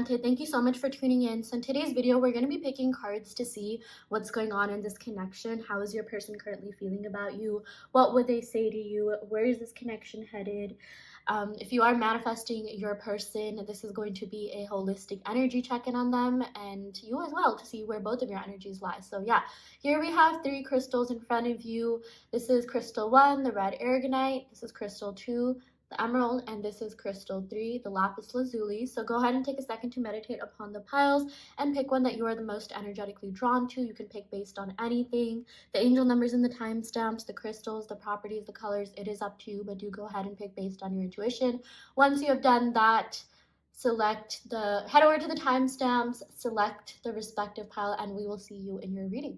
Enchanted. Thank you so much for tuning in. So in today's video, we're going to be picking cards to see what's going on in this connection. How is your person currently feeling about you? What would they say to you? Where is this connection headed? If you are manifesting your person, this is going to be a holistic energy check-in on them and you as well to see where both of your energies lie. So yeah, here we have 3 crystals in front of you. This is crystal 1, the red Aragonite. This is crystal 2, the emerald, and this is crystal 3, the Lapis Lazuli. So go ahead and take a second to meditate upon the piles and pick one that you are the most energetically drawn to. You can pick based on anything, the angel numbers and the timestamps, the crystals, the properties, the colors. It is up to you, but do go ahead and pick based on your intuition. Once you have done that, head over to the timestamps, select the respective pile, and we will see you in your reading.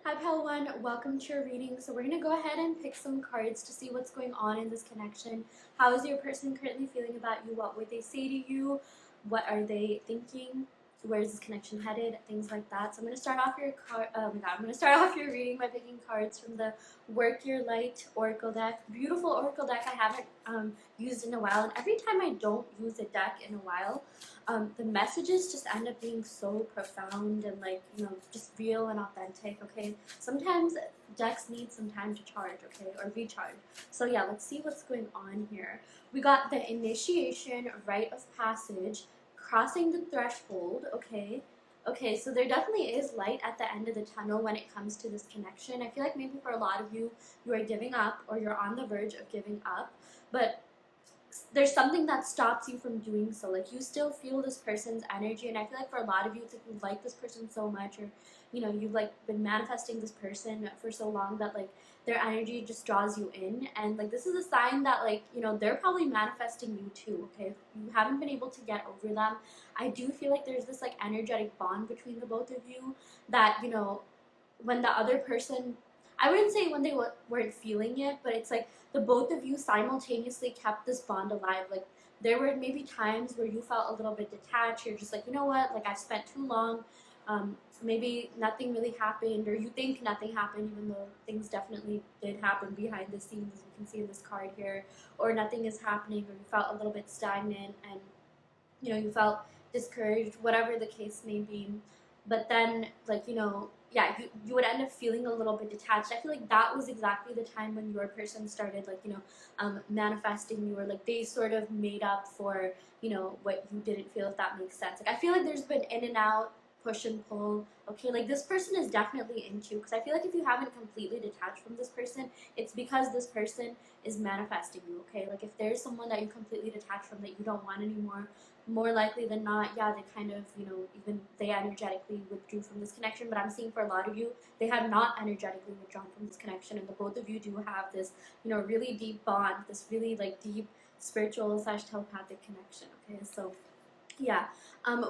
Hi Pile 1, welcome to your reading. So we're going to go ahead and pick some cards to see what's going on in this connection. How is your person currently feeling about you? What would they say to you? What are they thinking? Where is this connection headed? Things like that. So I'm going to start off your reading by picking cards from the Work Your Light Oracle deck. Beautiful Oracle deck I haven't used in a while, and every time I don't use a deck in a while, the messages just end up being so profound and just real and authentic. Okay, sometimes decks need some time to charge, okay, or recharge. So yeah, let's see what's going on here. We got the initiation, rite of passage, crossing the threshold. Okay, so there definitely is light at the end of the tunnel when it comes to this connection. I feel like maybe for a lot of you, you are giving up or you're on the verge of giving up, but there's something that stops you from doing so. Like, you still feel this person's energy, and I feel like for a lot of you, it's like you like this person so much, or you've been manifesting this person for so long that their energy just draws you in, and this is a sign that they're probably manifesting you too. Okay, if you haven't been able to get over them, I do feel like there's this energetic bond between the both of you that when the other person, I wouldn't say when they weren't feeling it, but it's like the both of you simultaneously kept this bond alive. Like, there were maybe times where you felt a little bit detached. You're just like, you know what, I've spent too long. Maybe nothing really happened, or you think nothing happened, even though things definitely did happen behind the scenes, as you can see in this card here. Or nothing is happening, or you felt a little bit stagnant, and you felt discouraged, whatever the case may be. But then yeah, you would end up feeling a little bit detached. I feel like that was exactly the time when your person started manifesting you, or they sort of made up for what you didn't feel, if that makes sense. I feel like there's been in and out, push and pull. Okay, this person is definitely into you, because I feel like if you haven't completely detached from this person, it's because this person is manifesting you. Okay, if there's someone that you completely detached from that you don't want anymore, more likely than not, yeah, they kind of, even they energetically withdrew from this connection. But I'm seeing for a lot of you, they have not energetically withdrawn from this connection, and the both of you do have this, really deep bond, this really deep spiritual / telepathic connection. Okay, so yeah.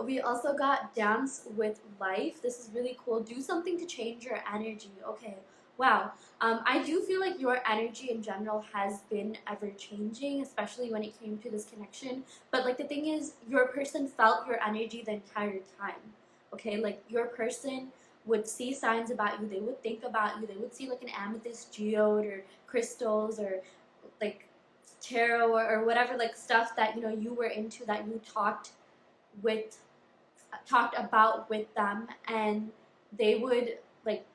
We also got Dance with Life. This is really cool. Do something to change your energy. Okay, wow. I do feel like your energy in general has been ever changing, especially when it came to this connection. But the thing is, your person felt your energy the entire time. Okay, your person would see signs about you. They would think about you. They would see an amethyst geode, or crystals, or tarot, or whatever stuff that you were into, that you talked about with them, and they would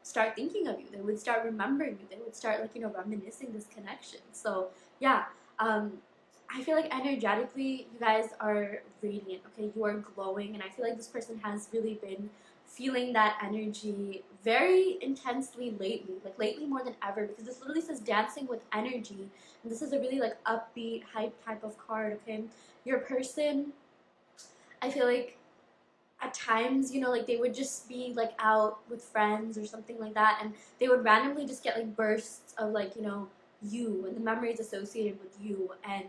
start thinking of you. They would start remembering you. They would start reminiscing this connection. So yeah, I feel like energetically you guys are radiant. Okay, you are glowing, and I feel like this person has really been feeling that energy very intensely lately, lately more than ever, because this literally says dancing with energy, and this is a really upbeat, hype type of card. Okay, your person, I feel like at times, they would just be out with friends or something like that, and they would randomly just get bursts of you and the memories associated with you, and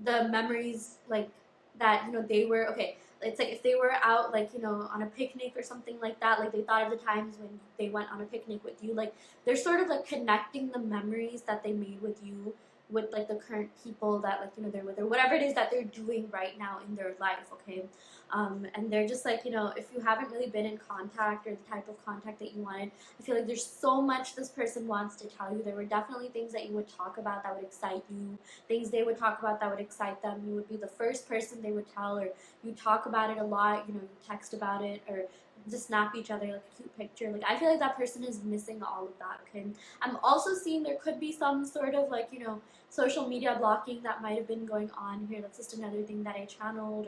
the memories that they were okay. It's if they were out on a picnic or something like that, they thought of the times when they went on a picnic with you. They're sort of connecting the memories that they made with you with like the current people that like they're with, or whatever it is that they're doing right now in their life, okay? And they're just like, if you haven't really been in contact or the type of contact that you wanted, I feel like there's so much this person wants to tell you. There were definitely things that you would talk about that would excite you, things they would talk about that would excite them. You would be the first person they would tell, or you talk about it a lot, you text about it, or just snap each other like a cute picture. Like, I feel like that person is missing all of that, okay? I'm also seeing there could be some sort of like, social media blocking that might have been going on here. That's just another thing that I channeled.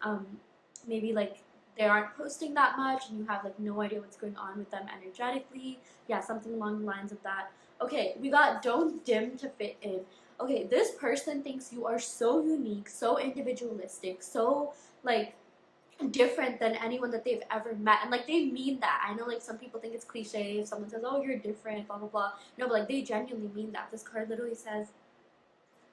Or maybe like they aren't posting that much and you have like no idea what's going on with them energetically. Yeah, something along the lines of that. Okay, we got don't dim to fit in. Okay, this person thinks you are so unique, so individualistic, so like different than anyone that they've ever met, and like they mean that. I know like some people think it's cliche if someone says, oh, you're different, blah blah blah. No, but like they genuinely mean that. This card literally says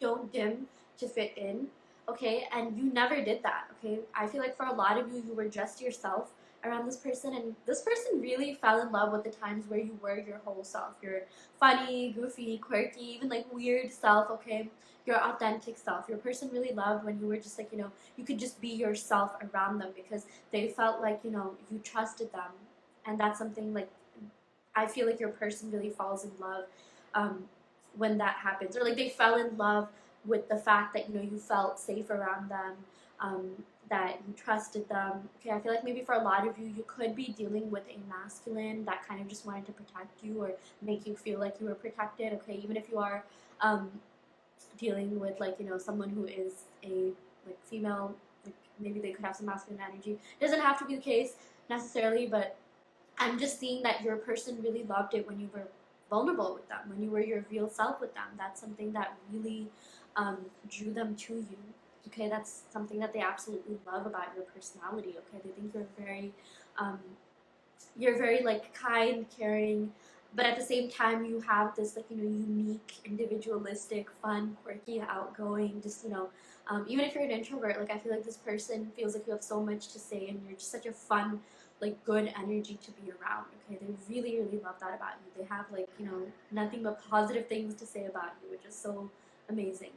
don't dim to fit in, okay? And you never did that, okay? I feel like for a lot of you, you were just yourself around this person, and this person really fell in love with the times where you were your whole self, your funny, goofy, quirky, even like weird self, okay? Your authentic self. Your person really loved when you were just like, you could just be yourself around them, because they felt like, you trusted them. And that's something like I feel like your person really falls in love when that happens, or like they fell in love with the fact that you felt safe around them, that you trusted them. Okay, I feel like maybe for a lot of you, you could be dealing with a masculine that kind of just wanted to protect you or make you feel like you were protected. Okay, even if you are dealing with like someone who is a like female, like maybe they could have some masculine energy. It doesn't have to be the case necessarily, but I'm just seeing that your person really loved it when you were vulnerable with them, when you were your real self with them. That's something that really drew them to you. Okay, that's something that they absolutely love about your personality. Okay, they think you're very like kind, caring, but at the same time you have this like unique, individualistic, fun, quirky, outgoing. Just even if you're an introvert, like I feel like this person feels like you have so much to say, and you're just such a fun, like good energy to be around. Okay, they really really love that about you. They have like nothing but positive things to say about you, which is so amazing.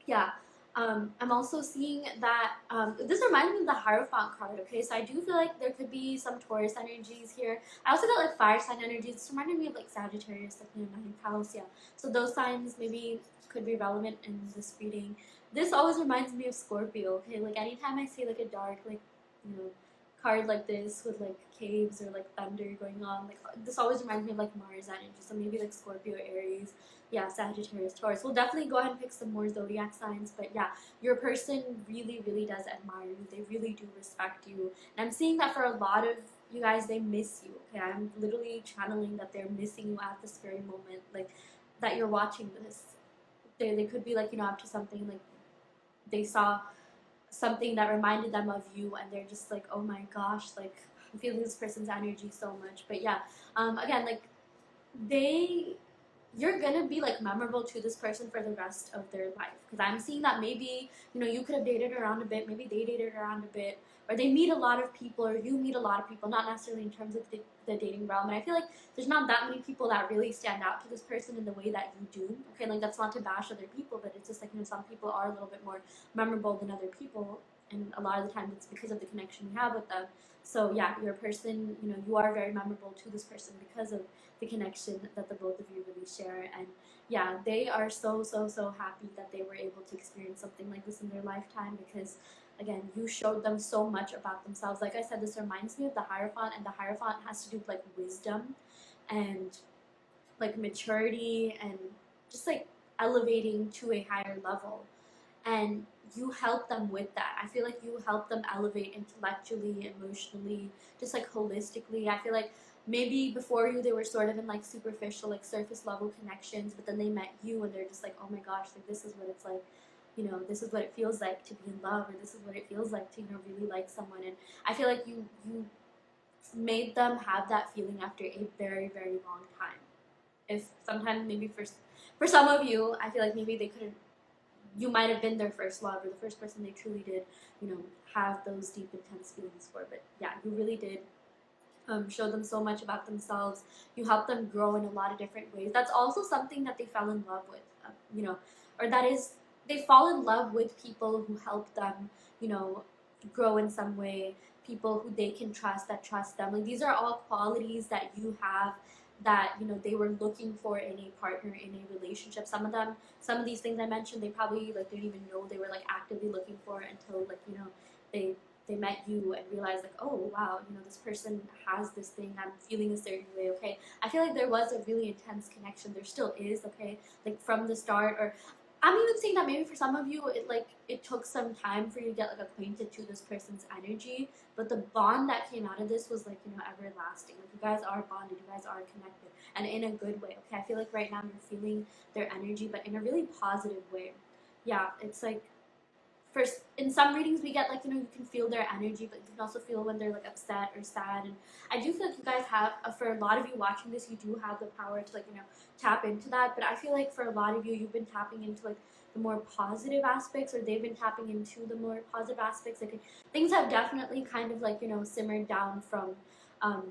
Yeah. I'm also seeing that this reminds me of the Hierophant card, okay? So I do feel like there could be some Taurus energies here. I also got like fire sign energies. This reminded me of like Sagittarius, like ninth house, yeah. So those signs maybe could be relevant in this reading. This always reminds me of Scorpio, okay? Like anytime I see like a dark, like, card like this with like caves or like thunder going on, like this always reminds me of like Mars energy. So maybe like Scorpio, Aries, yeah, Sagittarius, Taurus. We'll definitely go ahead and pick some more zodiac signs, but yeah, your person really really does admire you. They really do respect you, and I'm seeing that for a lot of you guys, they miss you. Okay, I'm literally channeling that they're missing you at this very moment, like that you're watching this. They could be like up to something, like they saw something that reminded them of you, and they're just like, oh my gosh, like I'm feeling this person's energy so much. But yeah, again, like you're gonna be like memorable to this person for the rest of their life, because I'm seeing that maybe you could have dated around a bit, maybe they dated around a bit, or they meet a lot of people, or you meet a lot of people, not necessarily in terms of the dating realm. And I feel like there's not that many people that really stand out to this person in the way that you do. Okay, like that's not to bash other people, but it's just like some people are a little bit more memorable than other people, and a lot of the time it's because of the connection you have with them. So yeah, your person, you are very memorable to this person because of the connection that the both of you really share. And yeah, they are so so so happy that they were able to experience something like this in their lifetime, because again, you showed them so much about themselves. Like I said, this reminds me of the Hierophant, and the Hierophant has to do with like wisdom and like maturity and just like elevating to a higher level. And you help them with that. I feel like you help them elevate intellectually, emotionally, just like holistically. I feel like maybe before you they were sort of in like superficial, like surface level connections, but then they met you and they're just like, oh my gosh, like this is what it's like, this is what it feels like to be in love, or this is what it feels like to really like someone. And I feel like you made them have that feeling after a very very long time. If sometimes maybe for some of you, I feel like maybe they couldn't, you might have been their first love, or the first person they truly did, have those deep, intense feelings for. But yeah, you really did show them so much about themselves. You helped them grow in a lot of different ways. That's also something that they fell in love with. or that is, they fall in love with people who help them, you know, grow in some way, people who they can trust, that trust them. Like these are all qualities that you have that, you know, they were looking for in a partner, in a relationship. Some of them, some of these things I mentioned, they probably like didn't even know they were like actively looking for until like, you know, they met you and realized like, oh wow, you know, this person has this thing, I'm feeling a certain way. Okay, I feel like there was a really intense connection, there still is. Okay, like from the start, or I'm even saying that maybe for some of you it took some time for you to get like acquainted to this person's energy, but the bond that came out of this was like, you know, everlasting. Like you guys are bonded, you guys are connected, and in a good way. Okay, I feel like right now you're feeling their energy, but in a really positive way. Yeah, it's like, first in some readings we get like, you know, you can feel their energy, but you can also feel when they're like upset or sad. And I do feel like you guys have, for a lot of you watching this, you do have the power to like, you know, tap into that. But I feel like for a lot of you, you've been tapping into like the more positive aspects, or they've been tapping into the more positive aspects. Like things have definitely kind of like, you know, simmered down from um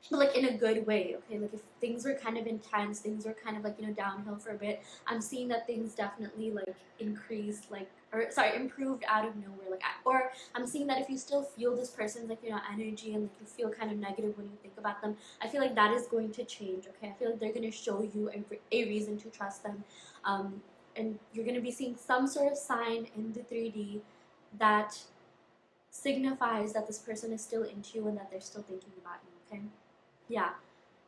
but like in a good way. Okay, like if things were kind of intense, things were kind of like, you know, downhill for a bit, I'm seeing that things definitely like increased, like, or sorry, improved out of nowhere. Like, or I'm seeing that if you still feel this person's like, you know, energy, and like you feel kind of negative when you think about them, I feel like that is going to change. Okay, I feel like they're going to show you a reason to trust them, and you're going to be seeing some sort of sign in the 3D that signifies that this person is still into you and that they're still thinking about you. Okay, yeah,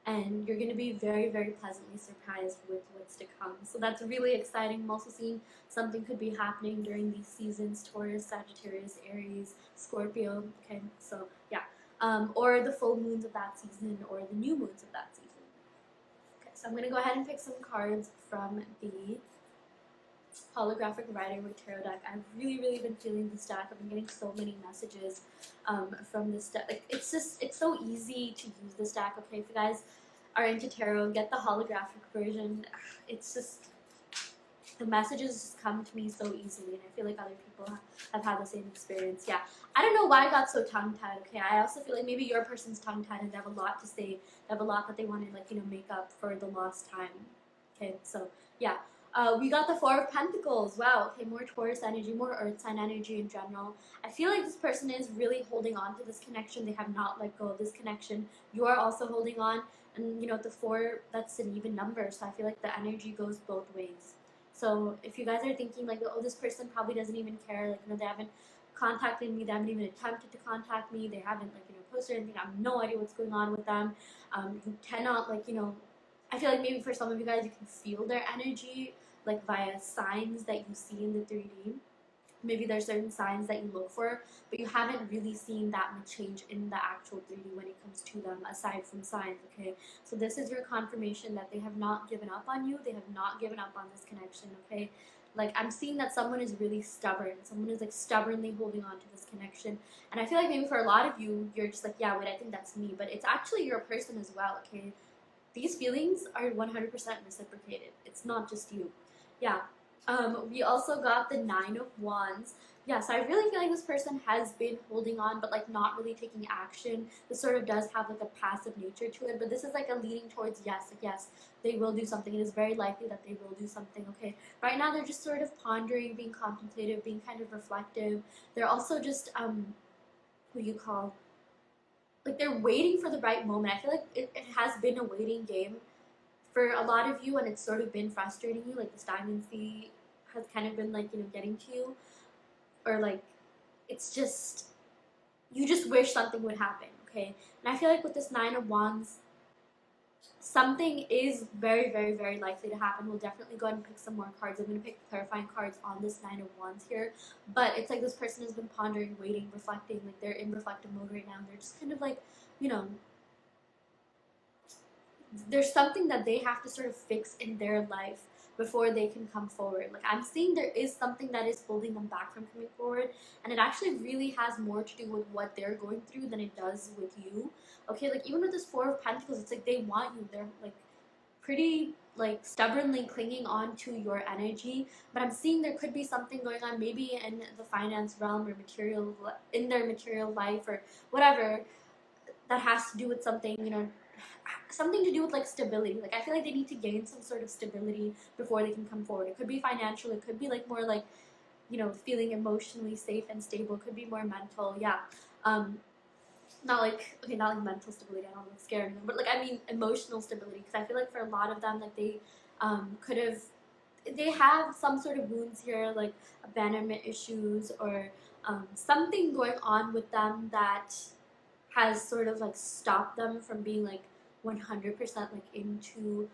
and you're going to be very, very pleasantly surprised with what's to come. So that's really exciting. I'm also seeing something could be happening during these seasons: Taurus, Sagittarius, Aries, Scorpio. Okay, so yeah, or the full moons of that season, or the new moons of that season. Okay, so I'm going to go ahead and pick some cards from the holographic rider with tarot deck. I've really, really been feeling this deck. I've been getting so many messages from this deck. Like it's so easy to use this deck. Okay, if you guys are into tarot, get the holographic version. It's just, the messages just come to me so easily, and I feel like other people have had the same experience. Yeah, I don't know why I got so tongue-tied. Okay, I also feel like maybe your person's tongue-tied and they have a lot to say. They have a lot that they want to, like, you know, make up for the lost time. Okay, so yeah. We got the Four of Pentacles. Wow, okay, more Taurus energy, more Earth sign energy in general. I feel like this person is really holding on to this connection. They have not let go of this connection. You are also holding on, and you know, the 4, that's an even number, so I feel like the energy goes both ways. So if you guys are thinking like, oh, this person probably doesn't even care, like, you know, they haven't contacted me, they haven't even attempted to contact me, they haven't, like, you know, posted anything, I have no idea what's going on with them. You cannot, like, you know, I feel like maybe for some of you guys, you can feel their energy, like via signs that you see in the 3D. Maybe there's certain signs that you look for, but you haven't really seen that much change in the actual 3D when it comes to them, aside from signs. Okay, so this is your confirmation that they have not given up on you. They have not given up on this connection. Okay, like I'm seeing that someone is really stubborn. Someone is like stubbornly holding on to this connection, and I feel like maybe for a lot of you, you're just like, yeah, wait, I think that's me, but it's actually your person as well. Okay, these feelings are 100% reciprocated. It's not just you. Yeah. We also got the 9 of Wands. Yeah, so I really feel like this person has been holding on, but like not really taking action. This sort of does have like a passive nature to it, but this is like a leaning towards yes, like yes, they will do something. It is very likely that they will do something. Okay, right now they're just sort of pondering, being contemplative, being kind of reflective. They're also just what you call, like, they're waiting for the right moment. I feel like it has been a waiting game for a lot of you, and it's sort of been frustrating you. Like the stagnancy has kind of been like, you know, getting to you, or like it's just, you just wish something would happen. Okay, and I feel like with this 9 of Wands, something is very, very, very likely to happen. We'll definitely go ahead and pick some more cards. I'm going to pick clarifying cards on this 9 of Wands here, but it's like this person has been pondering, waiting, reflecting. Like they're in reflective mode right now. They're just kind of like, you know, there's something that they have to sort of fix in their life before they can come forward. Like I'm seeing there is something that is holding them back from coming forward, and it actually really has more to do with what they're going through than it does with you. Okay, like even with this 4 of Pentacles, it's like they want you. They're like pretty like stubbornly clinging on to your energy, but I'm seeing there could be something going on, maybe in the finance realm or material, in their material life or whatever, that has to do with something, you know, something to do with like stability. Like I feel like they need to gain some sort of stability before they can come forward. It could be financial, it could be like more like, you know, feeling emotionally safe and stable, it could be more mental. Yeah. Not like, okay, not like mental stability, I don't know, scaring them, but like I mean emotional stability, because I feel like for a lot of them, like they could have, they have some sort of wounds here, like abandonment issues, or something going on with them that has sort of like stopped them from being like 100% like into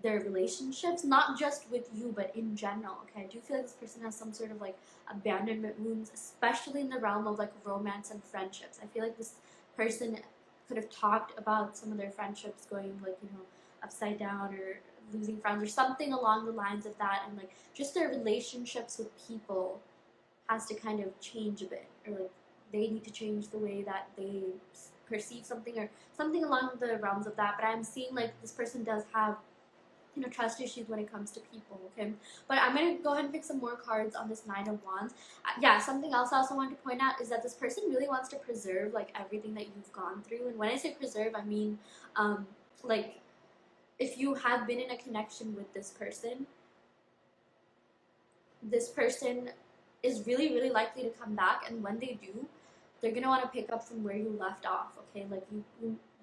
their relationships, not just with you but in general. Okay, I do feel like this person has some sort of like abandonment wounds, especially in the realm of like romance and friendships. I feel like this person could have talked about some of their friendships going like, you know, upside down, or losing friends or something along the lines of that, and like just their relationships with people has to kind of change a bit, or like they need to change the way that they perceive something, or something along the realms of that. But I'm seeing like this person does have, you know, trust issues when it comes to people. Okay, but I'm gonna go ahead and pick some more cards on this Nine of Wands. Yeah, something else I also want to point out is that this person really wants to preserve like everything that you've gone through. And when I say preserve, I mean like if you have been in a connection with this person is really, really likely to come back. And when they do, they're going to want to pick up from where you left off. Okay, like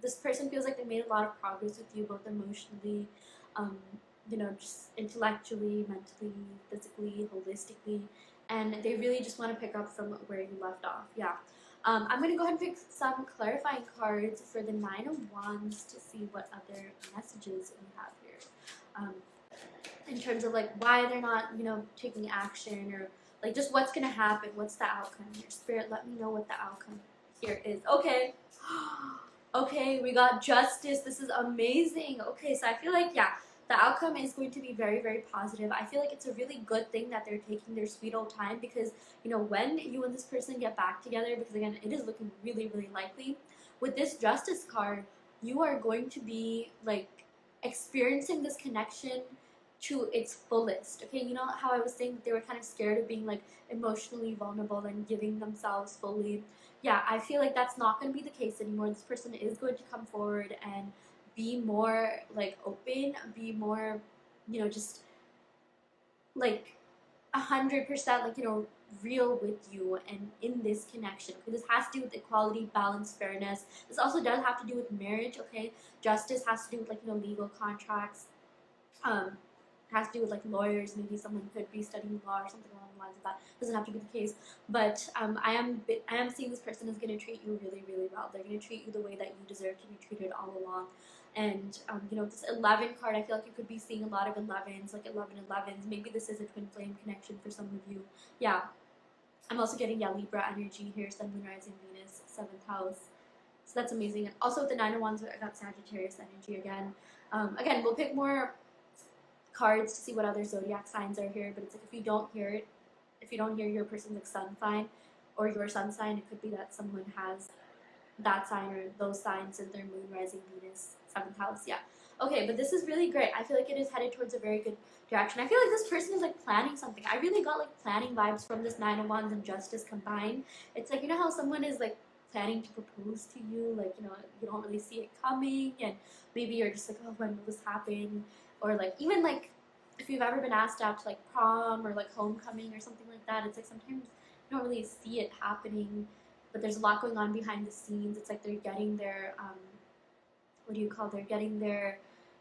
this person feels like they made a lot of progress with you, both emotionally, you know, just intellectually, mentally, physically, holistically, and they really just want to pick up from where you left off. Yeah. I'm going to go ahead and pick some clarifying cards for the Nine of Wands to see what other messages we have here. In terms of like why they're not, you know, taking action, or like just what's gonna happen, what's the outcome here. Spirit, let me know what the outcome here is. Okay. Okay, we got Justice. This is amazing. Okay, so I feel like, yeah, the outcome is going to be very, very positive. I feel like it's a really good thing that they're taking their sweet old time, because, you know, when you and this person get back together, because again, it is looking really, really likely, with this Justice card, you are going to be like experiencing this connection to its fullest. Okay, you know how I was saying that they were kind of scared of being like emotionally vulnerable and giving themselves fully. Yeah, I feel like that's not going to be the case anymore. This person is going to come forward and be more like open, be more, you know, just like 100% like, you know, real with you and in this connection. Okay, this has to do with equality, balance, fairness. This also does have to do with marriage. Okay, Justice has to do with like, you know, legal contracts. Has to do with like lawyers. Maybe someone could be studying law or something along the lines of that. Doesn't have to be the case, but I am seeing this person is going to treat you really, really well. They're going to treat you the way that you deserve to be treated all along. And you know, this 11 card, I feel like you could be seeing a lot of 11s, like 11-11s. Maybe this is a twin flame connection for some of you. Yeah, I'm also getting, yeah, Libra energy here, Sun, Moon, Rising, Venus, 7th house. So that's amazing. And also with the 9 of Wands, I got Sagittarius energy again. Again, we'll pick more cards to see what other zodiac signs are here, but it's like if you don't hear your person's like sun sign or your sun sign, it could be that someone has that sign or those signs in their Moon, Rising, Venus, 7th house. Yeah. Okay, but this is really great. I feel like it is headed towards a very good direction. I feel like this person is like planning something. I really got like planning vibes from this 9 of Wands and Justice combined. It's like, you know how someone is like planning to propose to you, like, you know, you don't really see it coming, and maybe you're just like, oh, when will this happen? Or like even like if you've ever been asked out to like prom or like homecoming or something like that, it's like sometimes you don't really see it happening, but there's a lot going on behind the scenes. It's like they're getting their they're getting their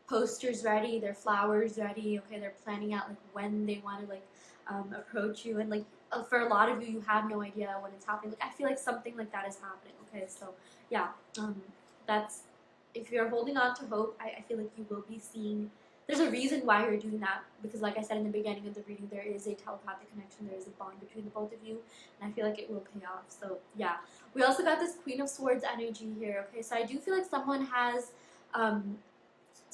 posters ready, their flowers ready. Okay, they're planning out like when they want to like approach you, and like for a lot of you, you have no idea when it's happening. Like I feel like something like that is happening. Okay, so yeah, that's, if you're holding on to hope, I feel like you will be seeing. There's a reason why you're doing that, because like I said in the beginning of the reading, there is a telepathic connection, there is a bond between the both of you, and I feel like it will pay off. So yeah, we also got this Queen of Swords energy here. Okay, so I do feel like someone has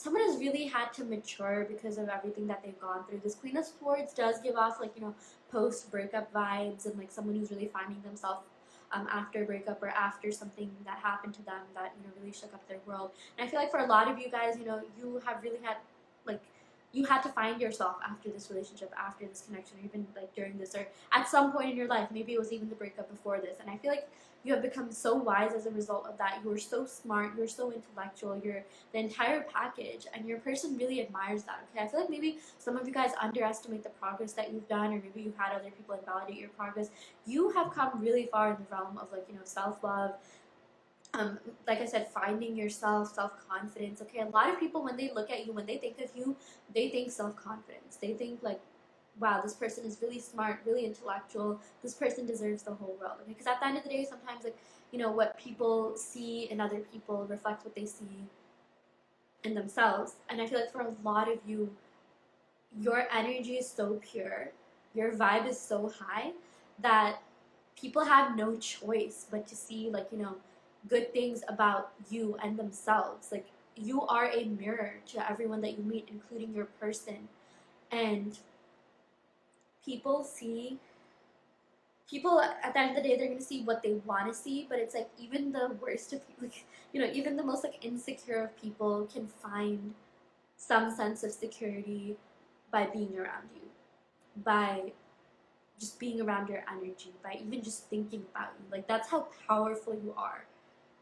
really had to mature because of everything that they've gone through. This Queen of Swords does give off like, you know, post breakup vibes, and like someone who's really finding themselves after a breakup or after something that happened to them that, you know, really shook up their world. And I feel like for a lot of you guys, you know, you have really had like, you had to find yourself after this relationship, after this connection, or even like during this, or at some point in your life. Maybe it was even the breakup before this. And I feel like you have become so wise as a result of that. You are so smart, you're so intellectual, you're the entire package, and your person really admires that. Okay, I feel like maybe some of you guys underestimate the progress that you've done, or maybe you've had other people invalidate your progress. You have come really far in the realm of, like, you know, self-love, like I said, finding yourself, self-confidence. Okay, a lot of people, when they look at you, when they think of you, they think self-confidence. They think like, wow, this person is really smart, really intellectual. This person deserves the whole world. Okay, because at the end of the day, sometimes, like, you know, what people see in other people reflects what they see in themselves. And I feel like for a lot of you, your energy is so pure, your vibe is so high that people have no choice but to see, like, you know, good things about you and themselves. Like, you are a mirror to everyone that you meet, including your person. And people at the end of the day, they're gonna see what they want to see. But it's like, even the worst of people, like, you know, even the most, like, insecure of people can find some sense of security by being around you, by just being around your energy, by even just thinking about you. Like, that's how powerful you are.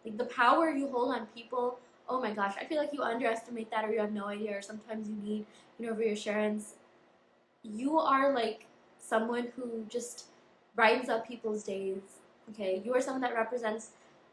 Like, the power you hold on people, oh my gosh, I feel like you underestimate that, or you have no idea, or sometimes you need, you know, reassurance. You are like someone who just brightens up people's days. Okay, you are someone that represents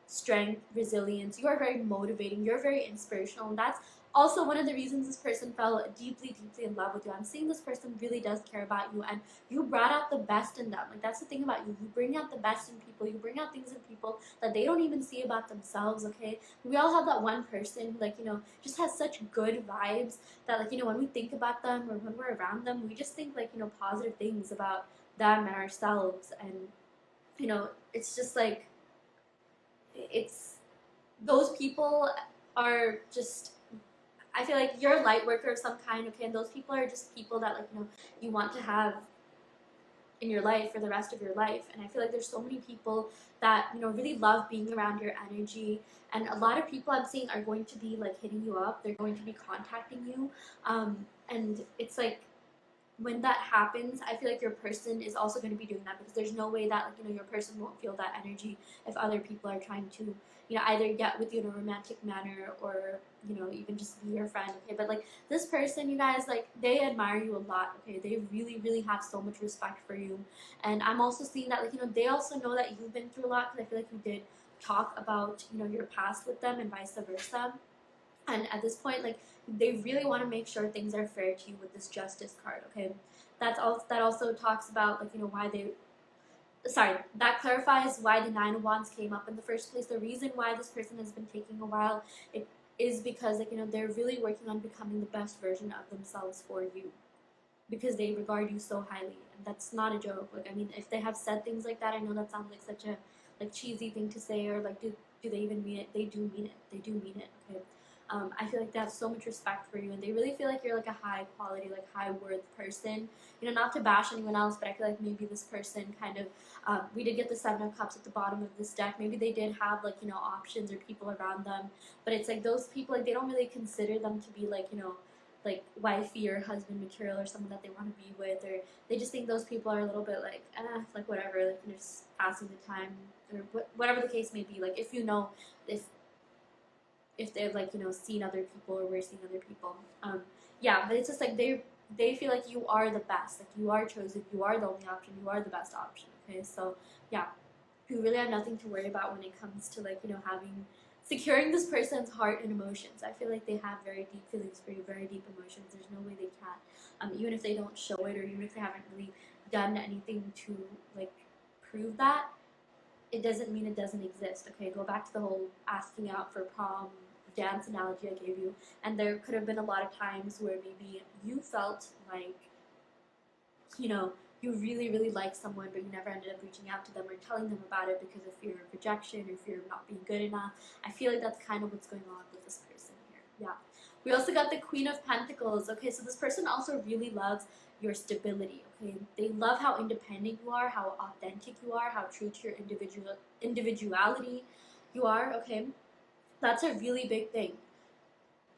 strength, resilience. You are very motivating, you're very inspirational, and that's also one of the reasons this person fell deeply, deeply in love with you. I'm seeing this person really does care about you, and you brought out the best in them. Like, that's the thing about you. You bring out the best in people. You bring out things in people that they don't even see about themselves. Okay, we all have that one person who, like, you know, just has such good vibes that, like, you know, when we think about them or when we're around them, we just think, like, you know, positive things about them and ourselves. And, you know, it's just like, it's, those people are just, I feel like you're a light worker of some kind. Okay, and those people are just people that, like, you know, you want to have in your life for the rest of your life. And I feel like there's so many people that, you know, really love being around your energy. And a lot of people I'm seeing are going to be, like, hitting you up, they're going to be contacting you, and it's like, when that happens, I feel like your person is also going to be doing that, because there's no way that, like, you know, your person won't feel that energy if other people are trying to, you know, either get with you in a romantic manner, or, you know, even just be your friend. Okay, but, like, this person, you guys, like, they admire you a lot. Okay, they really, really have so much respect for you. And I'm also seeing that, like, you know, they also know that you've been through a lot, because I feel like you did talk about, you know, your past with them, and vice versa. And at this point, like, they really want to make sure things are fair to you with this justice card. Okay, that also talks about, like, you know, why they, sorry, that clarifies why the Nine of Wands came up in the first place. The reason why this person has been taking a while, it is because, like, you know, they're really working on becoming the best version of themselves for you, because they regard you so highly. And that's not a joke. Like, I mean, if they have said things like that, I know that sounds like such a, like, cheesy thing to say, or like, do they even mean it? They do mean it. They do mean it. Okay. I feel like they have so much respect for you, and they really feel like you're, like, a high quality, like, high worth person. You know, not to bash anyone else, but I feel like maybe this person kind of, we did get the Seven of Cups at the bottom of this deck. Maybe they did have, like, you know, options or people around them, but it's like those people, like, they don't really consider them to be, like, you know, like, wifey or husband material, or someone that they want to be with, or they just think those people are a little bit like, like, whatever, like, you're just passing the time, or whatever the case may be. Like, if you know, if they've, like, you know, seen other people, or we're seeing other people, yeah, but it's just like they feel like you are the best, like, you are chosen, you are the only option, you are the best option. Okay, so yeah, you really have nothing to worry about when it comes to, like, you know, securing this person's heart and emotions. I feel like they have very deep feelings for you, very deep emotions. There's no way they can't, even if they don't show it, or even if they haven't really done anything to, like, prove that, it doesn't mean it doesn't exist. Okay, go back to the whole asking out for prom dance analogy I gave you, and there could have been a lot of times where maybe you felt like, you know, you really, really like someone, but you never ended up reaching out to them or telling them about it because of fear of rejection, or fear of not being good enough. I feel like that's kind of what's going on with this person here. Yeah. We also got the Queen of Pentacles. Okay, so this person also really loves your stability. Okay, they love how independent you are, how authentic you are, how true to your individuality you are. Okay, that's a really big thing.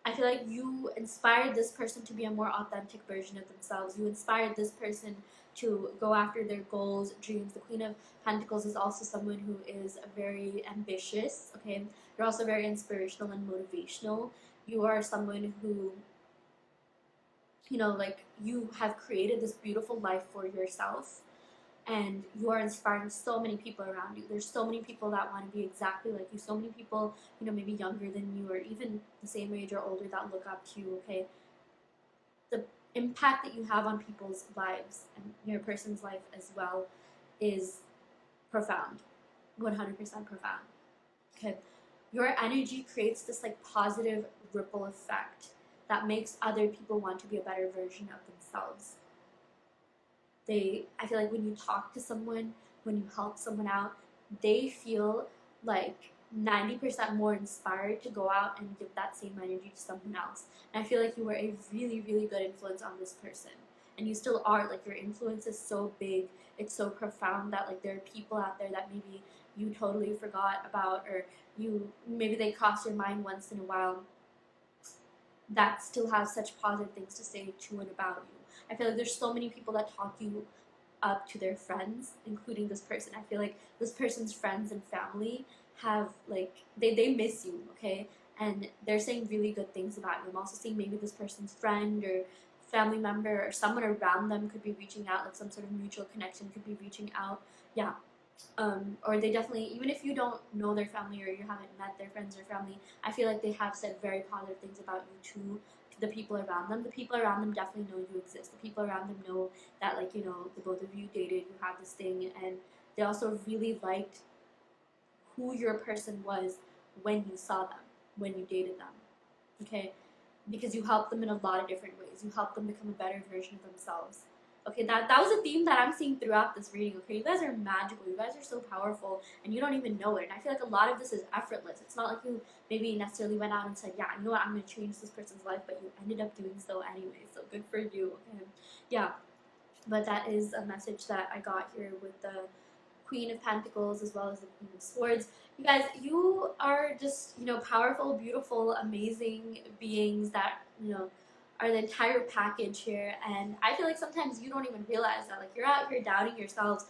I feel like you inspired this person to be a more authentic version of themselves. You inspired this person to go after their goals, dreams. The Queen of Pentacles is also someone who is very ambitious, okay? You're also very inspirational and motivational. You are someone who, you know, like, you have created this beautiful life for yourself, and you are inspiring so many people around you. There's so many people that want to be exactly like you, so many people, you know, maybe younger than you or even the same age or older, that look up to you, okay? The impact that you have on people's lives and your person's life as well is profound, 100% profound, okay? Your energy creates this like positive ripple effect that makes other people want to be a better version of themselves. I feel like when you talk to someone, when you help someone out, they feel like 90% more inspired to go out and give that same energy to someone else. And I feel like you were a really, really good influence on this person. And you still are. Like, your influence is so big, it's so profound that like there are people out there that maybe you totally forgot about, or maybe they cross your mind once in a while, that still have such positive things to say to and about you. I feel like there's so many people that talk you up to their friends, including this person. I feel like this person's friends and family have like they miss you, okay? And they're saying really good things about you. I'm also seeing maybe this person's friend or family member or someone around them could be reaching out, like some sort of mutual connection could be reaching out. Yeah. Or they definitely, even if you don't know their family or you haven't met their friends or family, I feel like they have said very positive things about you to the people around them. The people around them definitely know you exist. The people around them know that, like, you know, the both of you dated, you have this thing, and they also really liked who your person was when you saw them, when you dated them, okay? Because you helped them in a lot of different ways. You helped them become a better version of themselves. Okay, that was a theme that I'm seeing throughout this reading, okay? You guys are magical. You guys are so powerful, and you don't even know it. And I feel like a lot of this is effortless. It's not like you maybe necessarily went out and said, yeah, you know what, I'm going to change this person's life, but you ended up doing so anyway. So good for you, okay? Yeah, but that is a message that I got here with the Queen of Pentacles as well as the Queen of Swords. You guys, you are just, you know, powerful, beautiful, amazing beings that, you know, are the entire package here. And I feel like sometimes you don't even realize that. Like, you're out here doubting yourselves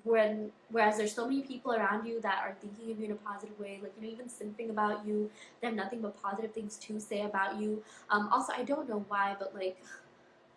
whereas there's so many people around you that are thinking of you in a positive way, like, you know, even simping about you. They have nothing but positive things to say about you. Also, I don't know why, but like,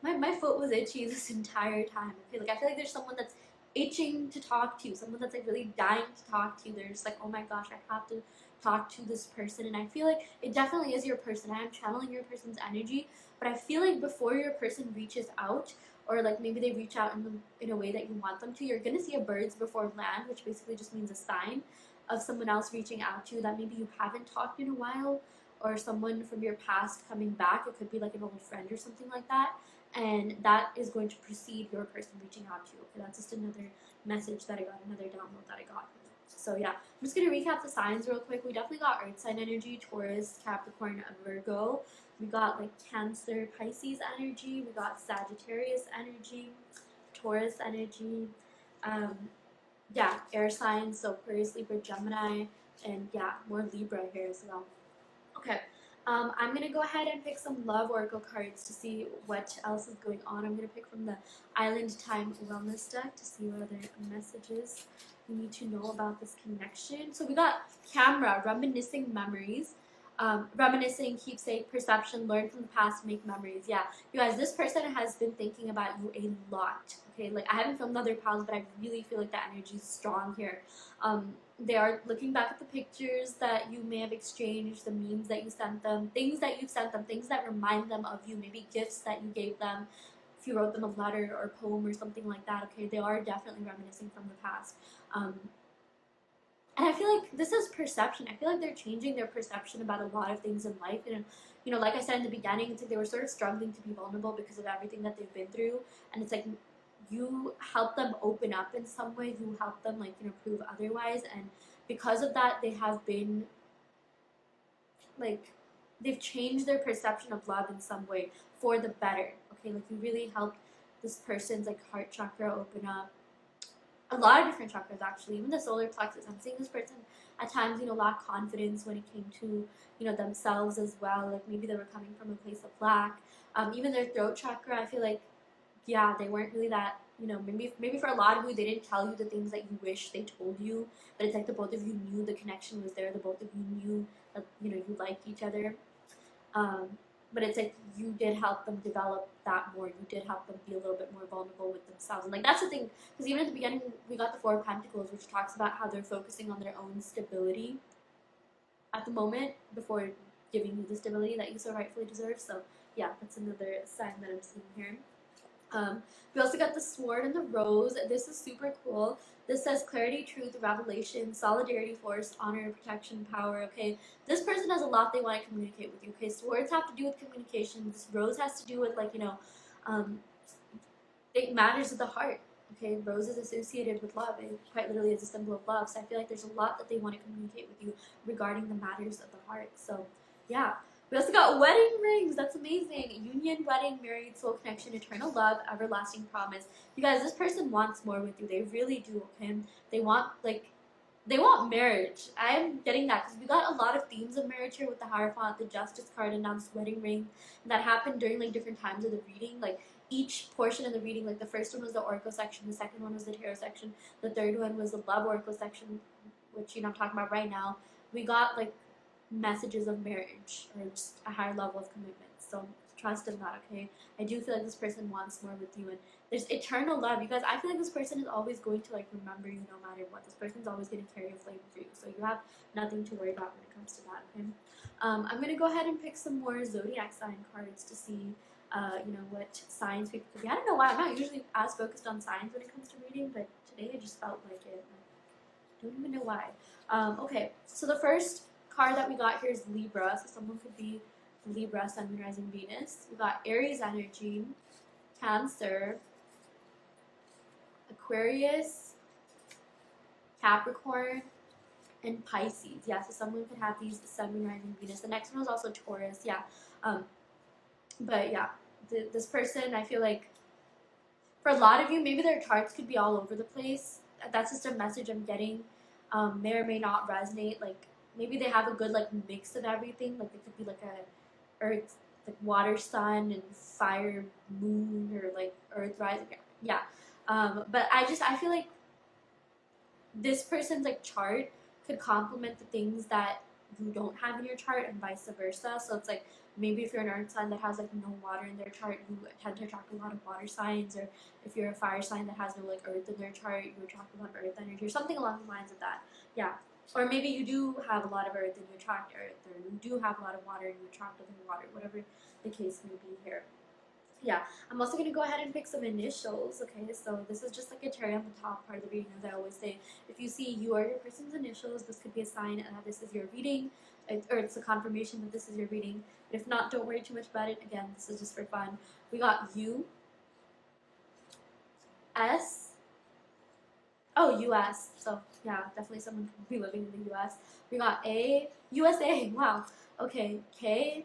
my foot was itchy this entire time. Okay, like, I feel like there's someone that's itching to talk to you, someone that's like really dying to talk to you. They're just like, oh my gosh, I have to talk to this person. And I feel like it definitely is your person. I am channeling your person's energy, but I feel like before your person reaches out, or like maybe they reach out in a way that you want them to, you're gonna see a birds before land, which basically just means a sign of someone else reaching out to you that maybe you haven't talked in a while, or someone from your past coming back. It could be like an old friend or something like that, and that is going to precede your person reaching out to you. Okay, that's just another message that I got, another download that I got. So yeah, I'm just going to recap the signs real quick. We definitely got Earth sign energy, Taurus, Capricorn, Virgo. We got like Cancer, Pisces energy. We got Sagittarius energy, Taurus energy. Yeah, air signs, so Aquarius, Libra, Gemini, and yeah, more Libra here as well. Okay, I'm going to go ahead and pick some love oracle cards to see what else is going on. I'm going to pick from the Island Time Wellness deck to see what other messages you need to know about this connection. So we got camera, reminiscing memories. Reminiscing, keepsake, perception, learn from the past, make memories. Yeah, you guys, this person has been thinking about you a lot. Okay, like, I haven't filmed other piles, but I really feel like the energy is strong here. They are looking back at the pictures that you may have exchanged, the memes that you sent them, things that you've sent them, things that remind them of you, maybe gifts that you gave them, if you wrote them a letter or a poem or something like that. Okay, they are definitely reminiscing from the past. And I feel like this is perception. I feel like they're changing their perception about a lot of things in life. And, you know, like I said in the beginning, it's like they were sort of struggling to be vulnerable because of everything that they've been through. And it's like you help them open up in some way. You help them, like, you know, prove otherwise. And because of that, they have been, like, they've changed their perception of love in some way for the better. Okay, like, you really helped this person's, like, heart chakra open up. A lot of different chakras, actually, even the solar plexus. I'm seeing this person at times, you know, lack confidence when it came to, you know, themselves as well. Like, maybe they were coming from a place of lack. Even their throat chakra, I feel like, yeah, they weren't really that you know, maybe for a lot of you, they didn't tell you the things that you wish they told you, but it's like the both of you knew the connection was there. The both of you knew that, you know, you liked each other. But it's like you did help them develop that more. You did help them be a little bit more vulnerable with themselves. And like that's the thing, because even at the beginning, we got the Four of Pentacles, which talks about how they're focusing on their own stability at the moment before giving you the stability that you so rightfully deserve. So yeah, that's another sign that I'm seeing here. We also got the Sword and the Rose. This is super cool. This says clarity, truth, revelation, solidarity, force, honor, protection, power. Okay, this person has a lot they want to communicate with you. Okay, swords have to do with communication. This rose has to do with, like, you know, it matters of the heart. Okay, rose is associated with love. It quite literally is a symbol of love. So I feel like there's a lot that they want to communicate with you regarding the matters of the heart. So yeah. We also got wedding rings. That's amazing. Union, wedding, married, soul connection, eternal love, everlasting promise. You guys, this person wants more with you. They really do, okay? They want marriage. I'm getting that because we got a lot of themes of marriage here with the Hierophant, the Justice card, and now this wedding ring. And that happened during like different times of the reading. Like each portion of the reading, like the first one was the Oracle section, the second one was the Tarot section, the third one was the Love Oracle section, which, you know, I'm talking about right now. We got like messages of marriage or just a higher level of commitment. So trust in that, okay? I do feel like this person wants more with you, and there's eternal love. You guys, I feel like this person is always going to like remember you no matter what. This person's always going to carry a flame for you, so you have nothing to worry about when it comes to that, okay? I'm going to go ahead and pick some more zodiac sign cards to see you know, what signs people could be. I don't know why, I'm not usually as focused on signs when it comes to reading, but today I just felt like it. I don't even know why. Okay, so the first card that we got here is Libra, so someone could be Libra, Sun, Moon, Rising, Venus. We got Aries energy, Cancer, Aquarius, Capricorn, and Pisces. Yeah, so someone could have these Sun, Moon, Rising, Venus. The next one was also Taurus. Yeah, but yeah, this person, I feel like for a lot of you, maybe their charts could be all over the place. That's just a message I'm getting. May or may not resonate. Like maybe they have a good like mix of everything. Like it could be like a earth, like water, sun, and fire, moon, or like earth rising. Yeah. But I feel like this person's like chart could complement the things that you don't have in your chart and vice versa. So it's like maybe if you're an earth sign that has like no water in their chart, you tend to attract a lot of water signs, or if you're a fire sign that has no like earth in their chart, you attract a lot of earth energy or something along the lines of that. Yeah. Or maybe you do have a lot of earth and you attract earth, or you do have a lot of water and you attract other water, whatever the case may be here. Yeah, I'm also going to go ahead and pick some initials, okay? So this is just like a cherry on the top part of the reading, as I always say. If you see you or your person's initials, this could be a sign that this is your reading, or it's a confirmation that this is your reading. But if not, don't worry too much about it. Again, this is just for fun. We got U, S, oh, US. So yeah, definitely someone could be living in the US. We got A, USA, wow. Okay, K,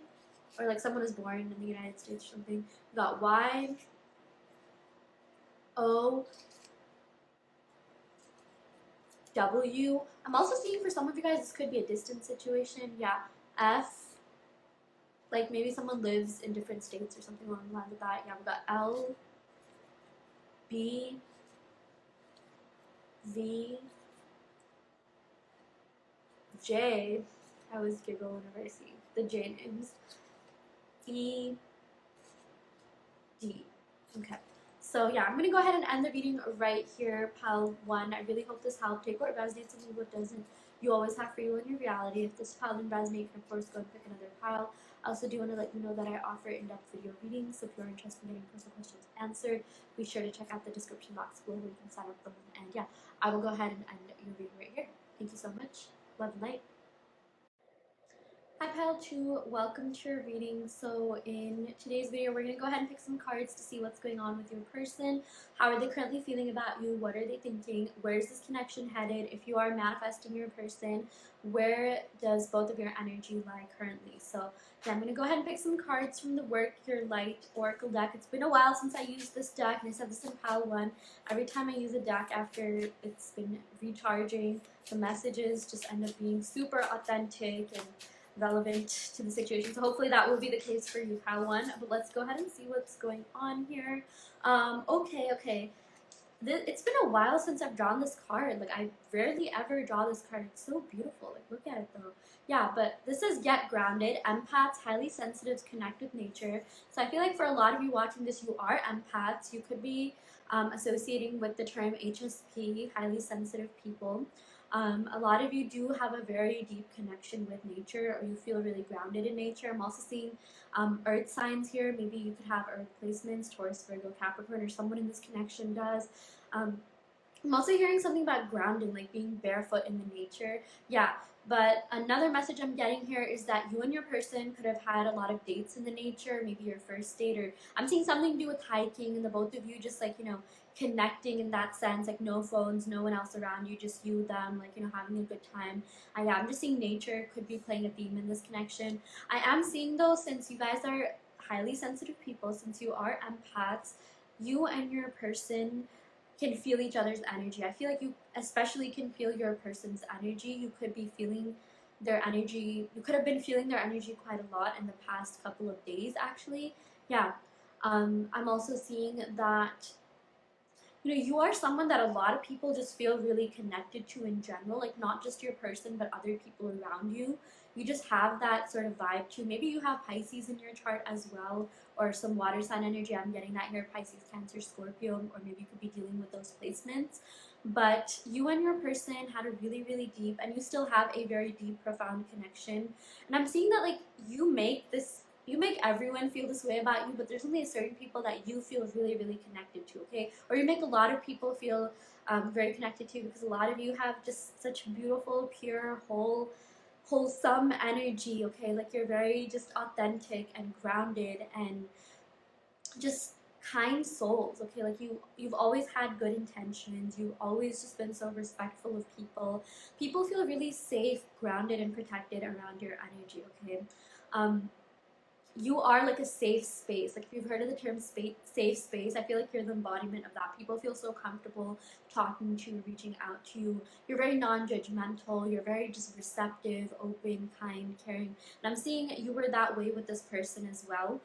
or like someone is born in the United States or something. We got Y, O, W. I'm also seeing for some of you guys this could be a distance situation. Yeah, F, like maybe someone lives in different states or something along the lines of that. Yeah, we got L, B, V, J. I always giggle whenever I see the J names. E, D. Okay. So yeah, I'm going to go ahead and end the reading right here, pile 1. I really hope this helped. Take what resonates and leave what doesn't. You always have free will in your reality. If this pile didn't resonate, you can of course go and pick another pile. I also do want to let you know that I offer in-depth video readings, so if you're interested in getting personal questions answered, be sure to check out the description box below where you can sign up them. And yeah, I will go ahead and end your reading right here. Thank you so much. Love and light. Hi Pile 2, welcome to your reading. So in today's video, we're going to go ahead and pick some cards to see what's going on with your person. How are they currently feeling about you? What are they thinking? Where's this connection headed? If you are manifesting your person, where does both of your energy lie currently? So yeah, I'm going to go ahead and pick some cards from the Work Your Light Oracle deck. It's been a while since I used this deck, and I said this in Pile 1. Every time I use a deck after it's been recharging, the messages just end up being super authentic and relevant to the situation. So hopefully that will be the case for you, Pile 1. But let's go ahead and see what's going on here. Okay. it's been a while since I've drawn this card. Like, I rarely ever draw this card. It's so beautiful. Like, look at it though. Yeah, but this is Get Grounded. Empaths, highly sensitive to connect with nature. So I feel like for a lot of you watching this, you are empaths. You could be associating with the term HSP, highly sensitive people. A lot of you do have a very deep connection with nature, or you feel really grounded in nature. I'm also seeing earth signs here. Maybe you could have earth placements, Taurus, Virgo, Capricorn, or someone in this connection does. I'm also hearing something about grounding, like being barefoot in the nature. Yeah, but another message I'm getting here is that you and your person could have had a lot of dates in the nature, maybe your first date, or I'm seeing something to do with hiking, and the both of you just like, connecting in that sense, like no phones, no one else around you, just you, them, like, having a good time. Yeah, I'm just seeing nature could be playing a theme in this connection. I am seeing though, since you guys are highly sensitive people, since you are empaths, you and your person can feel each other's energy. I feel like you especially can feel your person's energy. You could be feeling their energy. You could have been feeling their energy quite a lot in the past couple of days, actually. Yeah. I'm also seeing that you are someone that a lot of people just feel really connected to in general, like not just your person, but other people around you. You just have that sort of vibe too. Maybe you have Pisces in your chart as well, or some water sign energy. I'm getting that here, Pisces, Cancer, Scorpio, or maybe you could be dealing with those placements. But you and your person had a really, really deep, and you still have a very deep, profound connection. And I'm seeing that like you make everyone feel this way about you, but there's only certain people that you feel really, really connected to, okay? Or you make a lot of people feel very connected to you, because a lot of you have just such beautiful, pure, wholesome energy, okay? Like you're very just authentic and grounded and just kind souls, okay? Like you've always had good intentions. You've always just been so respectful of people. People feel really safe, grounded, and protected around your energy, okay? You are like a safe space. Like if you've heard of the term safe space, I feel like you're the embodiment of that. People feel so comfortable talking to you, reaching out to you. You're very non-judgmental. You're very just receptive, open, kind, caring. And I'm seeing you were that way with this person as well.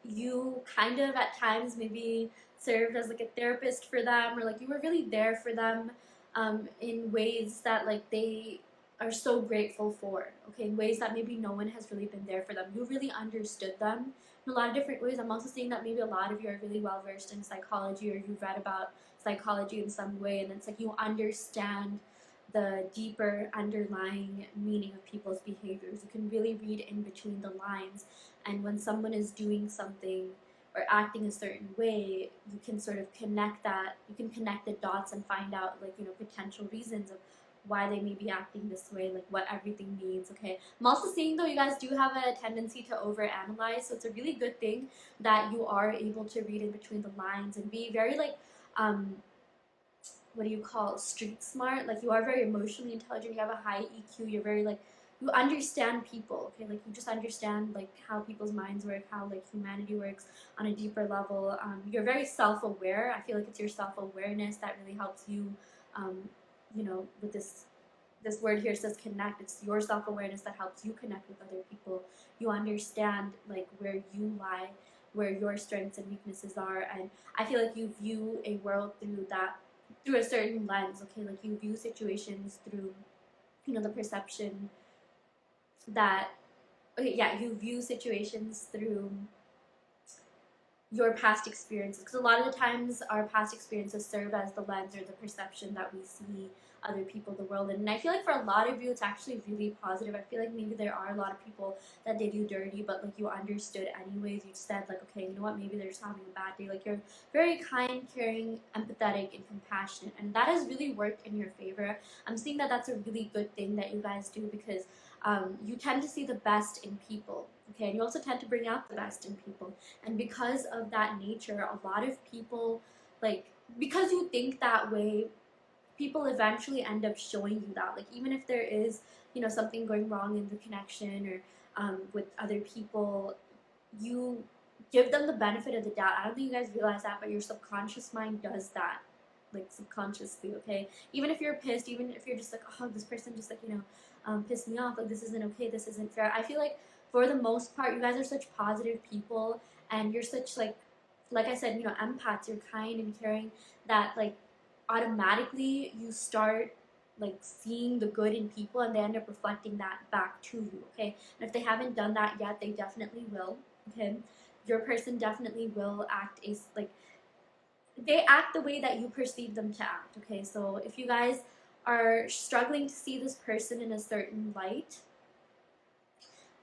You kind of at times maybe served as like a therapist for them, or like you were really there for them in ways that like they are so grateful for, okay, in ways that maybe no one has really been there for them. You really understood them in a lot of different ways. I'm also seeing that maybe a lot of you are really well versed in psychology, or you've read about psychology in some way, and it's like you understand the deeper underlying meaning of people's behaviors. You can really read in between the lines, and when someone is doing something or acting a certain way, you can sort of connect the dots and find out like potential reasons of why they may be acting this way, like what everything means, okay? I'm also seeing though you guys do have a tendency to overanalyze, so it's a really good thing that you are able to read in between the lines and be very like what do you call street smart. Like you are very emotionally intelligent, you have a high EQ, you're very like, you understand people, okay? Like you just understand like how people's minds work, how like humanity works on a deeper level. You're very self-aware. I feel like it's your self-awareness that really helps you with this word here says connect. It's your self-awareness that helps you connect with other people. You understand like where you lie, where your strengths and weaknesses are, and I feel like you view a world through a certain lens, okay? Like you view situations through the perception that, okay, yeah, you view situations through your past experiences, because a lot of the times our past experiences serve as the lens or the perception that we see other people, the world in. And I feel like for a lot of you it's actually really positive. I feel like maybe there are a lot of people that did you dirty, but like you understood anyways. You said like, okay, you know what, maybe they're just having a bad day. Like you're very kind, caring, empathetic, and compassionate, and that has really worked in your favor. I'm seeing that that's a really good thing that you guys do, because you tend to see the best in people, okay? And you also tend to bring out the best in people. And because of that nature, a lot of people, like, because you think that way, people eventually end up showing you that. Like, even if there is, something going wrong in the connection or with other people, you give them the benefit of the doubt. I don't think you guys realize that, but your subconscious mind does that, like, subconsciously, okay? Even if you're pissed, even if you're just like, oh, this person just, like, pissed me off, like, this isn't okay, this isn't fair. I feel like, for the most part, you guys are such positive people, and you're such, like, like I said, empaths, you're kind and caring, that like automatically you start like seeing the good in people, and they end up reflecting that back to you. Okay, and if they haven't done that yet, they definitely will. Okay, your person definitely will act like they act the way that you perceive them to act. Okay, so if you guys are struggling to see this person in a certain light,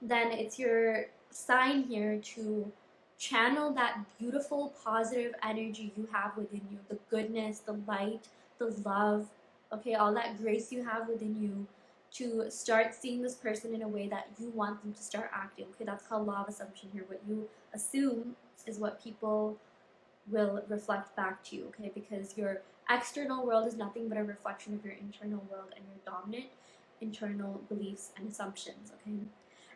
then it's your sign here to channel that beautiful positive energy you have within you, the goodness, the light, the love, okay, all that grace you have within you, to start seeing this person in a way that you want them to start acting. Okay, that's called law of assumption here. What you assume is what people will reflect back to you. Okay, because your external world is nothing but a reflection of your internal world and your dominant internal beliefs and assumptions. Okay,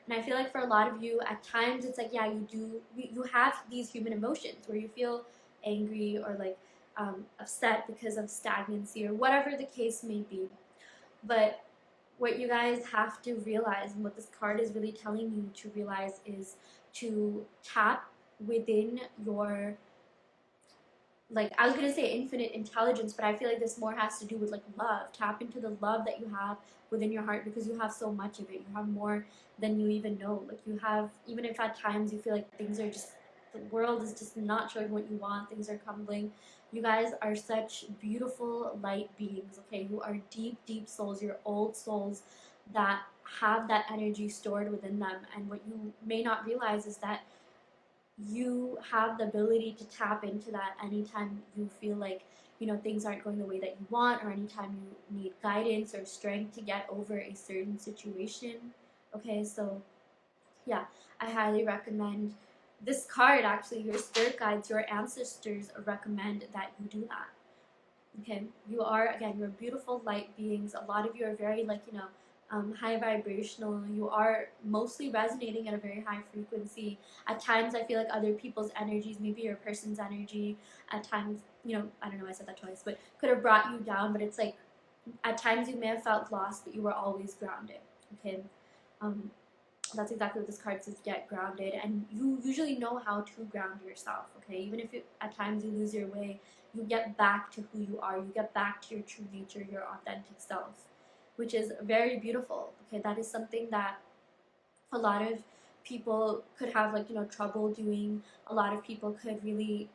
and I feel like for a lot of you, at times it's like, yeah, you have these human emotions where you feel angry or like upset because of stagnancy or whatever the case may be. But what you guys have to realize, and what this card is really telling you to realize, is to tap within your, like, I was gonna say infinite intelligence, but I feel like this more has to do with like love. Tap into the love that you have within your heart, because you have so much of it. You have more than you even know. Like, you have, even if at times you feel like things are just, the world is just not showing what you want, things are crumbling. You guys are such beautiful light beings, okay? You are deep, deep souls. You're old souls that have that energy stored within them. And what you may not realize is that you have the ability to tap into that anytime you feel like things aren't going the way that you want, or anytime you need guidance or strength to get over a certain situation. Okay, so yeah, I highly recommend this card. Actually, your spirit guides, your ancestors recommend that you do that. Okay, you are, again, you're beautiful light beings. A lot of you are very like high vibrational. You are mostly resonating at a very high frequency. At times I feel like other people's energies, maybe your person's energy, at times, I don't know, I said that twice, but could have brought you down. But it's like at times you may have felt lost, but you were always grounded. Okay, that's exactly what this card says. Get grounded, and you usually know how to ground yourself. Okay, even if at times you lose your way, you get back to who you are. You get back to your true nature, your authentic self, which is very beautiful. Okay, that is something that a lot of people could have like trouble doing. A lot of people could really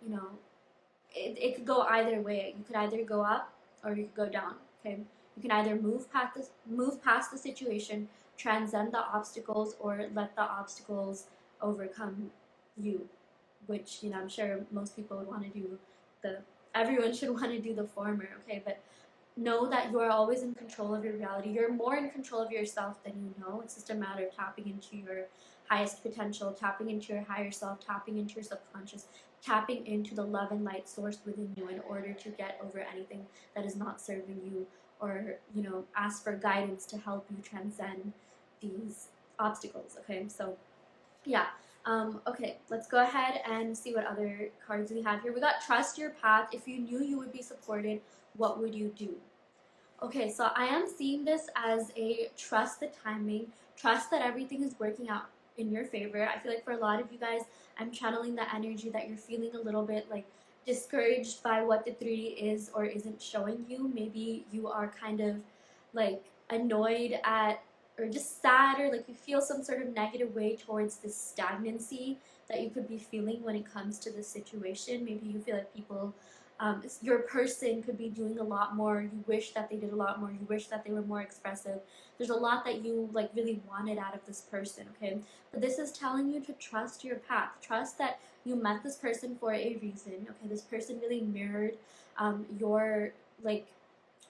it could go either way. You could either go up or you could go down. Okay, you can either move past the situation, transcend the obstacles, or let the obstacles overcome you, which I'm sure most people would want to do. Everyone should want to do the former. Okay, but know that you are always in control of your reality. You're more in control of yourself than you know. It's just a matter of tapping into your highest potential, tapping into your higher self, tapping into your subconscious, tapping into the love and light source within you in order to get over anything that is not serving you, or ask for guidance to help you transcend these obstacles. Okay, so yeah. Okay, let's go ahead and see what other cards we have here. We got trust your path. If you knew you would be supported, what would you do? Okay, so I am seeing this as a trust the timing, trust that everything is working out in your favor. I feel like for a lot of you guys, I'm channeling the energy that you're feeling a little bit like discouraged by what the 3D is or isn't showing you. Maybe you are kind of like annoyed at, or just sad, or like you feel some sort of negative way towards this stagnancy that you could be feeling when it comes to this situation. Maybe you feel like people, your person could be doing a lot more. You wish that they did a lot more. You wish that they were more expressive. There's a lot that you like really wanted out of this person, okay? But this is telling you to trust your path. Trust that you met this person for a reason, okay? This person really mirrored your like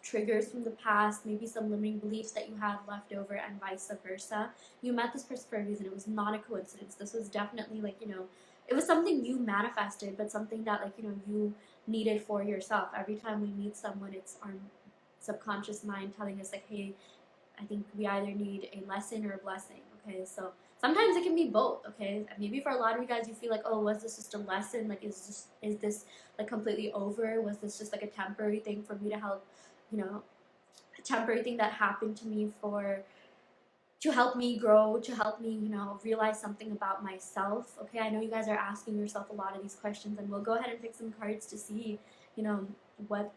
triggers from the past, maybe some limiting beliefs that you had left over, and vice versa. You met this person for a reason. It was not a coincidence. This was definitely like, it was something you manifested, but something that like, you needed for yourself. Every time we meet someone, it's our subconscious mind telling us like, hey, I think we either need a lesson or a blessing. Okay, so sometimes it can be both. Okay, maybe for a lot of you guys, you feel like, oh, was this just a lesson? Like, is this like completely over? Was this just like a temporary thing for me to help, a temporary thing that happened to me for to help me grow, to help me, realize something about myself. Okay, I know you guys are asking yourself a lot of these questions, and we'll go ahead and pick some cards to see, you know, what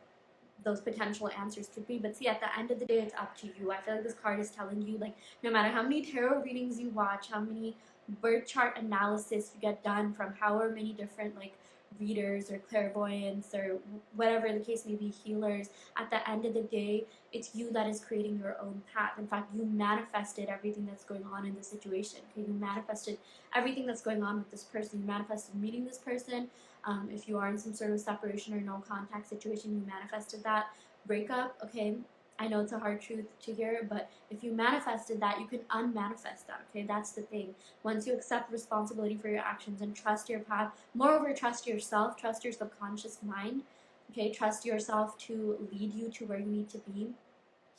those potential answers could be. But see, at the end of the day, it's up to you. I feel like this card is telling you, like, no matter how many tarot readings you watch, how many birth chart analysis you get done from however many different, like, readers or clairvoyants or whatever the case may be, healers, at the end of the day, it's you that is creating your own path. In fact, you manifested everything that's going on in the situation. Okay, you manifested everything that's going on with this person. You manifested meeting this person. If you are in some sort of separation or no contact situation, you manifested that breakup. Okay, I know it's a hard truth to hear, but if you manifested that, you can unmanifest that. Okay, that's the thing. Once you accept responsibility for your actions and trust your path, moreover, trust yourself, trust your subconscious mind. Okay, trust yourself to lead you to where you need to be.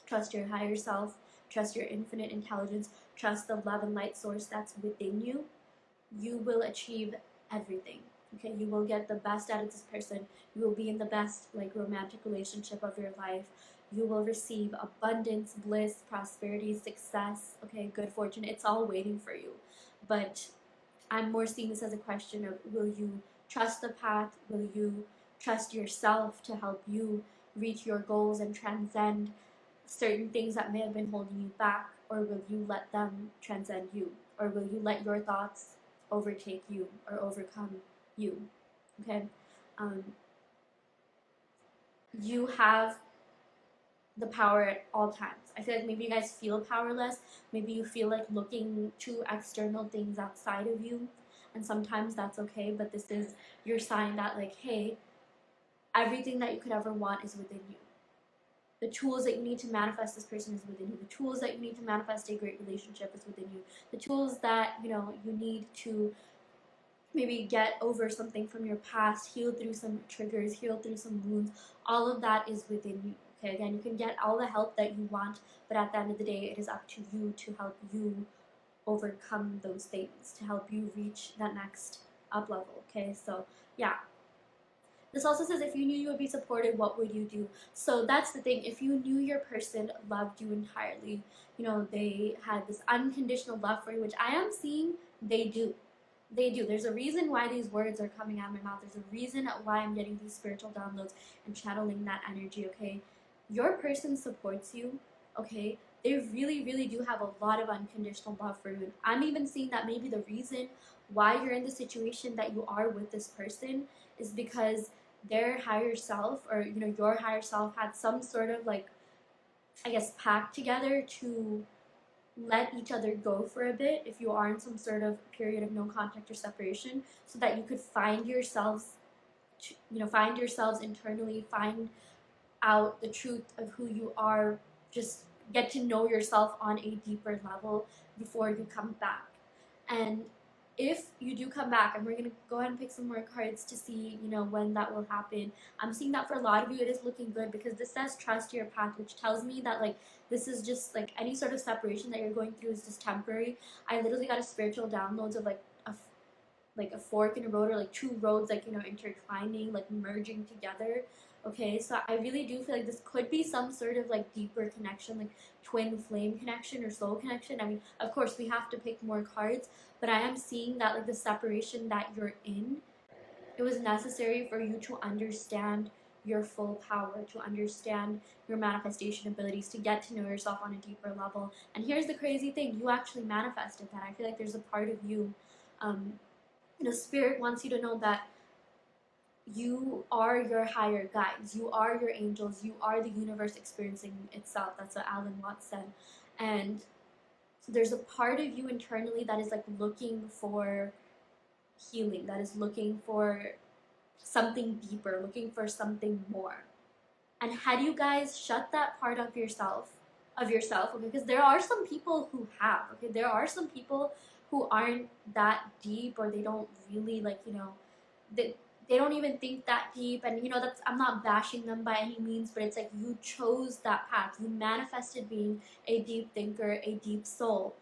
Trust your higher self, trust your infinite intelligence, trust the love and light source that's within you. You will achieve everything. Okay, you will get the best out of this person. You will be in the best, like, romantic relationship of your life. You will receive abundance, bliss, prosperity, success, okay, good fortune. It's all waiting for you. But I'm more seeing this as a question of, will you trust the path? Will you trust yourself to help you reach your goals and transcend certain things that may have been holding you back? Or will you let them transcend you? Or will you let your thoughts overtake you or overcome you? Okay, you have the power at all times. I feel like maybe you guys feel powerless. Maybe you feel like looking to external things outside of you, and sometimes that's okay. But this is your sign that, like, hey, everything that you could ever want is within you. The tools that you need to manifest this person is within you. The tools that you need to manifest a great relationship is within you. The tools that you need to maybe get over something from your past, heal through some triggers, heal through some wounds, all of that is within you. Okay, again, you can get all the help that you want, but at the end of the day, it is up to you to help you overcome those things, to help you reach that next up level. Okay, so yeah. This also says, if you knew you would be supported, what would you do? So that's the thing. If you knew your person loved you entirely, they had this unconditional love for you, which I am seeing they do. They do. There's a reason why these words are coming out of my mouth. There's a reason why I'm getting these spiritual downloads and channeling that energy, okay? Your person supports you, okay? They really, really do have a lot of unconditional love for you. And I'm even seeing that maybe the reason why you're in the situation that you are with this person is because their higher self, or, your higher self had some sort of, like, I guess, pact together to let each other go for a bit if you are in some sort of period of no contact or separation, so that you could find yourselves, find yourselves internally, find out the truth of who you are, just get to know yourself on a deeper level before you come back. And if you do come back, and we're going to go ahead and pick some more cards to see, when that will happen. I'm seeing that for a lot of you, it is looking good, because this says trust your path, which tells me that, like, this is just, like, any sort of separation that you're going through is just temporary. I literally got a spiritual downloads of, like a fork in a road, or like two roads, like, intertwining, like merging together. Okay, so I really do feel like this could be some sort of, like, deeper connection, like twin flame connection or soul connection. I mean, of course, we have to pick more cards, but I am seeing that, like, the separation that you're in, it was necessary for you to understand your full power, to understand your manifestation abilities, to get to know yourself on a deeper level. And here's the crazy thing, you actually manifested that. I feel like there's a part of you, Spirit wants you to know that you are your higher guides, you are your angels, you are the universe experiencing itself. That's what Alan Watts said. And there's a part of you internally that is, like, looking for healing, that is looking for something deeper, looking for something more. And had you guys shut that part of yourself, okay, because there are some people who have, okay, there are some people who aren't that deep, or they don't really, like, they don't even think that deep. And that's, I'm not bashing them by any means, but it's like, you chose that path, you manifested being a deep thinker, a deep soul,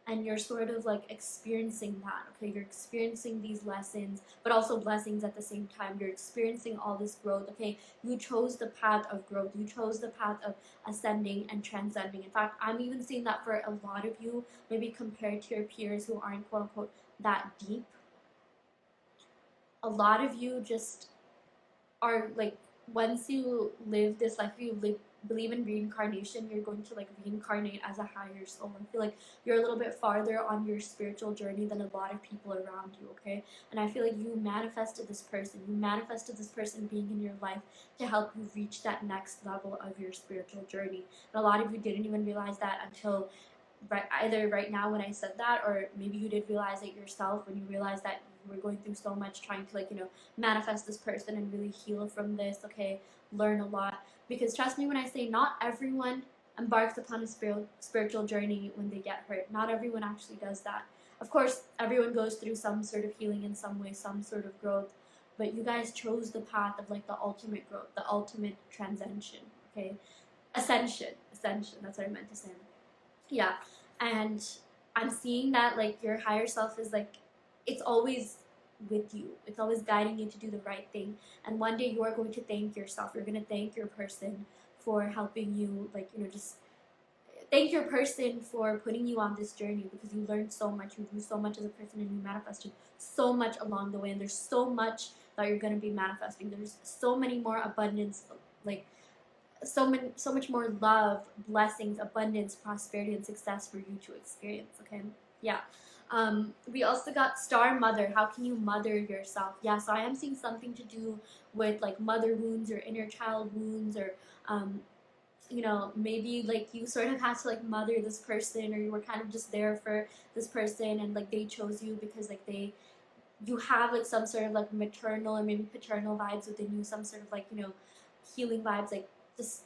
and you're sort of like experiencing that. Okay, you're experiencing these lessons but also blessings at the same time. You're experiencing all this growth. Okay, you chose the path of growth, you chose the path of ascending and transcending. In fact, I'm even seeing that for a lot of you, maybe compared to your peers who aren't quote unquote that deep. A lot of you just are like, once you live this life, believe in reincarnation, you're going to like reincarnate as a higher soul. I feel like you're a little bit farther on your spiritual journey than a lot of people around you. Okay, and I feel like you manifested this person, being in your life to help you reach that next level of your spiritual journey. And a lot of you didn't even realize that until either right now when I said that, or maybe you did realize it yourself when you realized that you were going through so much trying to like, manifest this person and really heal from this. Okay, learn a lot. Because trust me when I say, not everyone embarks upon a spiritual journey when they get hurt. Not everyone actually does that. Of course, everyone goes through some sort of healing in some way, some sort of growth, but you guys chose the path of like the ultimate growth, the ultimate transcension. Okay, ascension, that's what I meant to say. Yeah, and I'm seeing that like your higher self is like, it's always with you, it's always guiding you to do the right thing. And one day you are going to thank yourself, you're going to thank your person for helping you, like, just thank your person for putting you on this journey, because you learned so much, you grew so much as a person, and you manifested so much along the way. And there's so much that you're going to be manifesting. There's so many more abundance, like so much more love, blessings, abundance, prosperity, and success for you to experience. Okay, yeah. We also got Star Mother. How can you mother yourself? Yeah, so I am seeing something to do with like mother wounds or inner child wounds, or maybe like you sort of had to like mother this person, or you were kind of just there for this person, and like they chose you because like you have like some sort of like maternal or maybe paternal vibes within you, some sort of like healing vibes, like just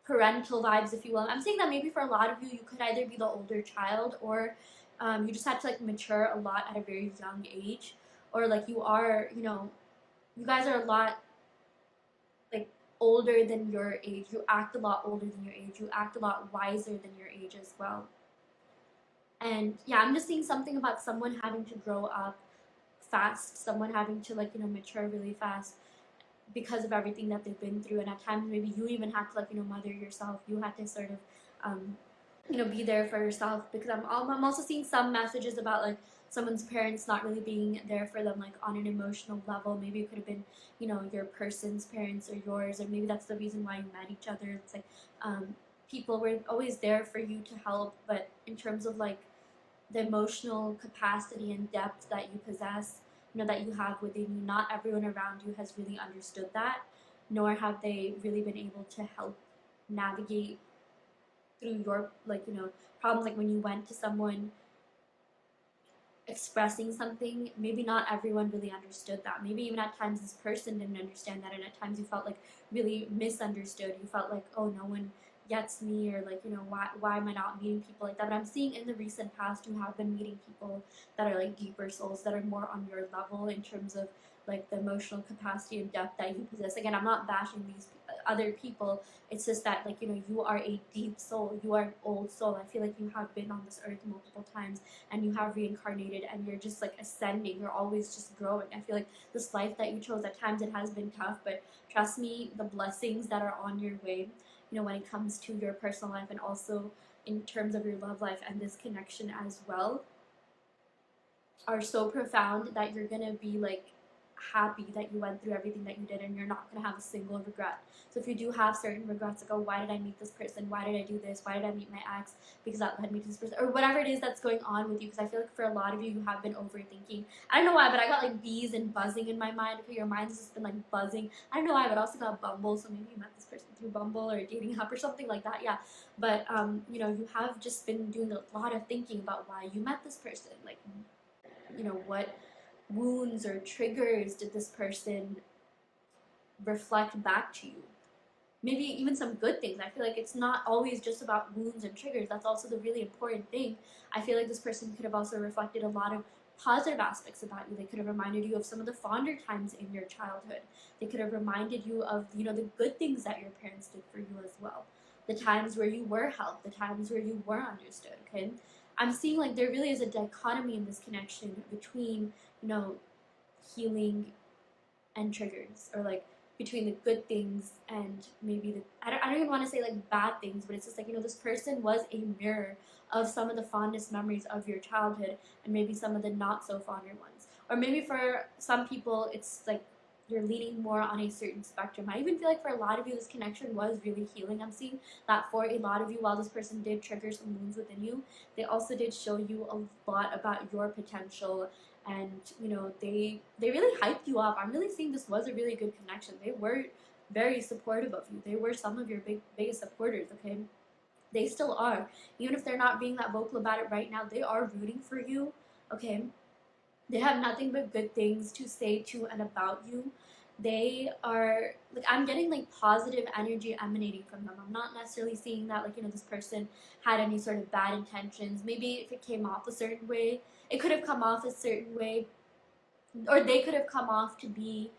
parental vibes, if you will. I'm saying that maybe for a lot of you, you could either be the older child, or you just had to like mature a lot at a very young age, or like you are, you guys are a lot like older than your age. You act a lot older than your age. You act a lot wiser than your age as well. And yeah, I'm just seeing something about someone having to grow up fast, someone having to like mature really fast because of everything that they've been through. And at times maybe you even had to like mother yourself. You had to sort of be there for yourself, because I'm also seeing some messages about like someone's parents not really being there for them, like on an emotional level. Maybe it could have been your person's parents or yours, or maybe that's the reason why you met each other. It's like people were always there for you to help, but in terms of like the emotional capacity and depth that you possess, that you have within you, not everyone around you has really understood that, nor have they really been able to help navigate through your problems. Like when you went to someone expressing something, maybe not everyone really understood that. Maybe even at times this person didn't understand that, and at times you felt like really misunderstood. You felt like, oh, no one gets me, or like why am I not meeting people like that? But I'm seeing in the recent past you have been meeting people that are like deeper souls, that are more on your level in terms of like the emotional capacity and depth that you possess. Again, I'm not bashing these other people. It's just that like you are a deep soul, you are an old soul. I feel like you have been on this earth multiple times, and you have reincarnated, and you're just like ascending. You're always just growing. I feel like this life that you chose, at times it has been tough, but trust me, the blessings that are on your way, when it comes to your personal life, and also in terms of your love life and this connection as well, are so profound that you're gonna be like happy that you went through everything that you did, and you're not going to have a single regret. So if you do have certain regrets, like, oh, why did I meet this person? Why did I do this? Why did I meet my ex? Because that led me to this person, or whatever it is that's going on with you. Because I feel like for a lot of you, you have been overthinking. I don't know why, but I got like bees and buzzing in my mind. Okay, your mind's just been like buzzing. I don't know why, but I also got Bumble. So maybe you met this person through Bumble or a dating app or something like that. Yeah, but you have just been doing a lot of thinking about why you met this person. Like, what wounds or triggers did this person reflect back to you? Maybe even some good things. I feel like it's not always just about wounds and triggers. That's also the really important thing. I feel like this person could have also reflected a lot of positive aspects about you. They could have reminded you of some of the fonder times in your childhood. They could have reminded you of the good things that your parents did for you as well. The times where you were helped, the times where you were understood. Okay, I'm seeing like there really is a dichotomy in this connection between, you know, healing and triggers, or like between the good things and maybe the I don't even want to say like bad things, but it's just like, you know, this person was a mirror of some of the fondest memories of your childhood, and maybe some of the not so fonder ones. Or maybe for some people it's like you're leaning more on a certain spectrum. I even feel like for a lot of you this connection was really healing. I'm seeing that for a lot of you, while this person did trigger some wounds within you, they also did show you a lot about your potential, and you know, they really hyped you up. I'm really seeing this was a really good connection. They were very supportive of you. They were some of your biggest supporters, okay? They still are. Even if they're not being that vocal about it right now, they are rooting for you, okay? They have nothing but good things to say to and about you. They are like, I'm getting like positive energy emanating from them. I'm not necessarily seeing that like, you know, this person had any sort of bad intentions. Maybe if it came off a certain way, it could have come off a certain way, or they could have come off to be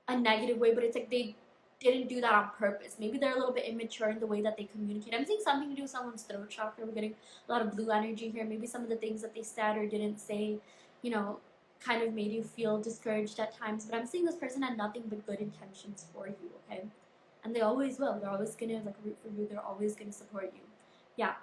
a negative way, but it's like they didn't do that on purpose. Maybe they're a little bit immature in the way that they communicate. I'm seeing something to do with someone's throat chakra. We're getting a lot of blue energy here. Maybe some of the things that they said or didn't say, you know, kind of made you feel discouraged at times. But I'm seeing this person had nothing but good intentions for you, okay? And they always will. They're always gonna like root for you. They're always gonna support you. Yeah.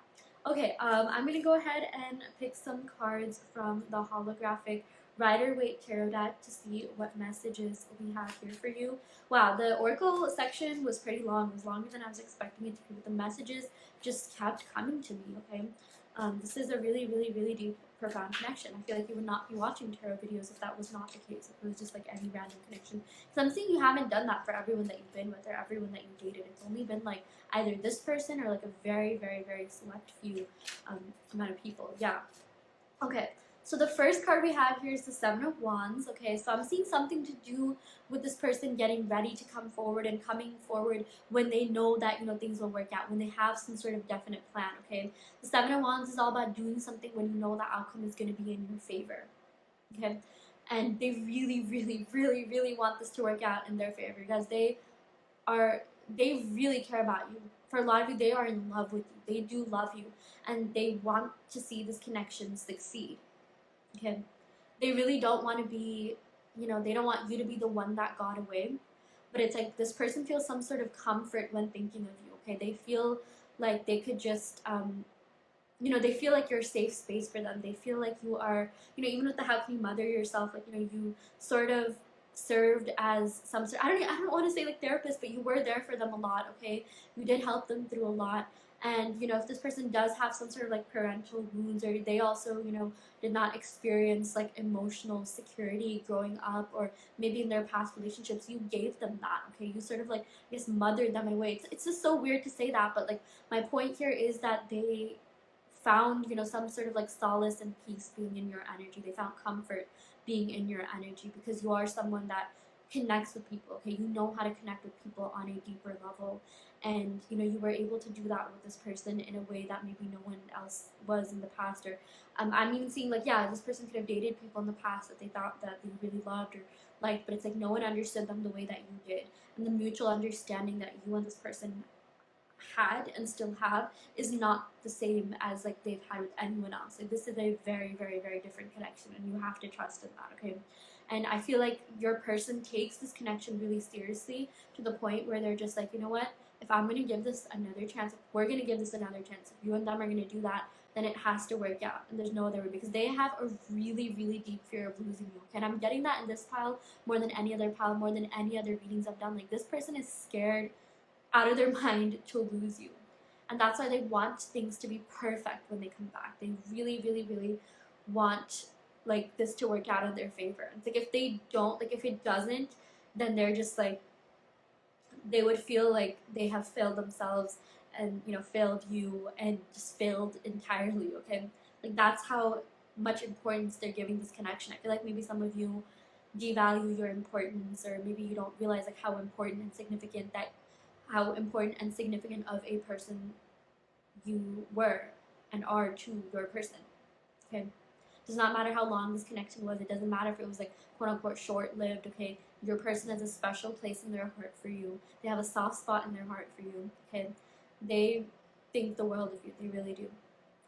Okay, I'm gonna go ahead and pick some cards from the holographic Rider-Waite Tarot deck to see what messages we have here for you. Wow, the Oracle section was pretty long. It was longer than I was expecting it to be, but the messages just kept coming to me, okay? This is a really, really, really deep, profound connection. I feel like you would not be watching tarot videos if that was not the case, if it was just like any random connection. So I'm seeing you haven't done that for everyone that you've been with or everyone that you dated. It's only been like either this person or like a very, very, very select few amount of people. Yeah. Okay. So the first card we have here is the Seven of Wands. Okay, so I'm seeing something to do with this person getting ready to come forward and coming forward when they know that, you know, things will work out, when they have some sort of definite plan, okay? The Seven of Wands is all about doing something when you know the outcome is going to be in your favor, okay? And they really, really, really, really want this to work out in their favor because they really care about you. For a lot of you, they are in love with you. They do love you, and they want to see this connection succeed. Okay, they really don't want to be, you know, they don't want you to be the one that got away, but it's like this person feels some sort of comfort when thinking of you, okay? They feel like they could just, you know, they feel like you're a safe space for them. They feel like you are, you know, even with the How Can You Mother Yourself, like, you know, you sort of served as some sort, I don't want to say like therapist, but you were there for them a lot, okay? You did help them through a lot. And, you know, if this person does have some sort of like parental wounds, or they also, you know, did not experience like emotional security growing up, or maybe in their past relationships, you gave them that, okay? You sort of like, I guess, mothered them in a way. It's just so weird to say that, but like my point here is that they found, you know, some sort of like solace and peace being in your energy. They found comfort being in your energy because you are someone that connects with people, okay? You know how to connect with people on a deeper level, and you know, you were able to do that with this person in a way that maybe no one else was in the past. Or I'm even seeing like, yeah, this person could have dated people in the past that they thought that they really loved or liked, but it's like no one understood them the way that you did, and the mutual understanding that you and this person had and still have is not the same as like they've had with anyone else. Like this is a very, very, very different connection, and you have to trust in that, okay? And I feel like your person takes this connection really seriously to the point where they're just like, you know what, if I'm gonna give this another chance, if we're gonna give this another chance, if you and them are gonna do that, then it has to work out, and there's no other way, because they have a really, really deep fear of losing you. Okay? And I'm getting that in this pile more than any other pile, more than any other readings I've done. Like this person is scared out of their mind to lose you. And that's why they want things to be perfect when they come back. They really, really, really want like this to work out in their favor. It's like if they don't, like if it doesn't, then they're just like, they would feel like they have failed themselves and, you know, failed you and just failed entirely, okay? Like that's how much importance they're giving this connection. I feel like maybe some of you devalue your importance, or maybe you don't realize like how important and significant of a person you were and are to your person, okay? It does not matter how long this connection was. It doesn't matter if it was like quote unquote short-lived, okay? Your person has a special place in their heart for you. They have a soft spot in their heart for you, okay? They think the world of you. They really do,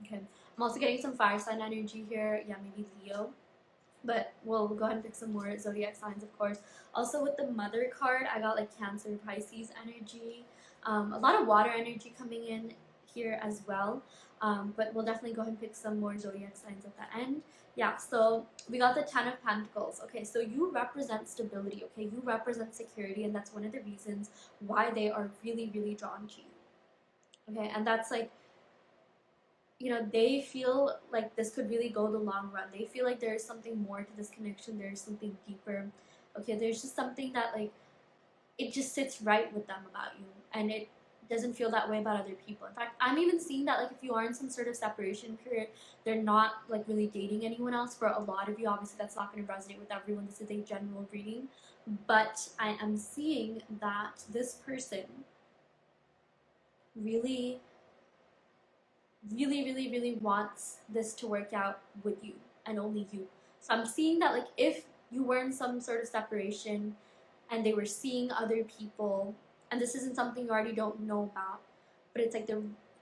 Okay. I'm also getting some fire sign energy here. Yeah, maybe Leo. But we'll go ahead and pick some more zodiac signs, of course. Also, with the Mother card, I got like Cancer, Pisces energy. A lot of water energy coming in here as well. But we'll definitely go ahead and pick some more zodiac signs at the end. Yeah, so we got the Ten of Pentacles. Okay, so you represent stability, okay? You represent security, and that's one of the reasons why they are really, really drawn to you. Okay, and that's like, they feel like this could really go the long run. They feel like there's something more to this connection. There's something deeper. Okay, there's just something that like it just sits right with them about you, and it doesn't feel that way about other people. In fact, I'm even seeing that like if you are in some sort of separation period, they're not like really dating anyone else. For a lot of you, obviously that's not going to resonate with everyone. This is a general reading, but I am seeing that this person really really wants this to work out with you and only you. So I'm seeing that like if you were in some sort of separation and they were seeing other people, and this isn't something you already don't know about, but it's like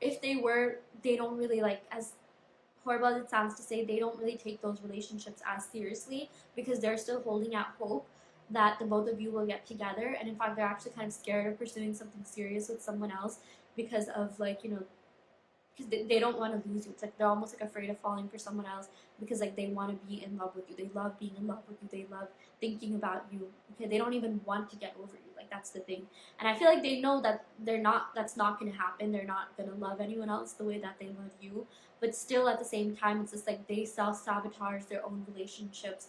if they were, they don't really, like, as horrible as it sounds to say, they don't really take those relationships as seriously because they're still holding out hope that the both of you will get together. And in fact, they're actually kind of scared of pursuing something serious with someone else because of like, because they don't want to lose you. It's like they're almost like afraid of falling for someone else because like they want to be in love with you. They love being in love with you. They love thinking about you. Okay, they don't even want to get over you. Like that's the thing. And I feel like they know that that's not gonna happen. They're not gonna love anyone else the way that they love you. But still, at the same time, it's just like they self-sabotage their own relationships,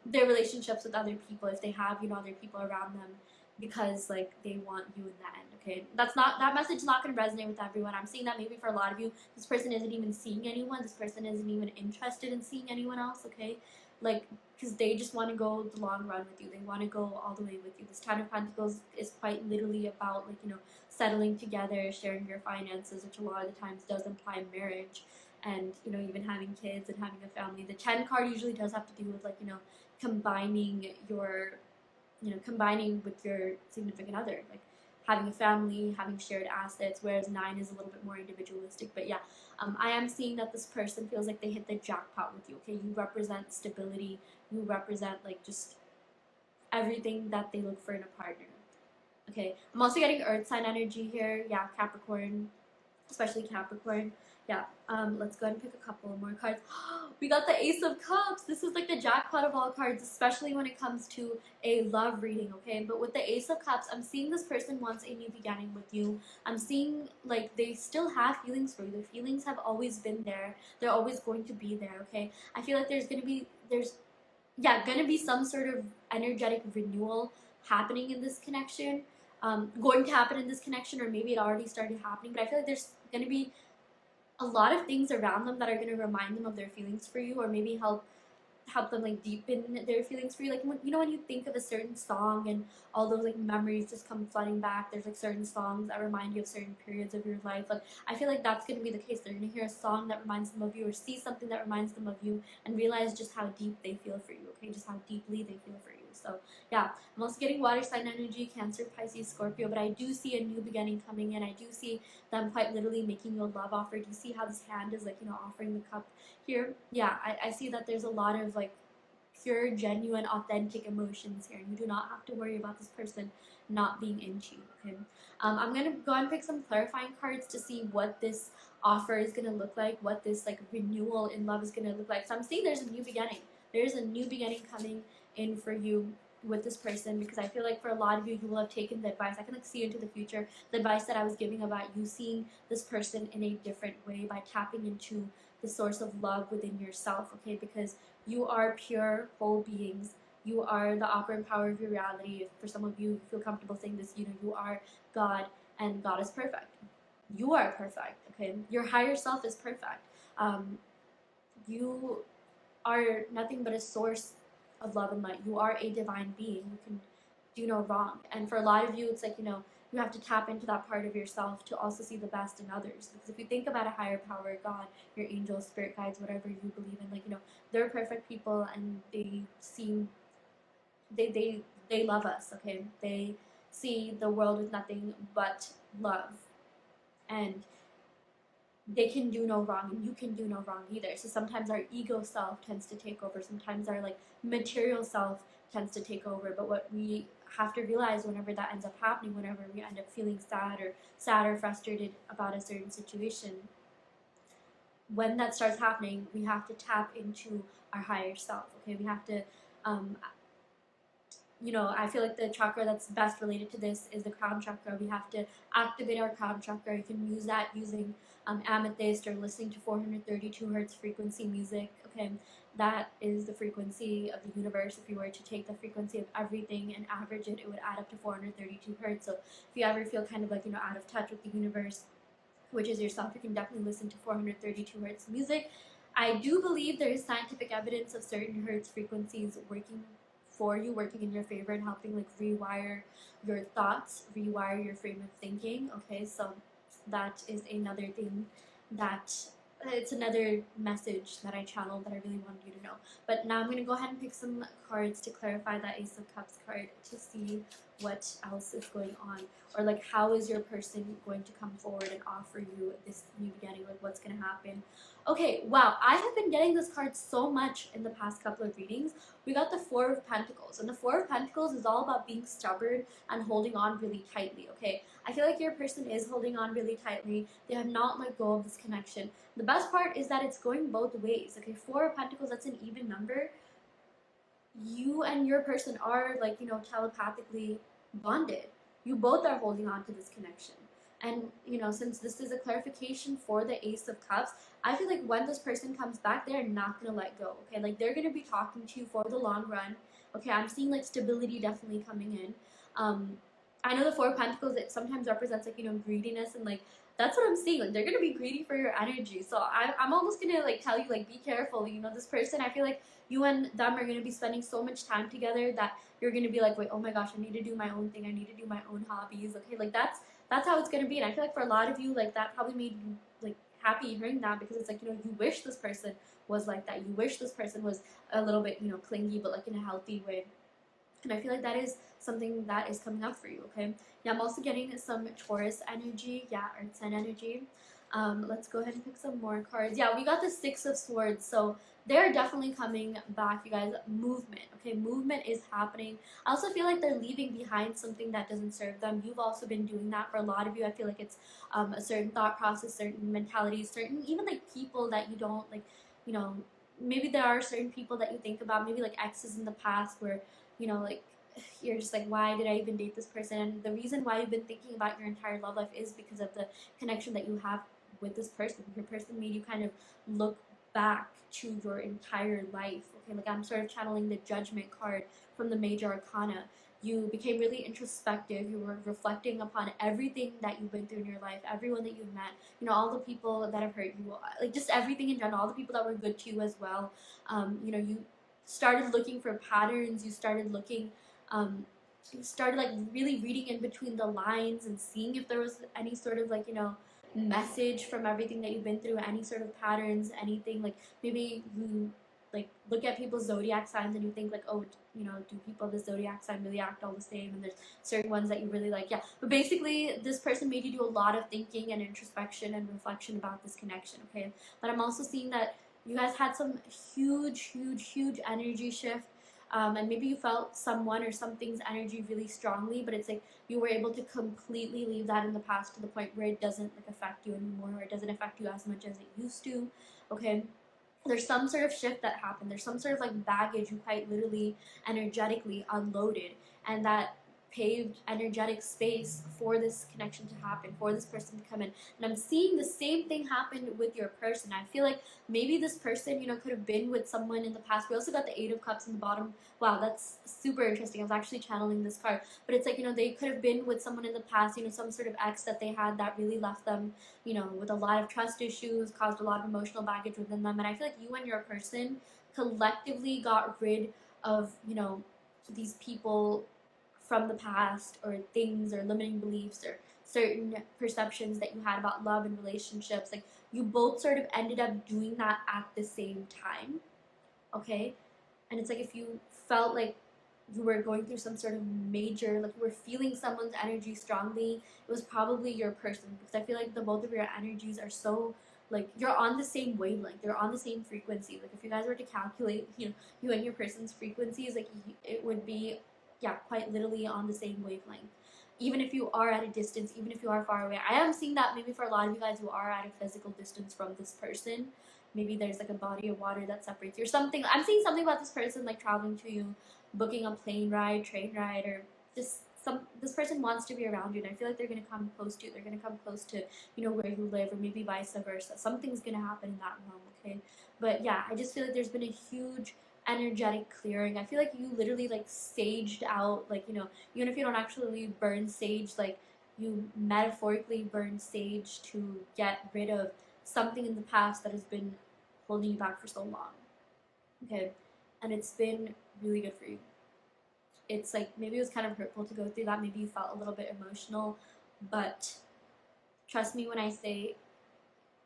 their relationships with other people if they have other people around them, because like they want you in the end. Okay, that message is not going to resonate with everyone. I'm seeing that maybe for a lot of you, this person isn't even seeing anyone. This person isn't even interested in seeing anyone else. Okay, like because they just want to go the long run with you. They want to go all the way with you. This Ten of Pentacles is quite literally about like settling together, sharing your finances, which a lot of the times does imply marriage, and even having kids and having a family. The 10 card usually does have to do with like combining your combining with your significant other, like having a family, having shared assets, whereas 9 is a little bit more individualistic. But yeah, I am seeing that this person feels like they hit the jackpot with you. Okay, you represent stability. You represent like just everything that they look for in a partner. Okay, I'm also getting earth sign energy here. Yeah, Capricorn, especially Capricorn. Yeah, let's go ahead and pick a couple more cards. We got the Ace of Cups. This is like the jackpot of all cards, especially when it comes to a love reading, okay? But with the Ace of Cups, I'm seeing this person wants a new beginning with you. I'm seeing like they still have feelings for you. The feelings have always been there. They're always going to be there, okay? I feel like there's gonna be some sort of energetic renewal happening in this connection. Going to happen in this connection, or maybe it already started happening, but I feel like there's going to be a lot of things around them that are going to remind them of their feelings for you, or maybe help them like deepen their feelings for you. Like when you think of a certain song and all those like memories just come flooding back. There's like certain songs that remind you of certain periods of your life. Like I feel like that's gonna be the case. They're gonna hear a song that reminds them of you, or see something that reminds them of you, and realize just how deep they feel for you. Okay, just how deeply they feel for you. So yeah, I'm also getting water sign energy, Cancer, Pisces, Scorpio, but I do see a new beginning coming in. I do see them quite literally making you a love offer. Do you see how this hand is like offering the cup here? Yeah, I see that there's a lot of like pure, genuine, authentic emotions here. You do not have to worry about this person not being into you. Okay, I'm gonna go and pick some clarifying cards to see what this offer is gonna look like, what this like renewal in love is gonna look like. So I'm seeing there's a new beginning. There's a new beginning coming in for you with this person, because I feel like for a lot of you, you will have taken the advice. I can like see into the future, the advice that I was giving about you seeing this person in a different way by tapping into the source of love within yourself. Okay, because you are pure, whole beings. You are the operant power of your reality. If for some of you feel comfortable saying this, you are God, and God is perfect. You are perfect. Okay, your higher self is perfect. You are nothing but a source of love and light. You are a divine being. You can do no wrong. And for a lot of you, it's like, you have to tap into that part of yourself to also see the best in others. Because if you think about a higher power, God, your angels, spirit guides, whatever you believe in, like, they're perfect people, and they love us, okay? They see the world with nothing but love. And they can do no wrong and you can do no wrong either. So sometimes our ego self tends to take over, sometimes our like material self tends to take over. But what we have to realize whenever that ends up happening, whenever we end up feeling sad or frustrated about a certain situation, when that starts happening, we have to tap into our higher self. Okay, we have to um, I feel like the chakra that's best related to this is the crown chakra. We have to activate our crown chakra. You can use that using amethyst or listening to 432 hertz frequency music. Okay, that is the frequency of the universe. If you were to take the frequency of everything and average it, it would add up to 432 hertz. So if you ever feel kind of like, out of touch with the universe, which is yourself, you can definitely listen to 432 hertz music. I do believe there is scientific evidence of certain hertz frequencies working for you, working in your favor, and helping like rewire your thoughts, rewire your frame of thinking. Okay, so that is another thing that it's another message that I channeled that I really wanted you to know. But now I'm going to go ahead and pick some cards to clarify that Ace of Cups card to see what else is going on, or like how is your person going to come forward and offer you this new beginning, like what's going to happen. Okay, wow, I have been getting this card so much in the past couple of readings. We got the Four of Pentacles, and the Four of Pentacles is all about being stubborn and holding on really tightly. Okay, I feel like your person is holding on really tightly. They have not let go of this connection. The best part is that it's going both ways. Okay, Four of Pentacles, that's an even number. You and your person are like, telepathically bonded. You both are holding on to this connection. And, since this is a clarification for the Ace of Cups, I feel like when this person comes back, they're not going to let go, okay? Like, they're going to be talking to you for the long run, okay? I'm seeing, like, stability definitely coming in. I know the Four of Pentacles, it sometimes represents, like, greediness, and, like, that's what I'm seeing. Like, they're going to be greedy for your energy. So I'm almost going to, like, tell you, like, be careful. This person, I feel like you and them are going to be spending so much time together that you're going to be like, wait, oh my gosh, I need to do my own thing. I need to do my own hobbies, okay? Like, that's how it's going to be. And I feel like for a lot of you, like, that probably made you like happy hearing that, because it's like, you wish this person was like that. You wish this person was a little bit, clingy, but like in a healthy way. And I feel like that is something that is coming up for you, okay? Yeah, I'm also getting some Taurus energy, yeah, Earth sign energy. Let's go ahead and pick some more cards. Yeah, we got the Six of Swords, so they're definitely coming back, you guys. Movement, okay? Movement is happening. I also feel like they're leaving behind something that doesn't serve them. You've also been doing that for a lot of you. I feel like it's a certain thought process, certain mentalities, certain even like people that you don't like, maybe there are certain people that you think about, maybe like exes in the past where, like you're just like, why did I even date this person? And the reason why you've been thinking about your entire love life is because of the connection that you have with this person. Your person made you kind of look back to your entire life. Okay, like I'm sort of channeling the Judgment card from the Major Arcana. You became really introspective. You were reflecting upon everything that you've been through in your life, everyone that you've met, all the people that have hurt you, like just everything in general, all the people that were good to you as well. You started looking for patterns. You started looking, you started like really reading in between the lines and seeing if there was any sort of like, message from everything that you've been through, any sort of patterns, anything. Like maybe you like look at people's zodiac signs and you think like, oh, do people of the zodiac sign really act all the same? And there's certain ones that you really like. Yeah, but basically this person made you do a lot of thinking and introspection and reflection about this connection, okay? But I'm also seeing that you guys had some huge energy shift, and maybe you felt someone or something's energy really strongly, but it's like you were able to completely leave that in the past to the point where it doesn't like affect you anymore, or it doesn't affect you as much as it used to, okay? There's some sort of shift that happened. There's some sort of like baggage you quite literally energetically unloaded, and that paved energetic space for this connection to happen, for this person to come in. And I'm seeing the same thing happen with your person. I feel like maybe this person, could have been with someone in the past. We also got the Eight of Cups in the bottom. Wow, that's super interesting. I was actually channeling this card. But it's like, they could have been with someone in the past, some sort of ex that they had that really left them, with a lot of trust issues, caused a lot of emotional baggage within them. And I feel like you and your person collectively got rid of, these people from the past, or things, or limiting beliefs, or certain perceptions that you had about love and relationships. Like you both sort of ended up doing that at the same time, okay? And it's like if you felt like you were going through some sort of major, like you were feeling someone's energy strongly, it was probably your person, because I feel like the both of your energies are so like you're on the same wavelength, you're on the same frequency. Like if you guys were to calculate, you and your person's frequencies, like it would be, yeah, quite literally on the same wavelength. Even if you are at a distance, even if you are far away. I am seeing that maybe for a lot of you guys who are at a physical distance from this person, maybe there's like a body of water that separates you or something. I'm seeing something about this person like traveling to you, booking a plane ride, train ride, or just this person wants to be around you, and I feel like they're gonna come close to you. They're gonna come close to where you live, or maybe vice versa. Something's gonna happen in that realm, okay? But yeah, I just feel like there's been a huge energetic clearing. I feel like you literally like saged out, like even if you don't actually burn sage, like you metaphorically burn sage to get rid of something in the past that has been holding you back for so long, okay? And it's been really good for you. It's like maybe it was kind of hurtful to go through that, maybe you felt a little bit emotional, but trust me when I say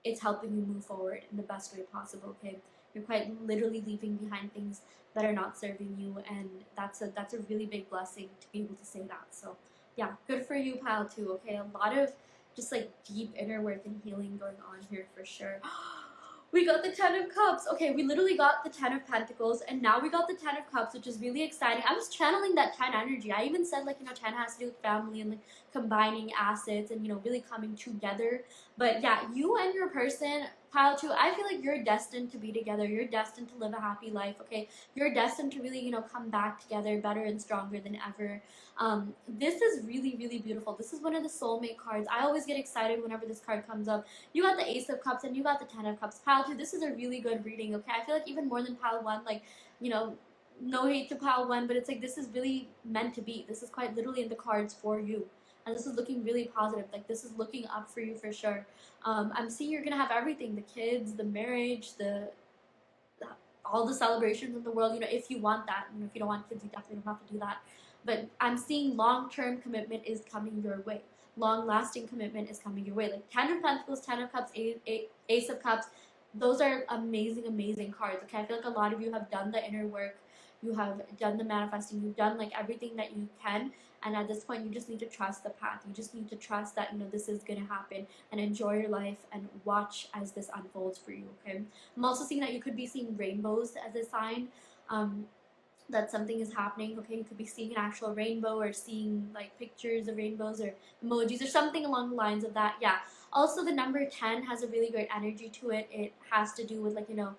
it's helping you move forward in the best way possible, okay? You're quite literally leaving behind things that are not serving you, and that's a really big blessing to be able to say that. So yeah, good for you, pile too, okay? A lot of just like deep inner work and healing going on here for sure. We got the 10 of Cups. Okay, we literally got the 10 of Pentacles, and now we got the 10 of Cups, which is really exciting. I was channeling that 10 energy. I even said, like, 10 has to do with family and, like, combining assets and, really coming together. But, yeah, you and your person, pile 2, I feel like you're destined to be together. You're destined to live a happy life, okay? You're destined to really, come back together better and stronger than ever. This is really, really beautiful. This is one of the soulmate cards. I always get excited whenever this card comes up. You got the Ace of Cups and you got the 10 of Cups. Pile 2, this is a really good reading, okay? I feel like even more than Pile 1, like, no hate to Pile 1, but it's like this is really meant to be. This is quite literally in the cards for you. And this is looking really positive. Like, this is looking up for you for sure. I'm seeing you're going to have everything. The kids, the marriage, all the celebrations in the world, if you want that. If you don't want kids, you definitely don't have to do that. But I'm seeing long-term commitment is coming your way. Long-lasting commitment is coming your way. Like 10 of Pentacles, 10 of Cups, Ace of Cups. Those are amazing, amazing cards. Okay, I feel like a lot of you have done the inner work. You have done the manifesting. You've done like everything that you can. And at this point, you just need to trust the path. You just need to trust that, this is going to happen, and enjoy your life and watch as this unfolds for you, okay? I'm also seeing that you could be seeing rainbows as a sign. That something is happening, okay? You could be seeing an actual rainbow or seeing like pictures of rainbows or emojis or something along the lines of that. Yeah. Also, the number 10 has a really great energy to it. It has to do with like, 9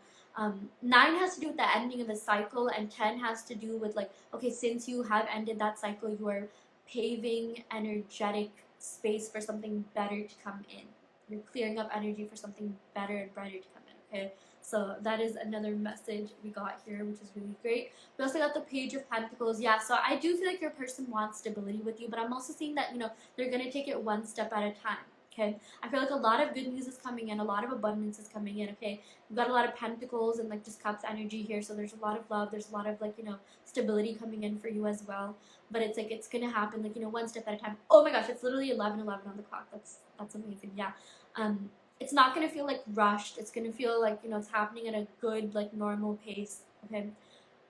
has to do with the ending of a cycle, and 10 has to do with like, okay, since you have ended that cycle, you are paving energetic space for something better to come in. You're clearing up energy for something better and brighter to come in, okay? So that is another message we got here, which is really great. We also got the Page of Pentacles. Yeah, so I do feel like your person wants stability with you, but I'm also seeing that, they're going to take it one step at a time, okay? I feel like a lot of good news is coming in, a lot of abundance is coming in, okay? We've got a lot of Pentacles and, like, just Cups energy here, so there's a lot of love, there's a lot of, like, stability coming in for you as well. But it's, like, it's going to happen, like, one step at a time. Oh my gosh, it's literally 11:11 on the clock. That's amazing, yeah. It's not going to feel like rushed. It's going to feel like, it's happening at a good, like, normal pace, okay?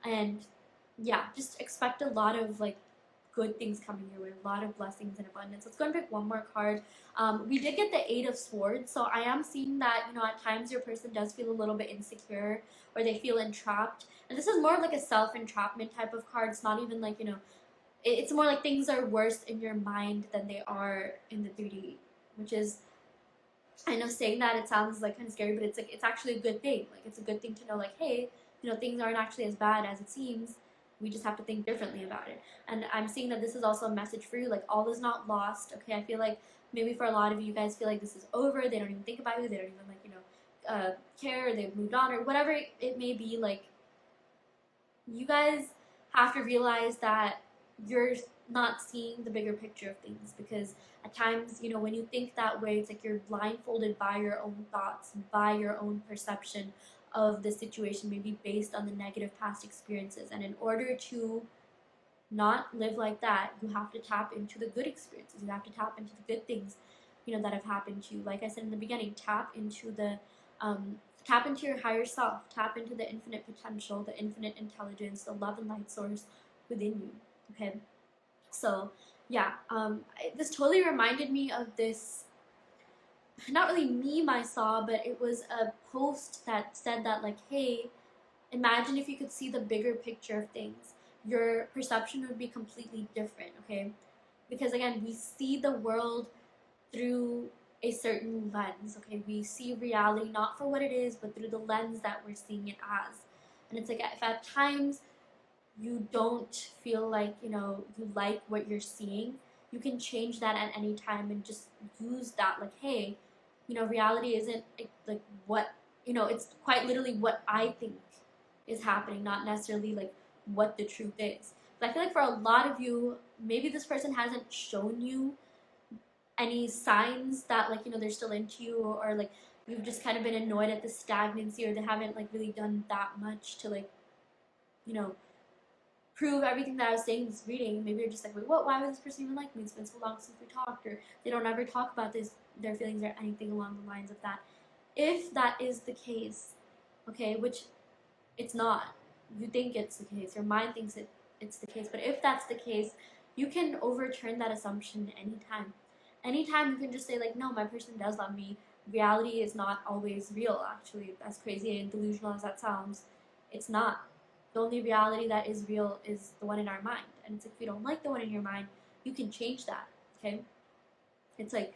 And yeah, just expect a lot of like good things coming your way, a lot of blessings and abundance. Let's go and pick one more card. We did get the 8 of Swords, so I am seeing that, at times your person does feel a little bit insecure, or they feel entrapped. And this is more of like a self-entrapment type of card. It's not even like, it's more like things are worse in your mind than they are in the 3D, which is, I know saying that it sounds like kind of scary, but it's like, it's actually a good thing. Like, it's a good thing to know, like, hey, things aren't actually as bad as it seems. We just have to think differently about it. And I'm seeing that this is also a message for you, like, all is not lost, okay? I feel like maybe for a lot of you guys feel like this is over, they don't even think about you, they don't even, like, care, they've moved on, or whatever it may be. Like, you guys have to realize that you're not seeing the bigger picture of things, because at times, when you think that way, it's like you're blindfolded by your own thoughts, by your own perception of the situation, maybe based on the negative past experiences. And in order to not live like that, you have to tap into the good experiences. You have to tap into the good things, that have happened to you. Like I said in the beginning, tap into your higher self, tap into the infinite potential, the infinite intelligence, the love and light source within you, okay? So yeah, this totally reminded me of this not really meme I saw, but it was a post that said that, like, hey, imagine if you could see the bigger picture of things. Your perception would be completely different, okay? Because again, we see the world through a certain lens, okay? We see reality not for what it is, but through the lens that we're seeing it as. And it's like, if at times you don't feel like, you like what you're seeing, you can change that at any time and just use that, like, hey, reality isn't like what, it's quite literally what I think is happening, not necessarily like what the truth is. But I feel like for a lot of you, maybe this person hasn't shown you any signs that, like, they're still into you, or like you've just kind of been annoyed at the stagnancy, or they haven't like really done that much to, like, you know prove everything that I was saying in this reading. Maybe you're just like, wait, what? Why would this person even like me? It's been so long since we talked, or they don't ever talk about their feelings, or anything along the lines of that. If that is the case, okay, which it's not. You think it's the case. Your mind thinks it's the case. But if that's the case, you can overturn that assumption anytime. Anytime you can just say, like, no, my person does love me. Reality is not always real, actually. As crazy and delusional as that sounds, it's not. The only reality that is real is the one in our mind. And it's like, if you don't like the one in your mind, you can change that, okay? It's like,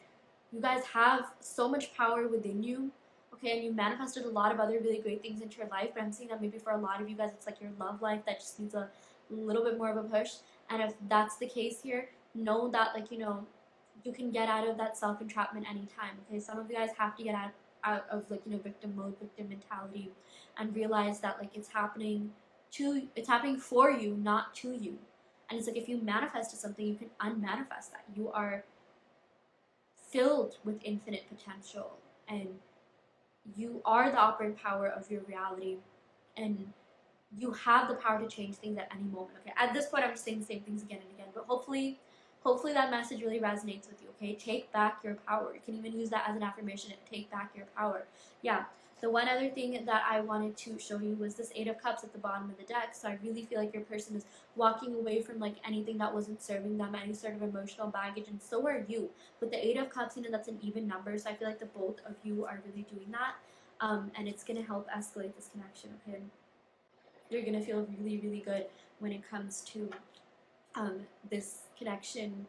you guys have so much power within you, okay? And you manifested a lot of other really great things into your life, but I'm seeing that maybe for a lot of you guys, it's like your love life that just needs a little bit more of a push. And if that's the case here, know that, like, you can get out of that self-entrapment anytime, okay? Some of you guys have to get out of, like, victim mode, victim mentality, and realize that, like, it's happening for you, not to you. And it's like, if you manifested something, you can unmanifest that. You are filled with infinite potential, and you are the operative power of your reality, and you have the power to change things at any moment, okay? At this point, I'm just saying the same things again and again, but hopefully that message really resonates with you, okay? Take back your power. You can even use that as an affirmation. Take back your power. Yeah. The one other thing that I wanted to show you was this Eight of Cups at the bottom of the deck. So I really feel like your person is walking away from, like, anything that wasn't serving them, any sort of emotional baggage, and so are you. With the Eight of Cups, that's an even number, so I feel like the both of you are really doing that, and it's going to help escalate this connection, okay? You're going to feel really, really good when it comes to this connection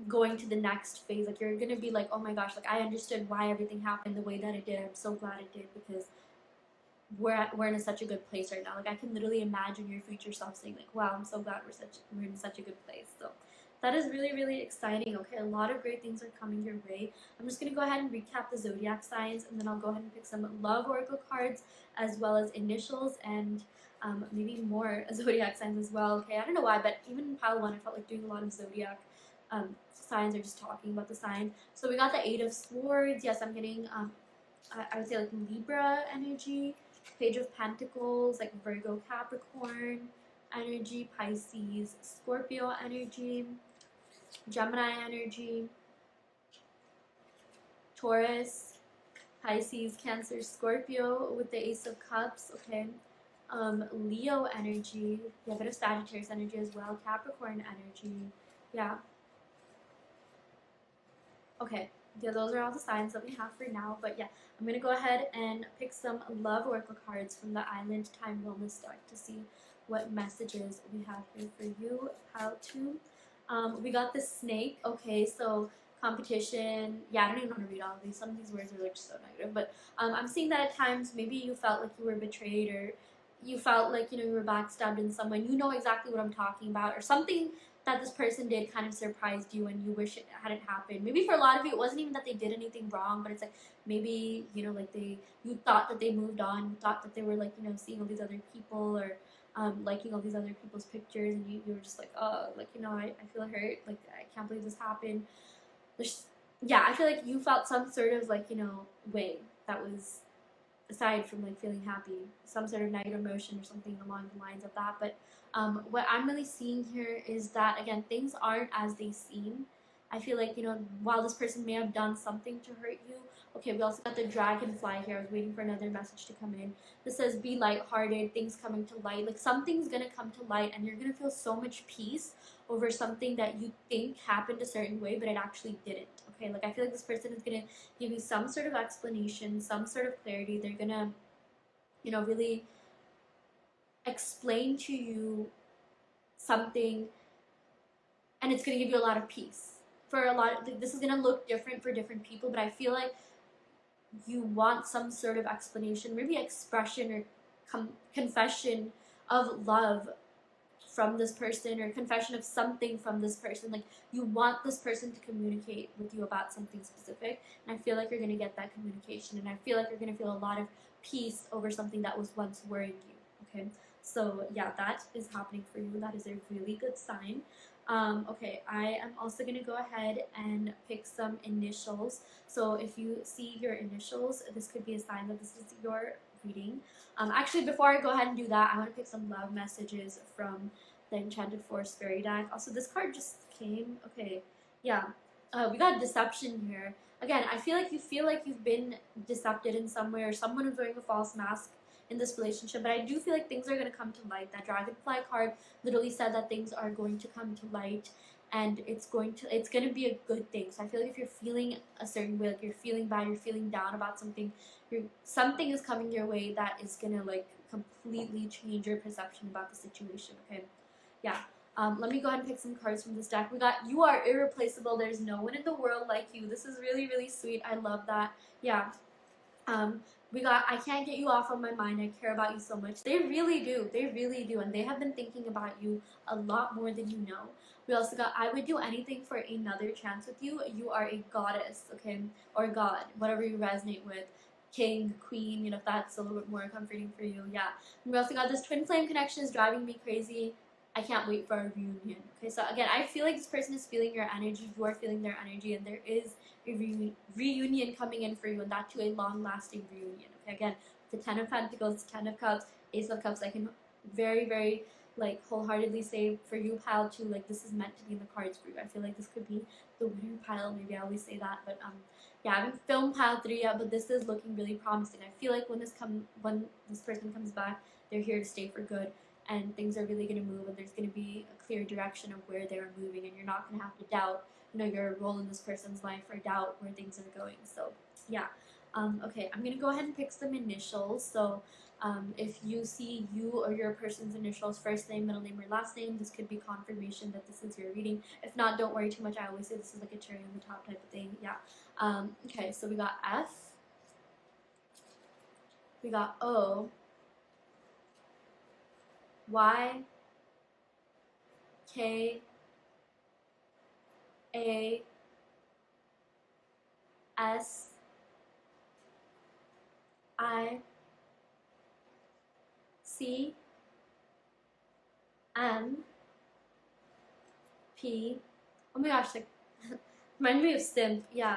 going to the next phase. Like, you're gonna be like, oh my gosh, like, I understood why everything happened the way that it did. I'm so glad it did, because we're in such a good place right now. Like, I can literally imagine your future self saying, like, wow, I'm so glad we're in such a good place. So that is really, really exciting. Okay, a lot of great things are coming your way. I'm just gonna go ahead and recap the zodiac signs, and then I'll go ahead and pick some love oracle cards, as well as initials, and maybe more zodiac signs as well. Okay, I don't know why, but even in pile one, I felt like doing a lot of zodiac signs, or just talking about the sign. So we got the Eight of Swords. Yes, I'm getting I would say, like, Libra energy, Page of Pentacles, like Virgo, Capricorn energy, Pisces, Scorpio energy, Gemini energy, Taurus, Pisces, Cancer, Scorpio with the Ace of Cups, okay? Leo energy, yeah, a bit of Sagittarius energy as well, Capricorn energy, yeah. Okay, yeah, those are all the signs that we have for now, but yeah, I'm going to go ahead and pick some love oracle cards from the Island Time Wellness deck to see what messages we have here for you. How to. We got the snake. Okay, so competition. Yeah, I don't even want to read all of these. Some of these words are, like, so negative, but I'm seeing that at times maybe you felt like you were betrayed, or you felt like, you were backstabbed in some way. You know exactly what I'm talking about, or something that this person did kind of surprised you and you wish it hadn't happened. Maybe for a lot of you, it wasn't even that they did anything wrong, but it's like, maybe, like, you thought that they moved on, you thought that they were, like, seeing all these other people, or liking all these other people's pictures, and you were just like, oh, like, I feel hurt, like, I can't believe this happened. Yeah, I feel like you felt some sort of, like, way that was aside from, like, feeling happy, some sort of negative emotion or something along the lines of that. But what I'm really seeing here is that, again, things aren't as they seem. I feel like, while this person may have done something to hurt you, okay, we also got the dragonfly here. I was waiting for another message to come in. This says, be lighthearted, things coming to light. Like, something's going to come to light, and you're going to feel so much peace over something that you think happened a certain way, but it actually didn't, okay? Like, I feel like this person is gonna give you some sort of explanation, some sort of clarity. They're gonna, you know, really explain to you something, and it's gonna give you a lot of peace. For a lot of, this is gonna look different for different people, but I feel like you want some sort of explanation, maybe expression or confession of love from this person, or confession of something from this person. Like, you want this person to communicate with you about something specific, and I feel like you're going to get that communication, and I feel like you're going to feel a lot of peace over something that was once worrying you. Okay, so yeah, that is happening for you. That is a really good sign. Okay, I am also going to go ahead and pick some initials. So if you see your initials, this could be a sign that this is your reading. Actually, before I go ahead and do that, I want to pick some love messages from the Enchanted Forest Fairy deck. Also, this card just came. Okay, yeah. We got deception here. Again, I feel like you've been decepted in some way, or someone is wearing a false mask in this relationship, but I do feel like things are going to come to light. That Dragonfly card literally said that things are going to come to light, and it's going to be a good thing. So I feel like if you're feeling a certain way, like you're feeling bad, you're feeling down about something, something is coming your way that is going to like completely change your perception about the situation. Okay, yeah. Let me go ahead and pick some cards from this deck. We got You Are Irreplaceable. There's no one in the world like you. This is really, really sweet. I love that. Yeah. We got I Can't Get You Off of My Mind. I Care About You So Much. They really do. They really do. And they have been thinking about you a lot more than you know. We also got I Would Do Anything for Another Chance with You. You are a goddess, okay? Or god, whatever you resonate with. King, queen, you know, if that's a little bit more comforting for you. Yeah. And we also got This Twin Flame Connection Is Driving Me Crazy. I can't wait for our reunion. Okay, so again, I feel like this person is feeling your energy. You are feeling their energy, and there is a reunion coming in for you, and that too a long-lasting reunion. Okay, again, the Ten of Pentacles, Ten of Cups, Ace of Cups. I can very, very like wholeheartedly say for you, pile too, like this is meant to be in the cards for you. I feel like this could be the winner pile. Maybe I always say that, but yeah, I haven't filmed pile 3 yet, but this is looking really promising. I feel like when this person comes back, they're here to stay for good. And things are really going to move, and there's going to be a clear direction of where they're moving, and you're not going to have to doubt, you know, your role in this person's life, or doubt where things are going. So yeah. Okay, I'm going to go ahead and pick some initials. So if you see you or your person's initials, first name, middle name, or last name, this could be confirmation that this is your reading. If not, don't worry too much. I always say this is like a cherry on the top type of thing. Yeah. Okay, so we got F, we got O, Y, K, A, S, I, C, M, P. Oh my gosh, like remind me of simp. Yeah,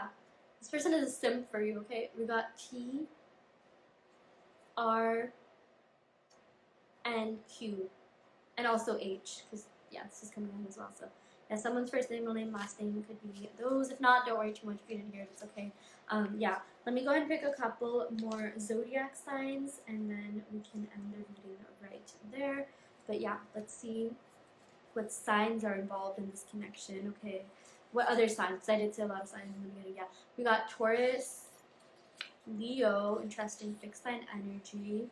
this person is a simp for you. Okay, we got T, R, and Q, and also H, because yeah, this is coming in as well. So yeah, someone's first name, middle name, last name could be those. If not, don't worry too much if you didn't hear it. It's okay. Yeah, let me go ahead and pick a couple more zodiac signs, and then we can end the reading right there. But yeah, let's see what signs are involved in this connection. Okay, what other signs? Because I did say a lot of signs in the beginning. Yeah, we got Taurus, Leo, interesting fixed sign energy,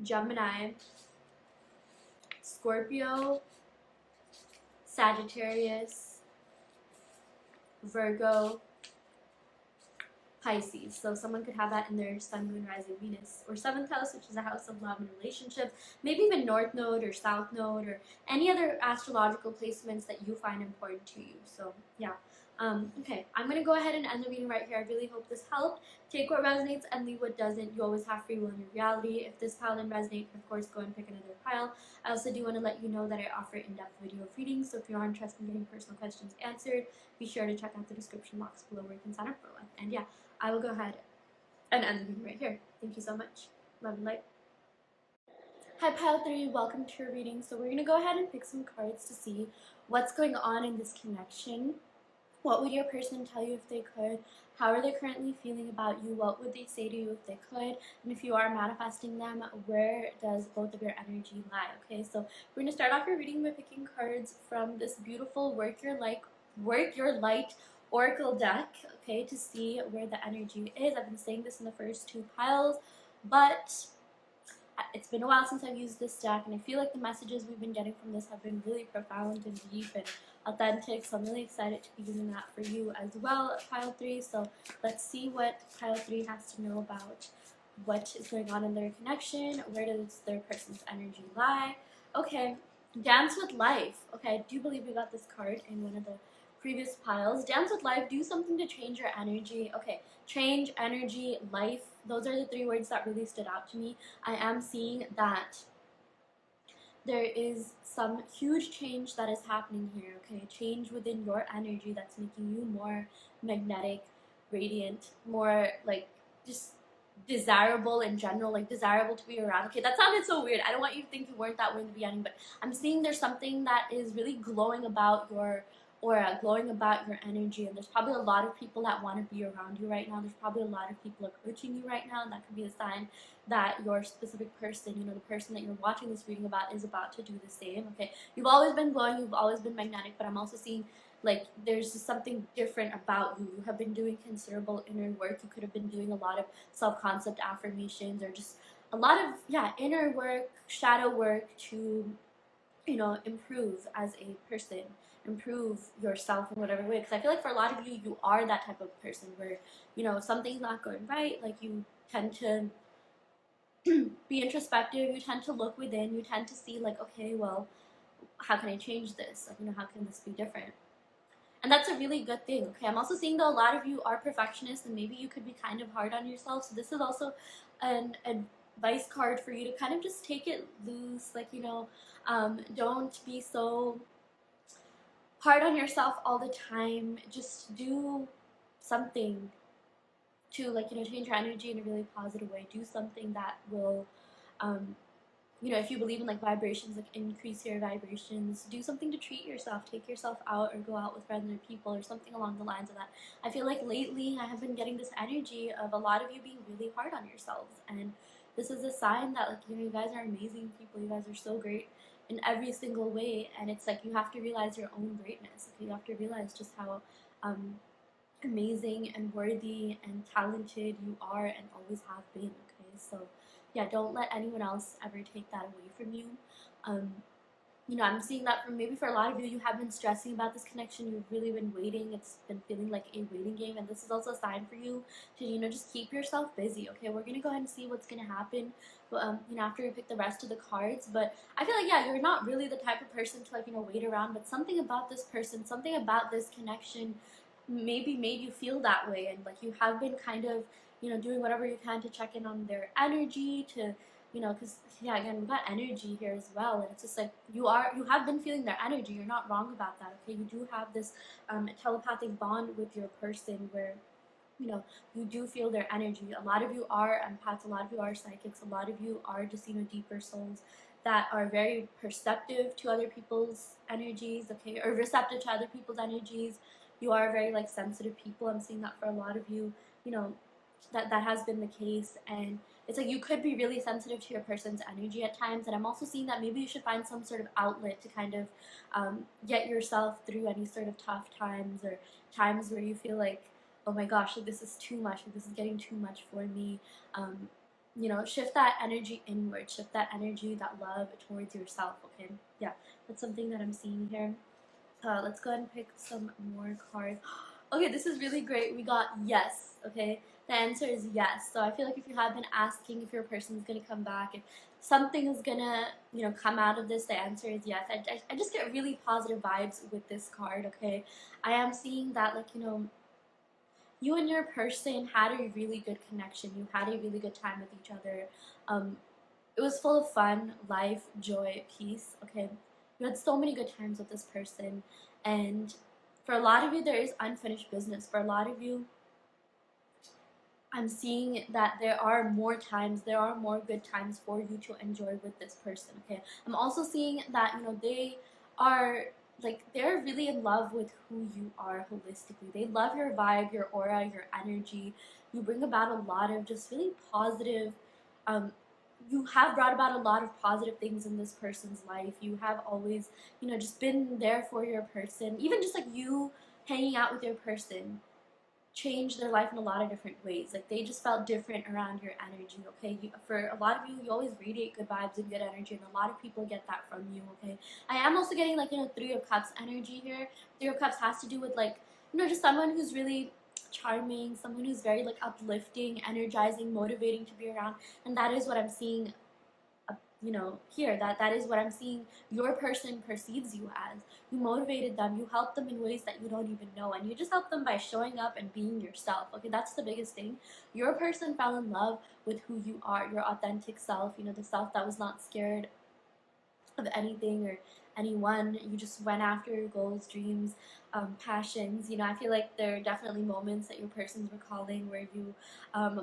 Gemini, Scorpio, Sagittarius, Virgo, Pisces. So someone could have that in their Sun, Moon, Rising, Venus, or 7th house, which is a house of love and relationship. Maybe even North Node or South Node, or any other astrological placements that you find important to you. So yeah. Okay, I'm going to go ahead and end the reading right here. I really hope this helped. Take what resonates and leave what doesn't. You always have free will in your reality. If this pile didn't resonate, of course, go and pick another pile. I also do want to let you know that I offer in-depth video readings, so if you are interested in getting personal questions answered, be sure to check out the description box below where you can sign up for one. And yeah, I will go ahead and end the reading right here. Thank you so much. Love and light. Hi Pile 3, welcome to your reading. So we're going to go ahead and pick some cards to see what's going on in this connection. What would your person tell you if they could? How are they currently feeling about you? What would they say to you if they could? And if you are manifesting them, where does both of your energy lie? Okay, so we're going to start off your reading by picking cards from this beautiful Work Your Light oracle deck, okay, to see where the energy is. I've been saying this in the first 2 piles, but it's been a while since I've used this deck, and I feel like the messages we've been getting from this have been really profound and deep and authentic, so I'm really excited to be using that for you as well, pile 3. So let's see what pile 3 has to know about what is going on in their connection. Where does their person's energy lie? Okay, dance with life. Okay, I do believe we got this card in one of the previous piles. Dance with life, do something to change your energy. Okay, change, energy, life, those are the 3 words that really stood out to me. I am seeing that there is some huge change that is happening here, okay? Change within your energy that's making you more magnetic, radiant, more like just desirable in general, like desirable to be around. Okay, that sounded so weird. I don't want you to think you weren't that way in the beginning, but I'm seeing there's something that is really glowing about your aura, glowing about your energy, and there's probably a lot of people that want to be around you right now. There's probably a lot of people approaching you right now, and that could be a sign that your specific person, you know, the person that you're watching this reading about, is about to do the same. Okay, you've always been glowing, you've always been magnetic, but I'm also seeing like there's just something different about you. You have been doing considerable inner work. You could have been doing a lot of self-concept affirmations, or just a lot of inner work, shadow work to, you know, improve as a person, improve yourself in whatever way. Because I feel like for a lot of you, you are that type of person where, you know, if something's not going right, like you tend to be introspective, you tend to look within, you tend to see like, okay, well, how can I change this? Like, you know, how can this be different? And that's a really good thing, okay? I'm also seeing that a lot of you are perfectionists, and maybe you could be kind of hard on yourself. So this is also an advice card for you to kind of just take it loose. Like, you know, don't be so hard on yourself all the time. Just do something to, like, you know, change your energy in a really positive way. Do something that will, you know, if you believe in like vibrations, like increase your vibrations, do something to treat yourself, take yourself out, or go out with friends or people, or something along the lines of that. I feel like lately I have been getting this energy of a lot of you being really hard on yourselves, and this is a sign that, like, you know, you guys are amazing people, you guys are so great in every single way, and it's like you have to realize your own greatness. Okay? You have to realize just how amazing and worthy and talented you are and always have been. Okay, so yeah, don't let anyone else ever take that away from you. You know, I'm seeing that maybe for a lot of you, you have been stressing about this connection. You've really been waiting. It's been feeling like a waiting game, and this is also a sign for you to, you know, just keep yourself busy. Okay, we're gonna go ahead and see what's gonna happen, you know, after we pick the rest of the cards. But I feel like, yeah, you're not really the type of person to, like, you know, wait around. But something about this person, something about this connection, maybe made you feel that way, and like you have been kind of, you know, doing whatever you can to check in on their energy, to, you know, because yeah, again, we've got energy here as well, and it's just like you have been feeling their energy. You're not wrong about that. Okay, you do have this telepathic bond with your person where, you know, you do feel their energy. A lot of you are empaths, a lot of you are psychics, a lot of you are just, you know, deeper souls that are very perceptive to other people's energies, okay, or receptive to other people's energies. You are very, like, sensitive people. I'm seeing that for a lot of you, you know, that has been the case, and it's like you could be really sensitive to your person's energy at times, and I'm also seeing that maybe you should find some sort of outlet to kind of get yourself through any sort of tough times, or times where you feel like, oh my gosh, like this is too much, like this is getting too much for me. You know, shift that energy inward, shift that energy, that love towards yourself. Okay, yeah, that's something that I'm seeing here. Let's go ahead and pick some more cards. Okay, this is really great. We got yes. Okay, the answer is yes. So I feel like if you have been asking if your person is gonna come back, if something is gonna, you know, come out of this, the answer is yes. I just get really positive vibes with this card. Okay, I am seeing that, like, you know, you and your person had a really good connection. You had a really good time with each other. It was full of fun, life, joy, peace. Okay, you had so many good times with this person, and for a lot of you, there is unfinished business. For a lot of you, I'm seeing that there are more times, there are more good times for you to enjoy with this person. Okay, I'm also seeing that, you know, they are, like, they're really in love with who you are holistically. They love your vibe, your aura, your energy. You bring about a lot of just really positive, you have brought about a lot of positive things in this person's life. You have always, you know, just been there for your person. Even just like you hanging out with your person changed their life in a lot of different ways. Like they just felt different around your energy, okay? For a lot of you, you always radiate good vibes and good energy, and a lot of people get that from you, okay? I am also getting like, Three of Cups energy here. Three of Cups has to do with like, just someone who's really charming, someone who's very like uplifting, energizing, motivating to be around, and that is what I'm seeing here. That is what I'm seeing your person perceives you as. You motivated them, you helped them in ways that you don't even know, and you just help them by showing up and being yourself. Okay, that's the biggest thing. Your person fell in love with who you are, your authentic self, the self that was not scared of anything or anyone. You just went after your goals, dreams, passions. I feel like there are definitely moments that your person's recalling where you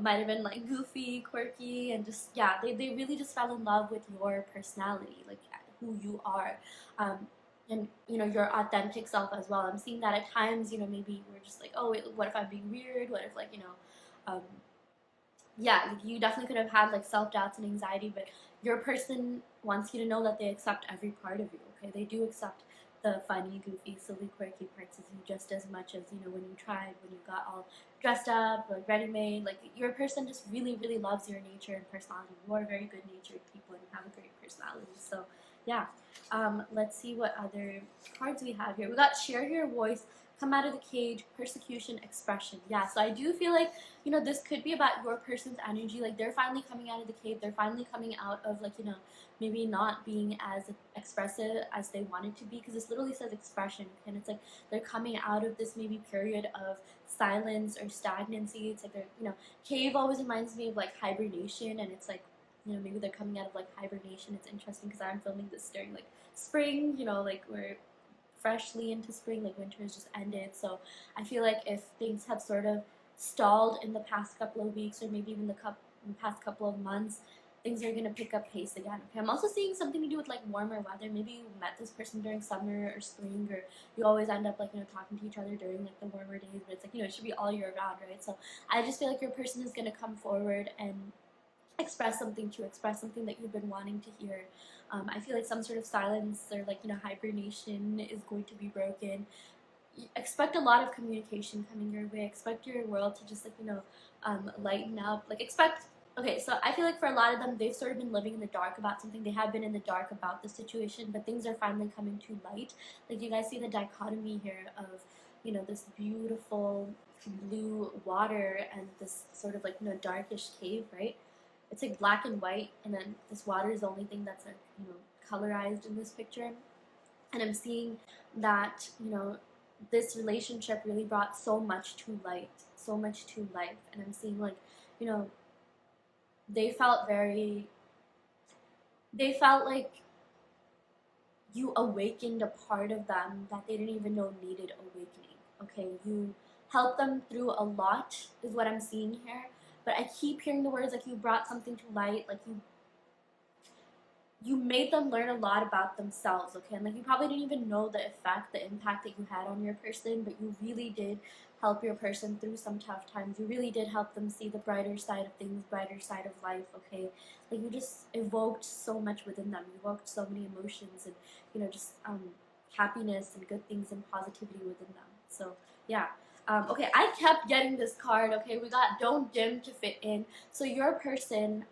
might have been like goofy, quirky, and just, yeah, they really just fell in love with your personality, like who you are. And your authentic self as well. I'm seeing that at times, maybe we're just like, oh, wait, what if I'm being weird? What if, like, um, yeah, like you definitely could have had like self-doubts and anxiety, but your person wants you to know that they accept every part of you. Okay, they do accept the funny, goofy, silly, quirky parts of you just as much as when you tried, when you got all dressed up, like ready-made. Like your person just really, really loves your nature and personality. You are very good-natured people and you have a great personality. So yeah, let's see what other cards we have here. We got share your voice, come out of the cage, persecution, expression. Yeah, so I do feel like this could be about your person's energy. Like they're finally coming out of the cave. They're finally coming out of like, maybe not being as expressive as they wanted to be. Because this literally says expression. And it's like they're coming out of this maybe period of silence or stagnancy. It's like cave always reminds me of like hibernation. And it's like, maybe they're coming out of like hibernation. It's interesting because I'm filming this during like spring, like we're freshly into spring, like winter has just ended. So I feel like if things have sort of stalled in the past couple of weeks or maybe even the past couple of months, things are going to pick up pace again. Okay, I'm also seeing something to do with like warmer weather. Maybe you met this person during summer or spring, or you always end up like talking to each other during like the warmer days, but it's like it should be all year round, right? So I just feel like your person is going to come forward and express something that you've been wanting to hear. I feel like some sort of silence or like hibernation is going to be broken. Expect a lot of communication coming your way. Expect your world to just like lighten up. Like expect. Okay, so I feel like for a lot of them, they've sort of been living in the dark about something. They have been in the dark about the situation, but things are finally coming to light. Like you guys see the dichotomy here of this beautiful blue water and this sort of like darkish cave, right? It's like black and white, and then this water is the only thing that's like colorized in this picture. And I'm seeing that this relationship really brought so much to light, so much to life. And I'm seeing like they felt like you awakened a part of them that they didn't even know needed awakening. Okay, you helped them through a lot is what I'm seeing here. But I keep hearing the words like you brought something to light, like you made them learn a lot about themselves, okay? And like you probably didn't even know the effect, the impact that you had on your person, but you really did help your person through some tough times. You really did help them see the brighter side of things, brighter side of life, okay? Like you just evoked so much within them. You evoked so many emotions and just happiness and good things and positivity within them. So yeah. Okay, I kept getting this card. Okay, we got don't dim to fit in. So your person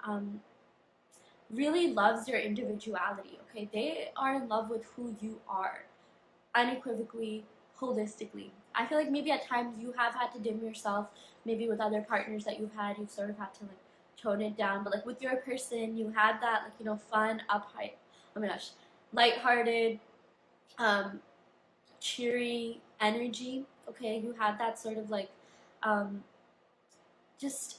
really loves your individuality. Okay, they are in love with who you are, unequivocally, holistically. I feel like maybe at times you have had to dim yourself. Maybe with other partners that you've had, you've sort of had to like tone it down. But like with your person, you had that like fun, upright, oh my gosh, lighthearted, um, cheery energy. Okay, you had that sort of like just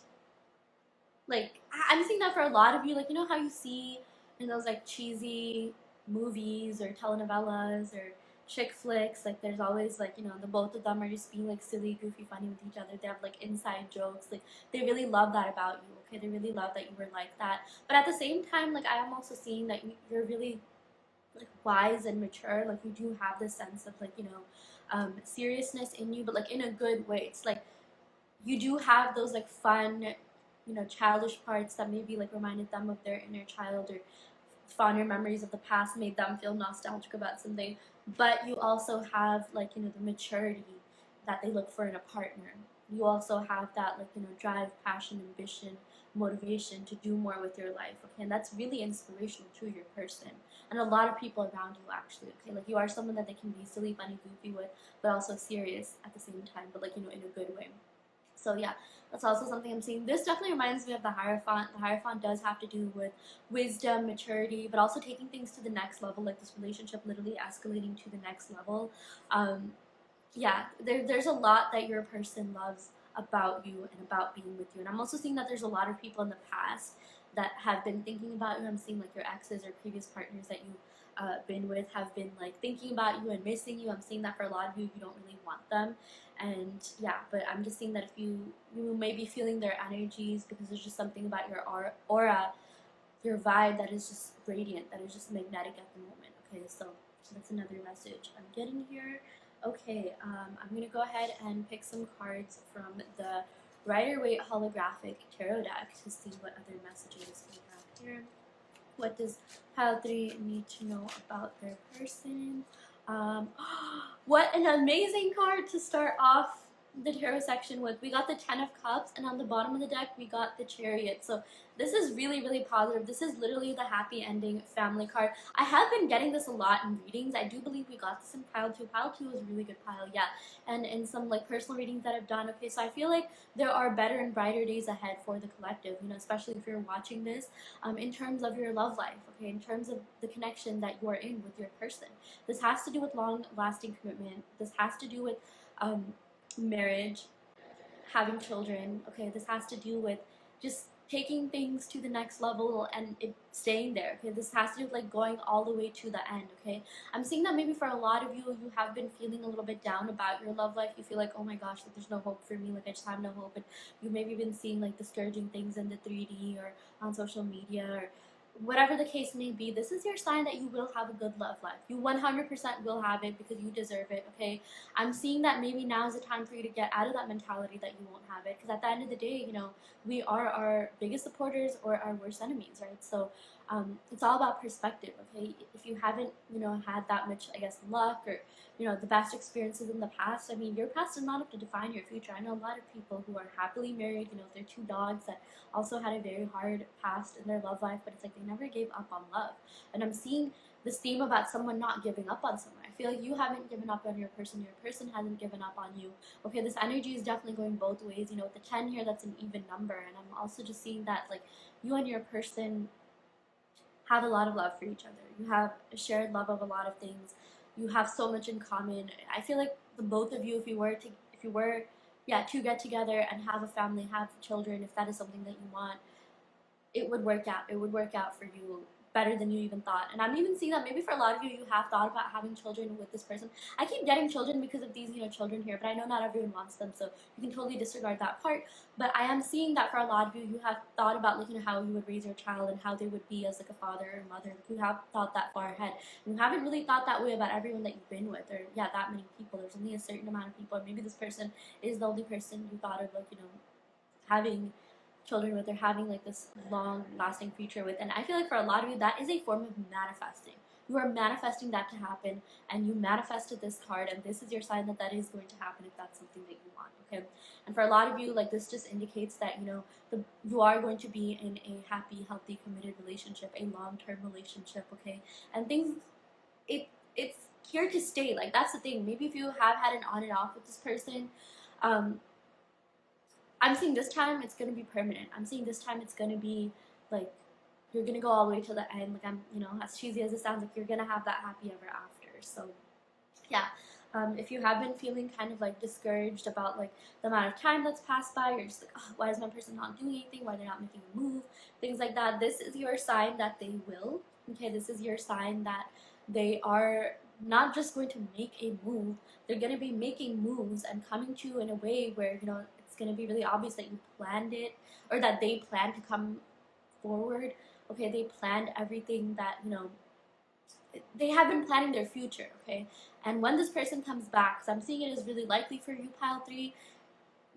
like I'm seeing that for a lot of you. Like how you see in those like cheesy movies or telenovelas or chick flicks, like there's always like the both of them are just being like silly, goofy, funny with each other. They have like inside jokes. Like they really love that about you. Okay, they really love that you were like that. But at the same time, like I am also seeing that you're really like wise and mature. Like you do have this sense of like seriousness in you, but like in a good way. It's like you do have those like fun childish parts that maybe like reminded them of their inner child, or fonder memories of the past made them feel nostalgic about something. But you also have like the maturity that they look for in a partner. You also have that, like, you know, drive, passion, ambition, motivation to do more with your life, okay? And that's really inspirational to your person and a lot of people around you, actually, okay? Like, you are someone that they can be silly, funny, goofy with, but also serious at the same time, but, like, you know, in a good way. So yeah, that's also something I'm seeing. This definitely reminds me of the Hierophant. The Hierophant does have to do with wisdom, maturity, but also taking things to the next level, like this relationship literally escalating to the next level. Um, yeah, there's a lot that your person loves about you and about being with you. And I'm also seeing that there's a lot of people in the past that have been thinking about you. I'm seeing like your exes or previous partners that you've been with have been like thinking about you and missing you. I'm seeing that for a lot of you don't really want them. And yeah, but I'm just seeing that if you may be feeling their energies because there's just something about your aura, your vibe that is just radiant, that is just magnetic at the moment. Okay, so that's another message I'm getting here. Okay, I'm gonna go ahead and pick some cards from the Rider-Waite holographic tarot deck to see what other messages we have here. What does pile 3 need to know about their person? What an amazing card to start off the tarot section with. We got the 10 of Cups, and on the bottom of the deck we got the Chariot. So this is really, really positive. This is literally the happy ending family card. I have been getting this a lot in readings. I do believe we got this in pile 2. Pile 2 is a really good pile, yeah. And in some like personal readings that I've done. Okay, so I feel like there are better and brighter days ahead for the collective, you know, especially if you're watching this, in terms of your love life, okay, in terms of the connection that you are in with your person. This has to do with long-lasting commitment. This has to do with marriage, having children. Okay, this has to do with just taking things to the next level and it staying there. Okay, this has to do with like going all the way to the end. Okay, I'm seeing that maybe for a lot of you, you have been feeling a little bit down about your love life. You feel like, oh my gosh, like there's no hope for me, like I just have no hope. And you maybe been seeing like discouraging things in the 3D or on social media or whatever the case may be. This is your sign that you will have a good love life. You 100% will have it because you deserve it. Okay, I'm seeing that maybe now is the time for you to get out of that mentality that you won't have it, because at the end of the day, you know, we are our biggest supporters or our worst enemies, right? So it's all about perspective. Okay, if you haven't, you know, had that much, I guess, luck or, you know, the best experiences in the past, I mean, your past is not enough to define your future. I know a lot of people who are happily married, you know, they're 2 dogs that also had a very hard past in their love life, but it's like they never gave up on love. And I'm seeing this theme about someone not giving up on someone. I feel like you haven't given up on your person hasn't given up on you. Okay, this energy is definitely going both ways. You know, with the 10 here, that's an even number. And I'm also just seeing that, like, you and your person have a lot of love for each other. You have a shared love of a lot of things. You have so much in common. I feel like the both of you, if you were to get together and have a family, have children, if that is something that you want, it would work out. It would work out for you better than you even thought. And I'm even seeing that maybe for a lot of you, you have thought about having children with this person. I keep getting children because of these, you know, children here, but I know not everyone wants them, so you can totally disregard that part. But I am seeing that for a lot of you, you have thought about, like, you know, how you would raise your child and how they would be as like a father or mother. You have thought that far ahead. You haven't really thought that way about everyone that you've been with, or that many people. There's only a certain amount of people, or maybe this person is the only person you thought of, like, you know, having children with or having like this long lasting future with. And I feel like for a lot of you, that is a form of manifesting. You are manifesting that to happen, and you manifested this card, and this is your sign that that is going to happen if that's something that you want. Okay, and for a lot of you, like, this just indicates that, you know, you are going to be in a happy, healthy, committed relationship, a long-term relationship. Okay, and things, it's here to stay. Like, that's the thing. Maybe if you have had an on and off with this person, I'm seeing this time it's gonna be permanent. I'm seeing this time it's gonna be like you're gonna go all the way to the end. Like, I'm, you know, as cheesy as it sounds, like you're gonna have that happy ever after. So yeah, if you have been feeling kind of like discouraged about like the amount of time that's passed by, you're just like, oh, why is my person not doing anything? Why they're not making a move? Things like that. This is your sign that they will. Okay, this is your sign that they are not just going to make a move. They're going to be making moves and coming to you in a way where, you know, it's going to be really obvious that you planned it, or that they plan to come forward. Okay, they planned everything that, you know, they have been planning their future. Okay, and when this person comes back, so I'm seeing it as really likely for you, pile 3,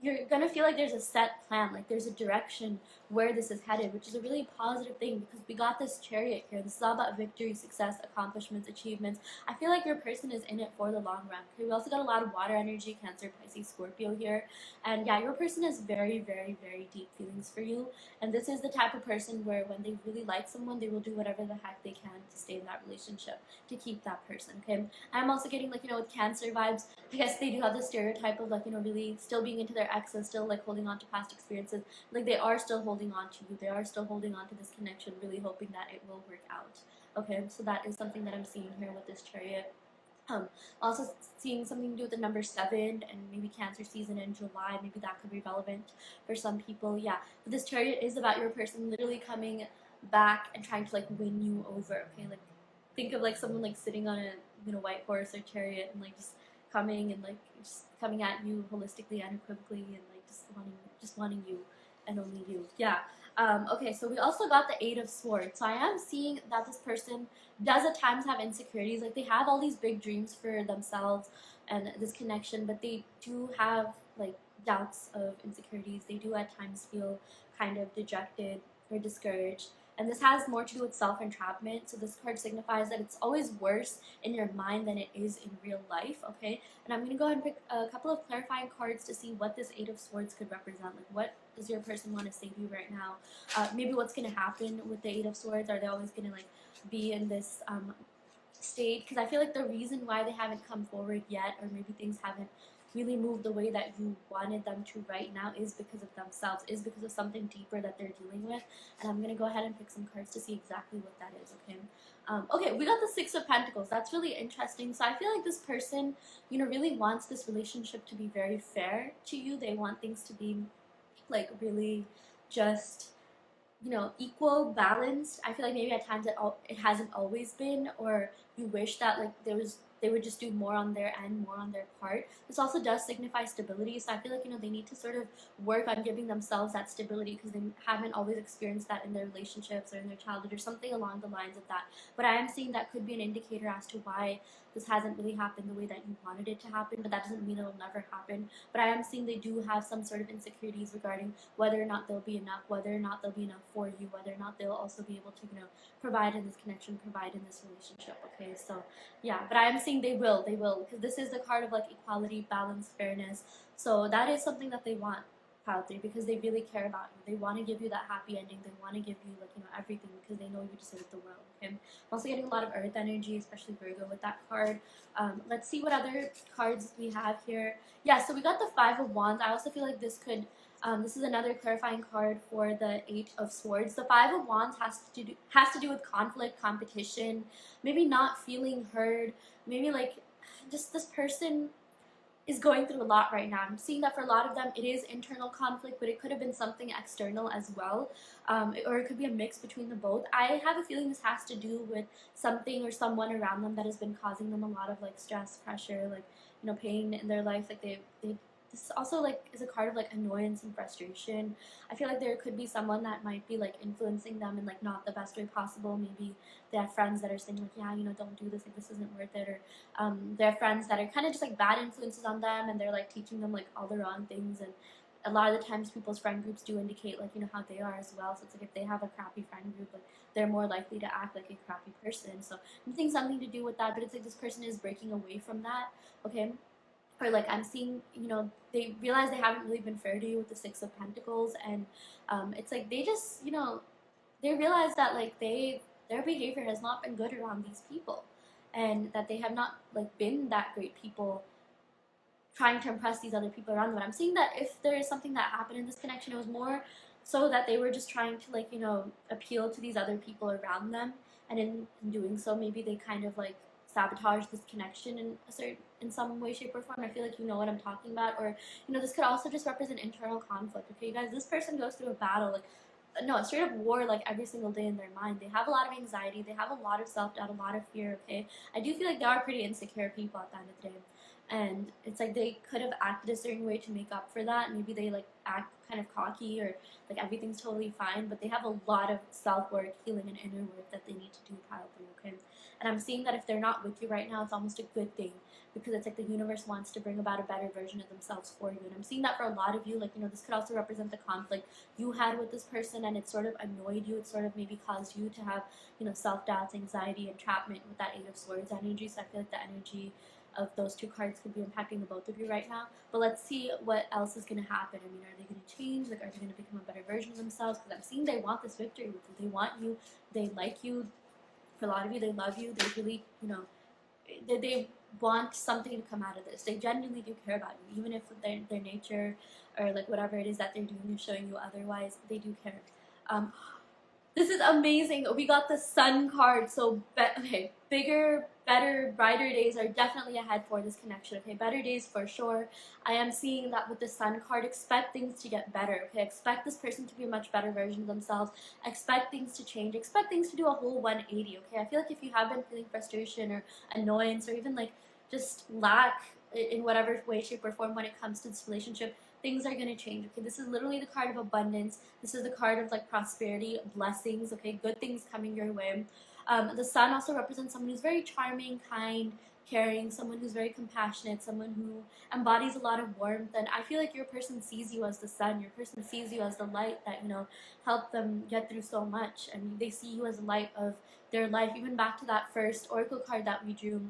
you're gonna feel like there's a set plan, like there's a direction where this is headed, which is a really positive thing because we got this Chariot here. This is all about victory, success, accomplishments, achievements. I feel like your person is in it for the long run. Okay, we also got a lot of water energy, Cancer, Pisces, Scorpio here, and yeah, your person has very, very, very deep feelings for you. And this is the type of person where when they really like someone, they will do whatever the heck they can to stay in that relationship, to keep that person. Okay, I'm also getting like with Cancer vibes. I guess they do have the stereotype of like really still being into their exes, still like holding on to past experiences. Like they are still holding on to you. They are still holding on to this connection, really hoping that it will work out. Okay, so that is something that I'm seeing here with this Chariot. Also seeing something to do with the number 7 and maybe Cancer season in July. Maybe that could be relevant for some people. Yeah, but this Chariot is about your person literally coming back and trying to like win you over. Okay, like think of like someone like sitting on a white horse or chariot and like just coming and like just coming at you holistically, unequivocally, and like just wanting you and only you. Yeah. Okay, so we also got the 8 of Swords. So I am seeing that this person does at times have insecurities. Like they have all these big dreams for themselves and this connection, but they do have like doubts of insecurities. They do at times feel kind of dejected or discouraged. And this has more to do with self-entrapment. So this card signifies that it's always worse in your mind than it is in real life, okay? And I'm going to go ahead and pick a couple of clarifying cards to see what this 8 of Swords could represent. Like what does your person want to say to you right now? Maybe what's going to happen with the 8 of Swords? Are they always going to like be in this state? Because I feel like the reason why they haven't come forward yet, or maybe things haven't really moved the way that you wanted them to right now, is because of themselves, is because of something deeper that they're dealing with. And I'm going to go ahead and pick some cards to see exactly what that is, okay? Okay, we got the 6 of Pentacles. That's really interesting. So I feel like this person, really wants this relationship to be very fair to you. They want things to be like really just equal, balanced. I feel like maybe at times it hasn't always been, or you wish that like they would just do more on their end, more on their part. This also does signify stability, so I feel like they need to sort of work on giving themselves that stability because they haven't always experienced that in their relationships or in their childhood or something along the lines of that. But I am seeing that could be an indicator as to why this hasn't really happened the way that you wanted it to happen, but that doesn't mean it'll never happen. But I am seeing they do have some sort of insecurities regarding whether or not they'll be enough, whether or not they'll be enough for you, whether or not they'll also be able to, provide in this connection, provide in this relationship. Okay, so yeah, but I am seeing they will, because this is the card of like equality, balance, fairness. So that is something that they want, Pile 3, because they really care about you. They want to give you that happy ending. They want to give you like everything because they know you deserve the world. Okay, I'm also getting a lot of earth energy, especially Virgo with that card. Let's see what other cards we have here. Yeah, so we got the 5 of Wands. I also feel like this could this is another clarifying card for the 8 of Swords. The 5 of Wands has to do with conflict, competition, maybe not feeling heard, maybe like just this person is going through a lot right now. I'm seeing that for a lot of them it is internal conflict, but it could have been something external as well, or it could be a mix between the both. I have a feeling this has to do with something or someone around them that has been causing them a lot of like stress, pressure, like pain in their life. Like they this also like is a card of like annoyance and frustration. I feel like there could be someone that might be like influencing them in like not the best way possible. Maybe they have friends that are saying like, yeah, don't do this, like this isn't worth it, or they have friends that are kind of just like bad influences on them, and they're like teaching them like all the wrong things. And a lot of the times people's friend groups do indicate like how they are as well. So it's like if they have a crappy friend group, like they're more likely to act like a crappy person. So I'm thinking something to do with that, but it's like this person is breaking away from that. Okay, or like I'm seeing, they realize they haven't really been fair to you with the 6 of Pentacles, and it's like they just, they realize that like their behavior has not been good around these people, and that they have not like been that great people trying to impress these other people around them. And I'm seeing that if there is something that happened in this connection, it was more so that they were just trying to like appeal to these other people around them, and in doing so maybe they kind of like sabotage this connection in some way, shape, or form. I feel like you know what I'm talking about. Or this could also just represent internal conflict. Okay, you guys, this person goes through a battle, like no, a straight up war, like every single day in their mind. They have a lot of anxiety, they have a lot of self-doubt, a lot of fear. Okay, I do feel like they are pretty insecure people at the end of the day. and it's like they could have acted a certain way to make up for that. Maybe they like act kind of cocky, or like everything's totally fine, but they have a lot of self-work, healing, and inner work that they need to do, pile 3, okay? And I'm seeing that if they're not with you right now, it's almost a good thing, because it's like the universe wants to bring about a better version of themselves for you. And I'm seeing that for a lot of you, like, this could also represent the conflict you had with this person, and it sort of annoyed you. It sort of maybe caused you to have, self-doubts, anxiety, entrapment with that 8 of Swords energy. So I feel like the energy of those 2 cards could be impacting the both of you right now. But let's see what else is going to happen. I mean, are they going to change? Like, are they going to become a better version of themselves? Because I'm seeing they want this victory with you. They want you. They like you. For a lot of you, they love you. They really, they want something to come out of this. They genuinely do care about you, even if their nature or like whatever it is that they're doing is showing you otherwise. They do care. This is amazing. We got the Sun card. So, okay, bigger, better, brighter days are definitely ahead for this connection. Okay, better days for sure. I am seeing that with the Sun card. Expect things to get better. Okay, expect this person to be a much better version of themselves. Expect things to change. Expect things to do a whole 180. Okay, I feel like if you have been feeling frustration or annoyance or even like just lack in whatever way, shape, or form when it comes to this relationship, things are going to change. Okay, this is literally the card of abundance. This is the card of like prosperity, blessings. Okay, good things coming your way. The Sun also represents someone who's very charming, kind, caring, someone who's very compassionate, someone who embodies a lot of warmth. And I feel like your person sees you as the sun. Your person sees you as the light that helped them get through so much, and they see you as the light of their life. Even back to that first oracle card that we drew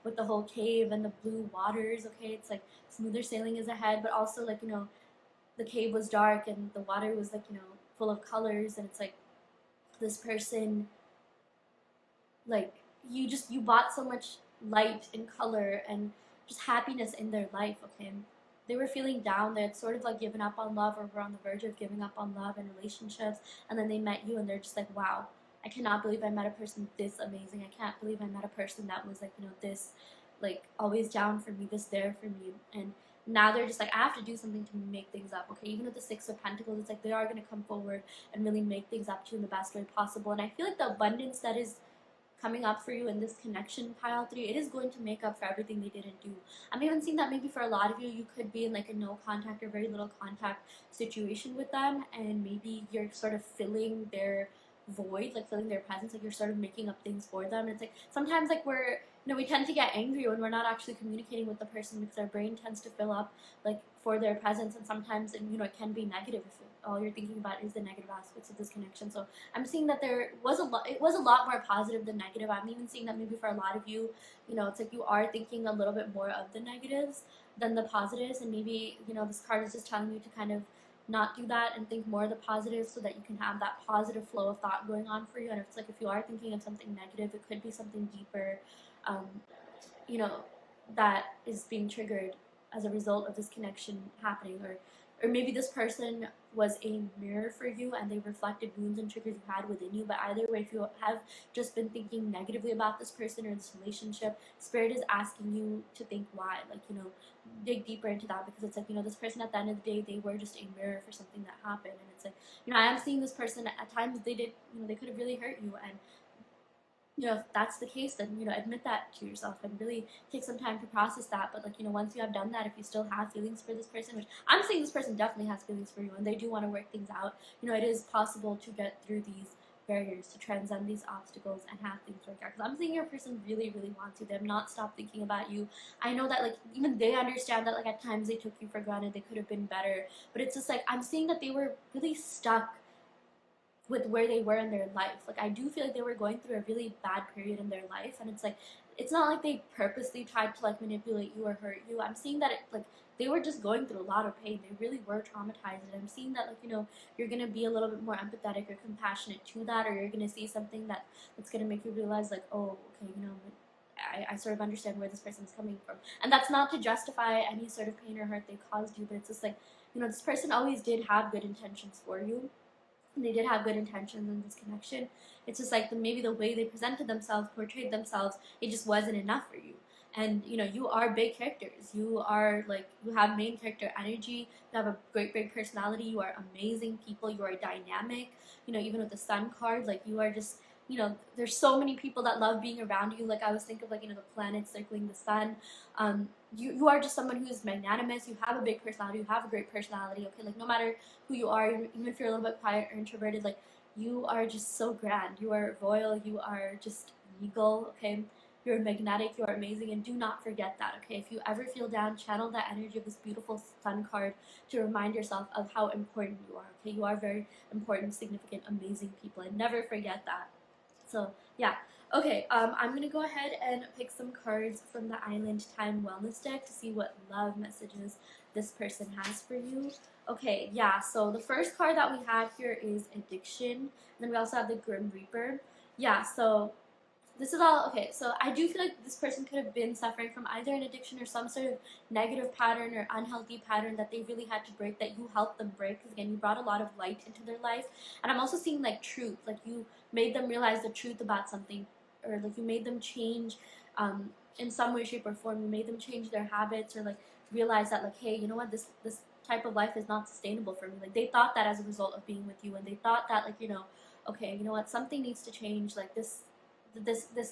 with the whole cave and the blue waters. Okay, it's like smoother sailing is ahead, but also like the cave was dark and the water was like full of colors, and it's like this person, like you bought so much light and color and just happiness in their life. Okay, they were feeling down. They had sort of like given up on love, or were on the verge of giving up on love and relationships, and then they met you and they're just like, wow, I cannot believe I met a person this amazing. I can't believe I met a person that was like this, like always down for me, this there for me. And now they're just like, I have to do something to make things up. Okay, even with the 6 of Pentacles, it's like they are going to come forward and really make things up to you in the best way possible. And I feel like the abundance that is coming up for you in this connection, pile 3, it is going to make up for everything they didn't do. I'm even seeing that maybe for a lot of you, you could be in like a no contact or very little contact situation with them, and maybe you're sort of filling their void, like filling their presence, like you're sort of making up things for them. And it's like sometimes like we're we tend to get angry when we're not actually communicating with the person, because our brain tends to fill up like for their presence, and sometimes it can be negative if all you're thinking about is the negative aspects of this connection. So I'm seeing that it was a lot more positive than negative. I'm even seeing that maybe for a lot of you, it's like you are thinking a little bit more of the negatives than the positives, and maybe this card is just telling you to kind of not do that and think more of the positives, so that you can have that positive flow of thought going on for you. And it's like if you are thinking of something negative, it could be something deeper, um, that is being triggered as a result of this connection happening, or maybe this person was a mirror for you and they reflected wounds and triggers you had within you. But either way, if you have just been thinking negatively about this person or this relationship, Spirit is asking you to think why, like dig deeper into that, because it's like this person at the end of the day, they were just a mirror for something that happened. And it's like I am seeing this person at times they did they could have really hurt you, and if that's the case, then admit that to yourself and really take some time to process that. But like once you have done that, if you still have feelings for this person, which I'm saying this person definitely has feelings for you and they do want to work things out, it is possible to get through these barriers, to transcend these obstacles and have things work out. Because I'm saying your person really, really wants you. They have not stopped thinking about you. I know that like even they understand that like at times they took you for granted, they could have been better, but it's just like I'm seeing that they were really stuck with where they were in their life. Like I do feel like they were going through a really bad period in their life, and it's like it's not like they purposely tried to like manipulate you or hurt you. I'm seeing that they were just going through a lot of pain. They really were traumatized, and I'm seeing that like you're gonna be a little bit more empathetic or compassionate to that, or you're gonna see something that's gonna make you realize like, oh, okay, I sort of understand where this person's coming from. And that's not to justify any sort of pain or hurt they caused you, but it's just like this person always did have good intentions for you. They did have good intentions in this connection. It's just like maybe the way they presented themselves, portrayed themselves, it just wasn't enough for you. And you are big characters. You are like, you have main character energy. You have a great, great personality. You are amazing people. You are dynamic. Even with the Sun card, like you are just you know, there's so many people that love being around you. Like I was thinking of, like, you know, the planets circling the sun. You are just someone who is magnanimous. You have a big personality. You have a great personality. Okay, like no matter who you are, even if you're a little bit quiet or introverted, like you are just so grand. You are royal. You are just regal. Okay, you're magnetic. You are amazing, and do not forget that. Okay, if you ever feel down, channel that energy of this beautiful sun card to remind yourself of how important you are. Okay, you are very important, significant, amazing people, and never forget that. So yeah, okay. I'm gonna go ahead and pick some cards from the Island Time Wellness deck to see what love messages this person has for you. Okay, yeah. So the first card that we have here is addiction. And then we also have the Grim Reaper. Yeah. So this is all okay. So I do feel like this person could have been suffering from either an addiction or some sort of negative pattern or unhealthy pattern that they really had to break, that you helped them break, because again, you brought a lot of light into their life. And I'm also seeing like truth, like you made them realize the truth about something, or like you made them change in some way, shape, or form. You made them change their habits, or like realize that, like, hey, you know what, this type of life is not sustainable for me. Like they thought that as a result of being with you, and they thought that, like, you know, okay, you know what, something needs to change. Like this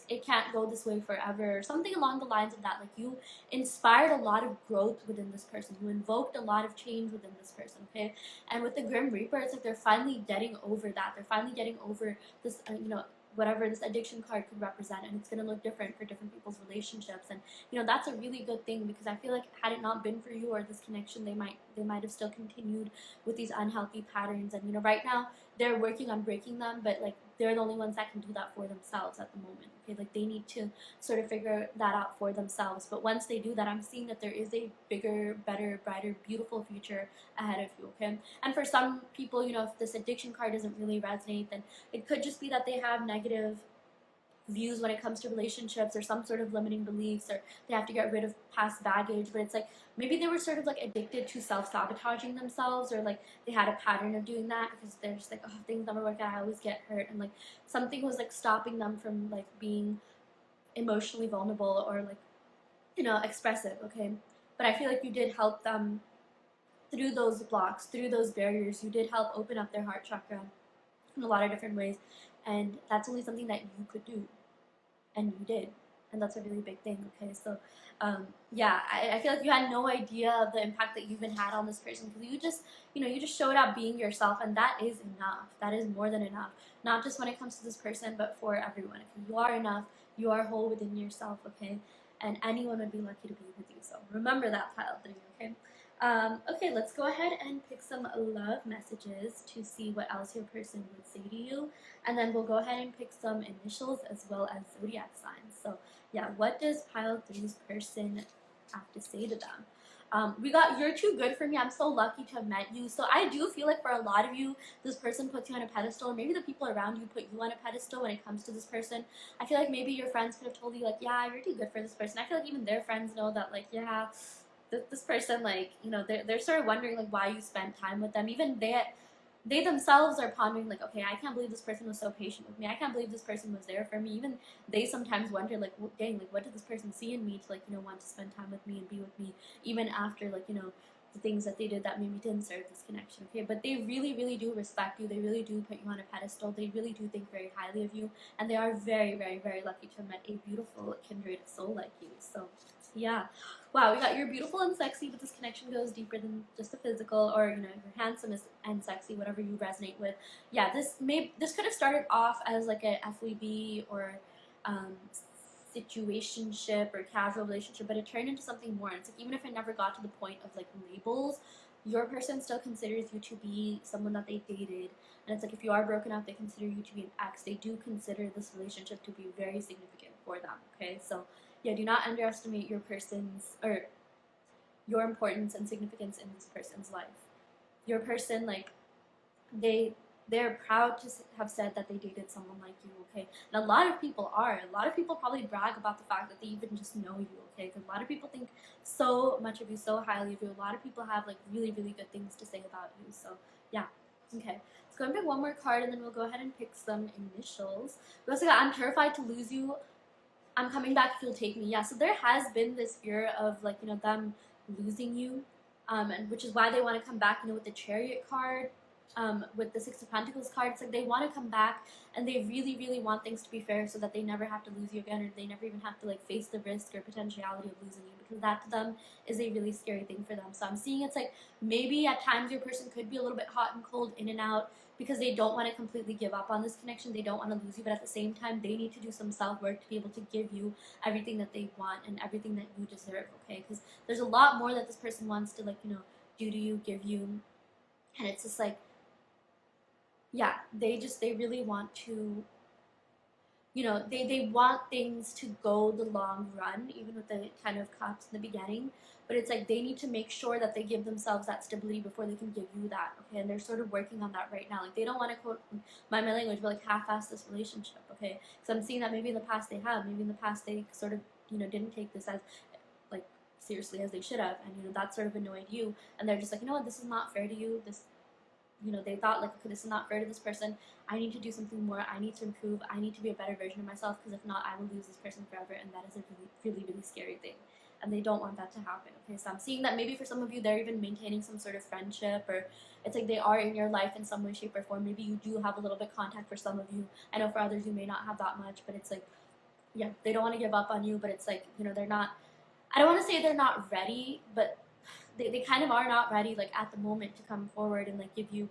it can't go this way forever, or something along the lines of that. Like you inspired a lot of growth within this person. You invoked a lot of change within this person. Okay, and with the Grim Reaper, it's like they're finally getting over that. They're finally getting over this, you know, whatever this addiction card could represent, and it's going to look different for different people's relationships. And you know, that's a really good thing, because I feel like had it not been for you or this connection, they might have still continued with these unhealthy patterns. And you know, right now they're working on breaking them, but like they're the only ones that can do that for themselves at the moment. Okay, like they need to sort of figure that out for themselves. But once they do that, I'm seeing that there is a bigger, better, brighter, beautiful future ahead of you. Okay, and for some people, you know, if this addiction card doesn't really resonate, then it could just be that they have negative views when it comes to relationships, or some sort of limiting beliefs, or they have to get rid of past baggage. But it's like maybe they were sort of like addicted to self-sabotaging themselves, or like they had a pattern of doing that, because they're just like, oh, things never work out, I always get hurt, and like something was like stopping them from like being emotionally vulnerable, or like, you know, expressive. Okay, but I feel like you did help them through those blocks, through those barriers. You did help open up their heart chakra in a lot of different ways, and that's only something that you could do, and you did, and that's a really big thing. Okay, so yeah, I feel like you had no idea the impact that you even had on this person, because you just, you know, you just showed up being yourself, and that is enough. That is more than enough, not just when it comes to this person, but for everyone. If you are enough, you are whole within yourself. Okay, and anyone would be lucky to be with you. So remember that, pile 3. Okay. Okay, let's go ahead and pick some love messages to see what else your person would say to you. And then we'll go ahead and pick some initials as well as zodiac signs. So yeah, what does pile 3's person have to say to them? We got, you're too good for me. I'm so lucky to have met you. So I do feel like for a lot of you, this person puts you on a pedestal, or maybe the people around you put you on a pedestal when it comes to this person. I feel like maybe your friends could have told you, like, yeah, you're too good for this person. I feel like even their friends know that, like, yeah, this person, like, you know, they're sort of wondering like why you spent time with them. Even they themselves are pondering, like, okay, I can't believe this person was so patient with me. I can't believe this person was there for me. Even they sometimes wonder, like, dang, like, what did this person see in me to, like, you know, want to spend time with me and be with me, even after, like, you know, the things that they did that maybe didn't serve this connection. Okay, but they really, really do respect you. They really do put you on a pedestal. They really do think very highly of you, and they are very, very, very lucky to have met a beautiful kindred soul like you. So yeah. Wow, we got you're beautiful and sexy, but this connection goes deeper than just the physical, or, you know, you're handsome and sexy, whatever you resonate with. Yeah, this could have started off as like a FWB or um, situationship or casual relationship, but it turned into something more. It's like even if it never got to the point of like labels, your person still considers you to be someone that they dated. And it's like if you are broken up, they consider you to be an ex. They do consider this relationship to be very significant for them. Okay, so yeah, do not underestimate your person's, or your importance and significance in this person's life. Your person, like, they're proud to have said that they dated someone like you. Okay, and a lot of people are. A lot of people probably brag about the fact that they even just know you. Okay, because a lot of people think so much of you, so highly of you. A lot of people have like really, really good things to say about you. So yeah. Okay, let's go and pick one more card, and then we'll go ahead and pick some initials. We also got, I'm terrified to lose you. I'm coming back if you'll take me. Yeah, so there has been this fear of, like, you know, them losing you, and which is why they want to come back, you know, with the Chariot card. with the Six of Pentacles card. It's like they want to come back and they really, really want things to be fair so that they never have to lose you again, or they never even have to like face the risk or potentiality of losing you, because that to them is a really scary thing for them. So I'm seeing it's like maybe at times your person could be a little bit hot and cold, in and out, because they don't want to completely give up on this connection. They don't want to lose you, but at the same time they need to do some self-work to be able to give you everything that they want and everything that you deserve, okay? Because there's a lot more that this person wants to, like, you know, do to you, give you, and it's just like, yeah, they really want to, you know, they want things to go the long run, even with the kind of cups in the beginning. But it's like they need to make sure that they give themselves that stability before they can give you that, okay? And they're sort of working on that right now. Like they don't want to, quote my language, but like half-ass this relationship, okay? Because I'm seeing that maybe in the past they have, maybe in the past they sort of, you know, didn't take this as like seriously as they should have, and you know that sort of annoyed you, and they're just like, you know what, this is not fair to you. This, you know, they thought like, okay, this is not fair to this person. I need to do something more. I need to improve. I need to be a better version of myself, because if not, I will lose this person forever, and that is a really, really, really scary thing. And they don't want that to happen. Okay, so I'm seeing that maybe for some of you, they're even maintaining some sort of friendship, or it's like they are in your life in some way, shape, or form. Maybe you do have a little bit of contact for some of you. I know for others you may not have that much, but it's like, yeah, they don't want to give up on you, but it's like, you know, they're not, I don't want to say they're not ready, but they kind of are not ready, like at the moment, to come forward and like give you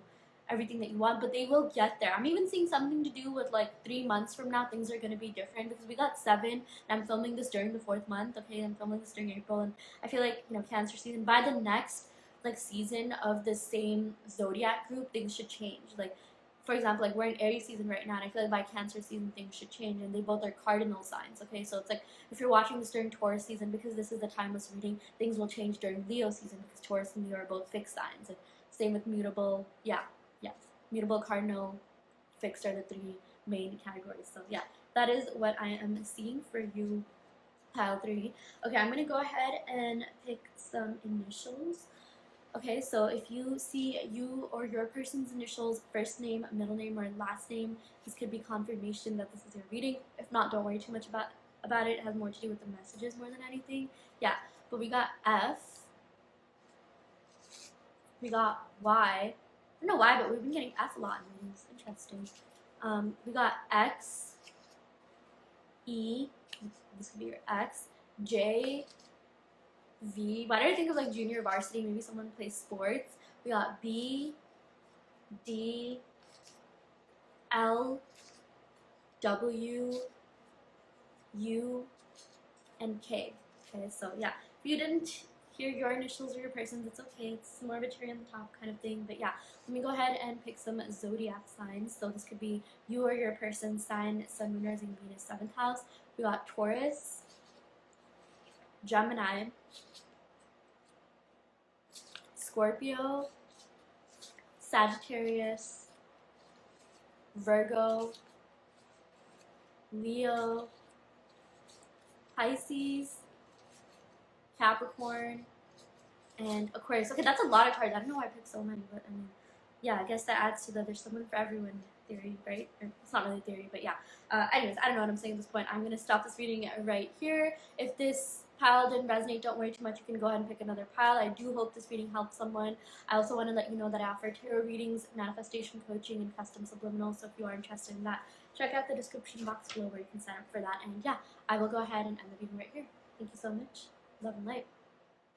everything that you want, but they will get there. I'm even seeing something to do with like 3 months from now, things are going to be different, because we got 7, and I'm filming this during the 4th month, okay? I'm filming this during April, and I feel like, you know, Cancer season, by the next like season of the same zodiac group, things should change. Like, for example, like we're in Aries season right now, and I feel like by Cancer season things should change, and they both are cardinal signs, okay? So it's like if you're watching this during Taurus season, because this is the timeless reading, things will change during Leo season, because Taurus and Leo are both fixed signs. And same with mutable, yeah, yes, mutable, cardinal, fixed are the 3 main categories. So yeah, that is what I am seeing for you, pile 3. Okay, I'm gonna go ahead and pick some initials. Okay, so if you see you or your person's initials, first name, middle name, or last name, this could be confirmation that this is your reading. If not, don't worry too much about it. It has more to do with the messages more than anything. Yeah, but we got F, we got Y. I don't know why, but we've been getting F a lot in readings. Interesting. We got X, E, this could be your X, J, V. Why did I think of like junior varsity? Maybe someone plays sports. We got B, D, L, W, U, and K. Okay, so yeah, if you didn't hear your initials or your person's, it's okay. It's more of a cherry on the top kind of thing. But yeah, let me go ahead and pick some zodiac signs. So this could be you or your person's sign, Sun, Moon, Rising, Venus, 7th house. We got Taurus, Gemini, Scorpio, Sagittarius, Virgo, Leo, Pisces, Capricorn, and Aquarius. Okay, that's a lot of cards. I don't know why I picked so many, but I mean, yeah, I guess that adds to the there's someone for everyone theory, right? Or, it's not really theory, but yeah. Anyways, I don't know what I'm saying at this point. I'm going to stop this reading right here. If this pile didn't resonate, don't worry too much. You can go ahead and pick another pile. I do hope this reading helped someone. I also want to let you know that I offer tarot readings, manifestation coaching, and custom subliminals. So if you are interested in that, check out the description box below where you can sign up for that. And yeah, I will go ahead and end the reading right here. Thank you so much. Love and light.